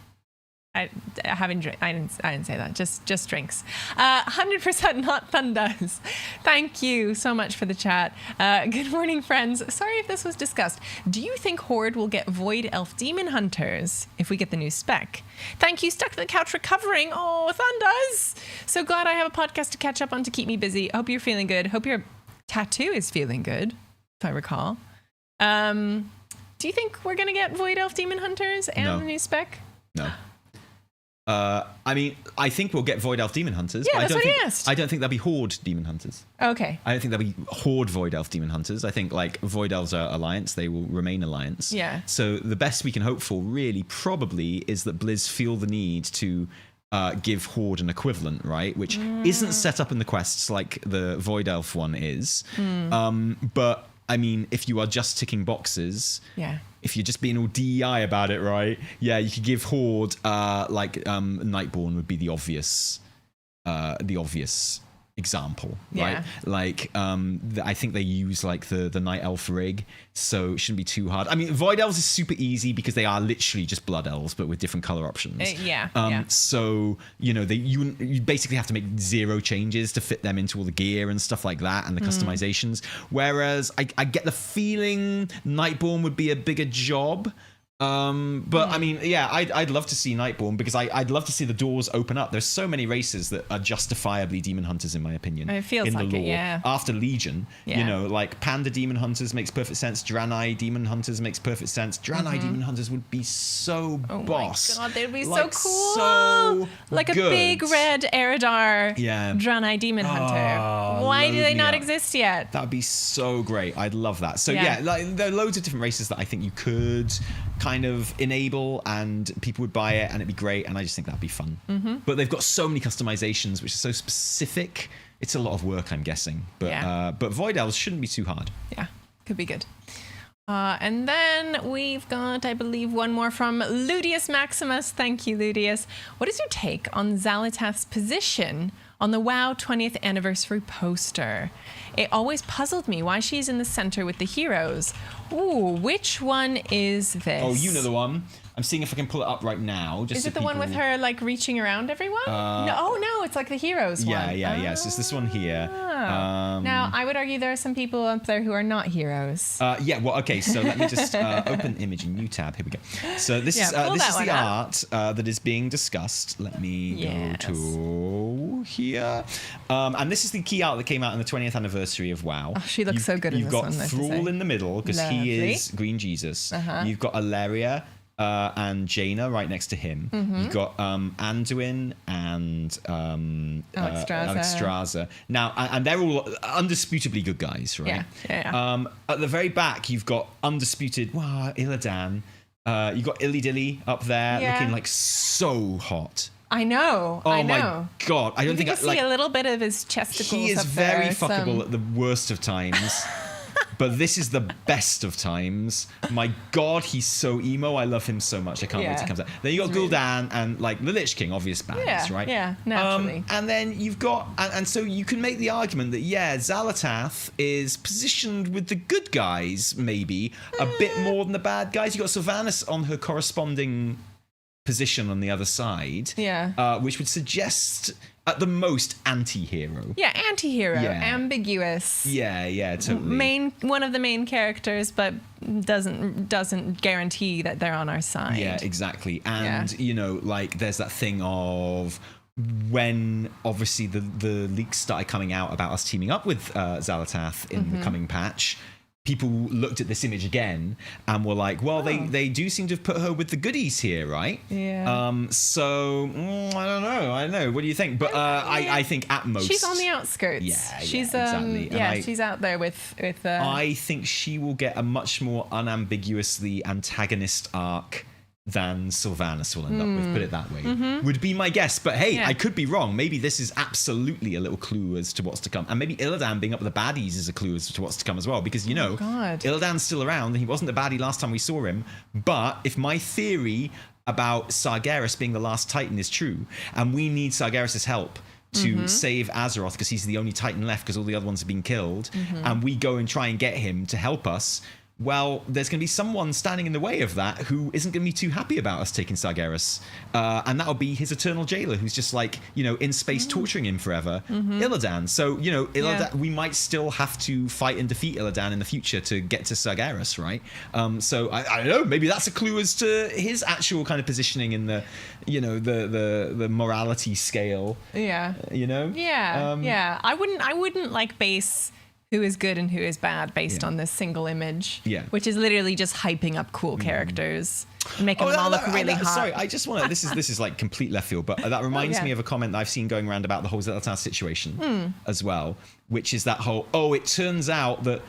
I didn't say that. Just drinks. 100% not Thundas. Thank you so much for the chat. Good morning, friends. Sorry if this was discussed. Do you think Horde will get Void Elf Demon Hunters if we get the new spec? Thank you. Stuck to the couch recovering. Oh, Thundas. So glad I have a podcast to catch up on to keep me busy. Hope you're feeling good. Hope your tattoo is feeling good, if I recall. Do you think we're going to get Void Elf Demon Hunters and the new spec? No. I think we'll get Void Elf Demon Hunters. Yeah, but that's what he asked. I don't think they'll be Horde Demon Hunters. Okay. I don't think they'll be Horde Void Elf Demon Hunters. I think Void Elves are Alliance. They will remain Alliance. Yeah. So the best we can hope for really probably is that Blizz feel the need to give Horde an equivalent, right? Which isn't set up in the quests like the Void Elf one is. But I mean, if you are just ticking boxes, Yeah. if you're just being all DEI about it, right? Yeah, you could give Horde Nightborn would be the obvious example, right? Yeah. Like, I think they use like the Night Elf rig, so it shouldn't be too hard. I mean, Void Elves is super easy because they are literally just Blood Elves, but with different color options. Yeah. So you basically have to make 0 changes to fit them into all the gear and stuff like that, and the customizations. Whereas I get the feeling Nightborn would be a bigger job. But I mean, yeah, I'd love to see Nightborn because I'd love to see the doors open up. There's so many races that are justifiably demon hunters, in my opinion. It feels in like the it, lore. yeah. After Legion, Yeah. like Panda demon hunters makes perfect sense. Draenei demon hunters makes perfect sense. Draenei demon hunters would be so boss. Oh my god, they'd be Like, so cool. so like good. a big red Eridar Draenei demon hunter. Why do they load me not up. exist yet? That would be so great. I'd love that. So Yeah. like there are loads of different races that I think you could kind of enable, and people would buy it, and it'd be great. And I just think that'd be fun. But they've got so many customizations, which are so specific. It's a lot of work, I'm guessing. But but Void Elves shouldn't be too hard. Yeah, could be good. And then we've got, I believe, one more from Ludius Maximus. Thank you, Ludius. What is your take on Xal'atath's position on the WoW 20th anniversary poster? It always puzzled me why she's in the center with the heroes. Ooh, which one is this? Oh, you know the one. I'm seeing if I can pull it up right now. Just Is so it the one with people- her like reaching around everyone? No, it's like the heroes Yeah, one. yeah. So it's this one here. Now, I would argue there are some people up there who are not heroes. Yeah, well, okay, so let me just open image, a new tab. Here we go. So this is pull this that is one the up. art that is being discussed. Let me Yes. go to here. And this is the key art that came out on the 20th anniversary of WoW. Oh, she looks so good in You've this got one, I have to Thrall say. in the middle, because he Lovely. is Green Jesus. You've got Alaria and Jaina right next to him. You've got Anduin and Alexstrasza. Now, and they're all undisputably good guys, right? Yeah. At the very back, you've got undisputed Illidan. You've got Illy Dilly up there, Yeah. looking like so hot. I know. Oh I my know. god! I don't You think can see a little bit of his chesticles. he is up very there, fuckable at the worst of times. But this is the best of times. My god, he's so emo. I love him so much. I can't wait till he comes out. Then you got Gul'dan and like the Lich King, obvious bands, right? Yeah, naturally. And then you've got, and so you can make the argument that Xal'atath is positioned with the good guys, maybe a bit more than the bad guys. You got Sylvanas on her corresponding position on the other side, which would suggest at the most anti-hero. Yeah, anti-hero, Yeah. ambiguous. Yeah, totally. One of the main characters, but doesn't guarantee that they're on our side. Yeah, exactly. And like there's that thing of when obviously the leaks started coming out about us teaming up with Xal'atath in the coming patch. People looked at this image again and were like, well, they do seem to have put her with the goodies here, right? Yeah. So, I don't know. What do you think? But I think at most... She's on the outskirts. Yeah, she's, exactly. And she's out there with I think she will get a much more unambiguously antagonist arc than Sylvanas will end up with, put it that way. Would be my guess. But hey, I could be wrong. Maybe this is absolutely a little clue as to what's to come. And maybe Illidan being up with the baddies is a clue as to what's to come as well. Because, Illidan's still around and he wasn't the baddie last time we saw him. But if my theory about Sargeras being the last Titan is true, and we need Sargeras' help to save Azeroth because he's the only Titan left because all the other ones have been killed, and we go and try and get him to help us, well, there's going to be someone standing in the way of that who isn't going to be too happy about us taking Sargeras. And that'll be his eternal jailer who's just like, in space torturing him forever. Illidan. So, Illidan, we might still have to fight and defeat Illidan in the future to get to Sargeras, right? So I don't know, maybe that's a clue as to his actual kind of positioning in the, the morality scale. Yeah. Yeah. I wouldn't like base who is good and who is bad based on this single image, which is literally just hyping up cool characters and making them all look really hot. Sorry, I just want to, this is like complete left field, but that reminds me of a comment that I've seen going around about the whole Xal'atath situation as well, which is that whole, it turns out that,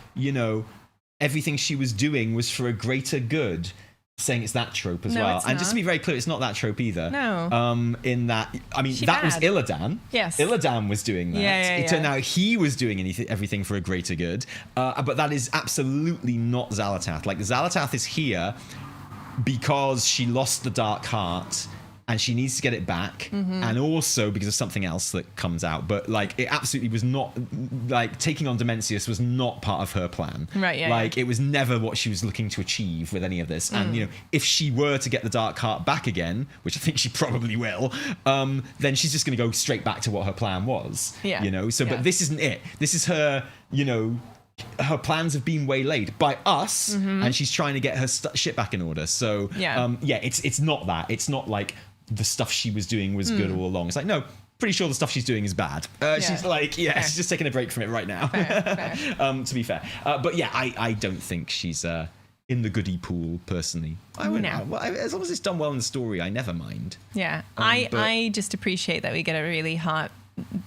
everything she was doing was for a greater good. saying it's that trope as No, well. it's And just to not. be very clear, it's not that trope either. No. In that, I mean, She that was bad. Illidan. Yes. Illidan was doing that. Yeah, It turned out he was doing everything for a greater good. But that is absolutely not Xal'atath. Like, Xal'atath is here because she lost the Dark Heart and she needs to get it back, and also because of something else that comes out. But like, it absolutely was not, like, taking on Dimensius was not part of her plan. Right, yeah, Like, it was never what she was looking to achieve with any of this. And you know, if she were to get the Dark Heart back again, which I think she probably will, then she's just going to go straight back to what her plan was. Yeah. You know. So, Yeah. but this isn't it. This is her. You know. Her plans have been waylaid by us, and she's trying to get her shit back in order. So, Yeah. It's not that. It's not like the stuff she was doing was good all along. It's like, no, pretty sure the stuff she's doing is bad. She's like, Fair. she's just taking a break from it right now. Fair. To be fair, but yeah, I don't think she's in the goodie pool personally. I wouldn't. No. Well, as long as it's done well in the story, I never mind. Yeah. but- I just appreciate that we get a really hot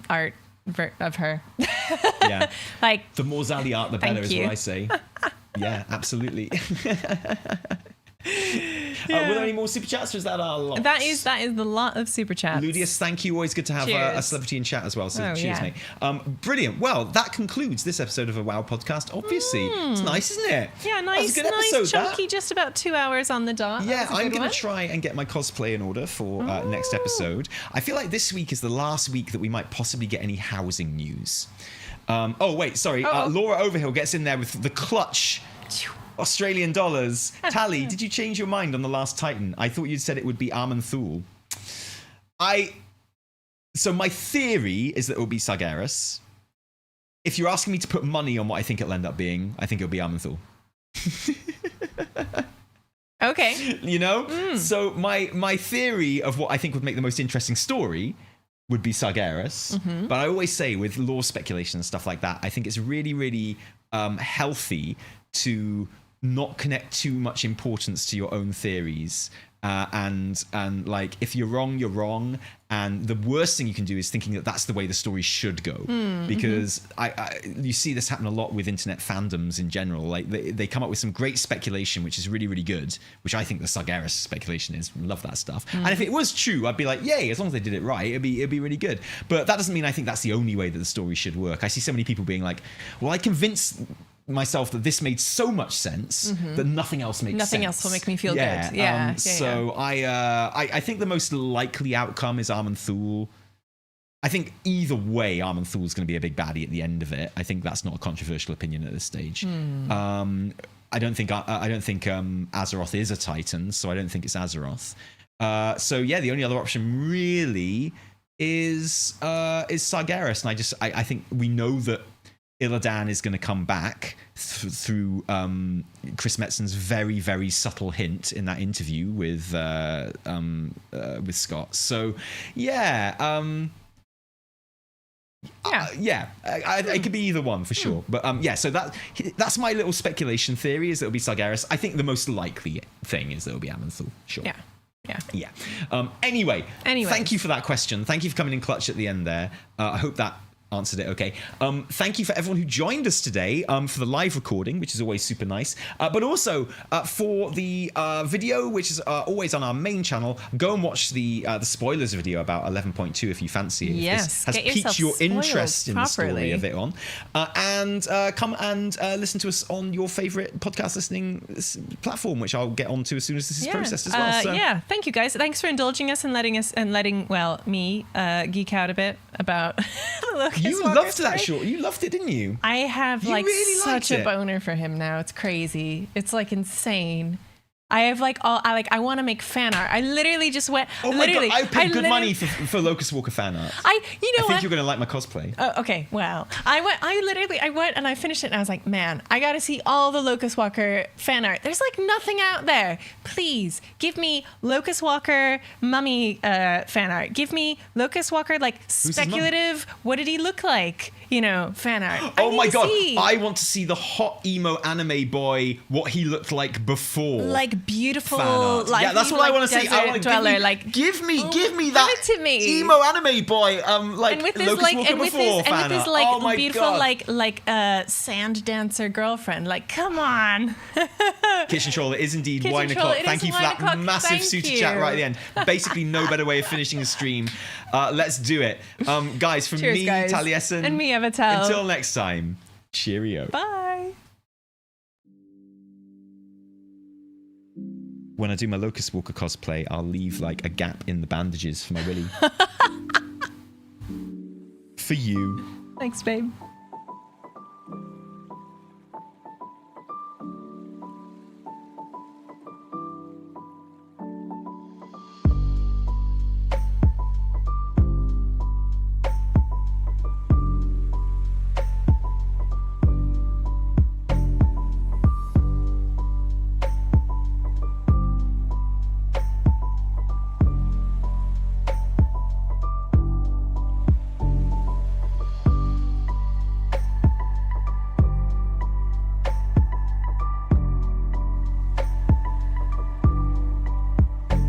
art of her. Yeah, Like, the more Zali art, the Thank better, is you. what I say. Yeah, absolutely. Were there any more super chats, or is that our lot? that is the lot of super chats. Ludius, thank you. Always good to have a Cheers. celebrity in chat as well. So Oh, cheers, yeah. mate. Brilliant. Well, that concludes this episode of a WoW podcast. Obviously, it's nice, isn't it? Yeah, That was nice, a good episode, nice, that. chunky, just about 2 hours on the dot. Yeah, That was a I'm good going one. to try and get my cosplay in order for next episode. I feel like this week is the last week that we might possibly get any housing news. Oh, wait, sorry. Uh-oh. Laura Overhill gets in there with the clutch Australian dollars. Tally, did you change your mind on the last Titan? I thought you'd said it would be Aman'Thul. So my theory is that it will be Sargeras. If you're asking me to put money on what I think it'll end up being, I think it'll be Aman'Thul. Okay. You know? So my theory of what I think would make the most interesting story would be Sargeras. But I always say with lore speculation and stuff like that, I think it's really, really healthy to not connect too much importance to your own theories. And like, if you're wrong, you're wrong. And the worst thing you can do is thinking that that's the way the story should go. Because you see this happen a lot with internet fandoms in general. Like, they come up with some great speculation, which is really, really good, which I think the Sargeras speculation is. Love that stuff. And if it was true, I'd be like, yay, as long as they did it right, it'd be really good. But that doesn't mean I think that's the only way that the story should work. I see so many people being like, well, I convinced myself that this made so much sense that nothing else makes sense. Nothing else will make me feel good. Yeah. So I think the most likely outcome is Aman'Thul. I think either way, Aman'Thul is going to be a big baddie at the end of it. I think that's not a controversial opinion at this stage. I don't think Azeroth is a Titan, so I don't think it's Azeroth. So yeah, the only other option really is Sargeras, and I think we know that Illidan is going to come back through Chris Metzen's very, very subtle hint in that interview with Scott. So yeah, it could be either one for sure. But yeah, so that's my little speculation theory, is that it'll be Sargeras. I think the most likely thing is that it'll be Aman'Thul. Sure. Yeah. Anyway, thank you for that question. Thank you for coming in clutch at the end there. I hope that answered it okay. Thank you for everyone who joined us today for the live recording, which is always super nice, but also for the video, which is always on our main channel. Go and watch the spoilers video about 11.2 if you fancy it. Yes, if this has piqued your interest in the story properly. of it on, and come and listen to us on your favorite podcast listening platform, which I'll get onto as soon as this is processed as well. So. Yeah, thank you guys. Thanks for indulging us and letting me geek out a bit about the You loved that short. You loved it, didn't you? I have You really such liked a boner for him now. It's crazy. It's like insane. I have I want to make fan art. I literally just went. Oh my god! I paid good money for Locus-Walker fan art. I think you're gonna like my cosplay. Okay, wow. I went and I finished it and I was like, man, I gotta see all the Locus-Walker fan art. There's like nothing out there. Please give me Locus-Walker mummy fan art. Give me Locus-Walker speculative. What did he look like? Fan art. Oh my god! I want to see the hot emo anime boy. What he looked like before. Like beautiful, fan art. like Yeah, that's what I want to see. I want dweller, give me give that it to me. emo anime boy. Like and with this Locus-Walker before fan and with art. his like Oh my beautiful God. sand dancer girlfriend. Like, come on. Kitchen Troll, it is indeed Kitchen wine Troll, o'clock. it Thank is you for wine that o'clock. massive Thank super you. chat right at the end. Basically, no better way of finishing a stream. Let's do it. Guys, from Cheers, me, guys. Taliesin. And me, Avatel. Until next time, cheerio. Bye. When I do my Locus-Walker cosplay, I'll leave like a gap in the bandages for my willy. For you. Thanks, babe.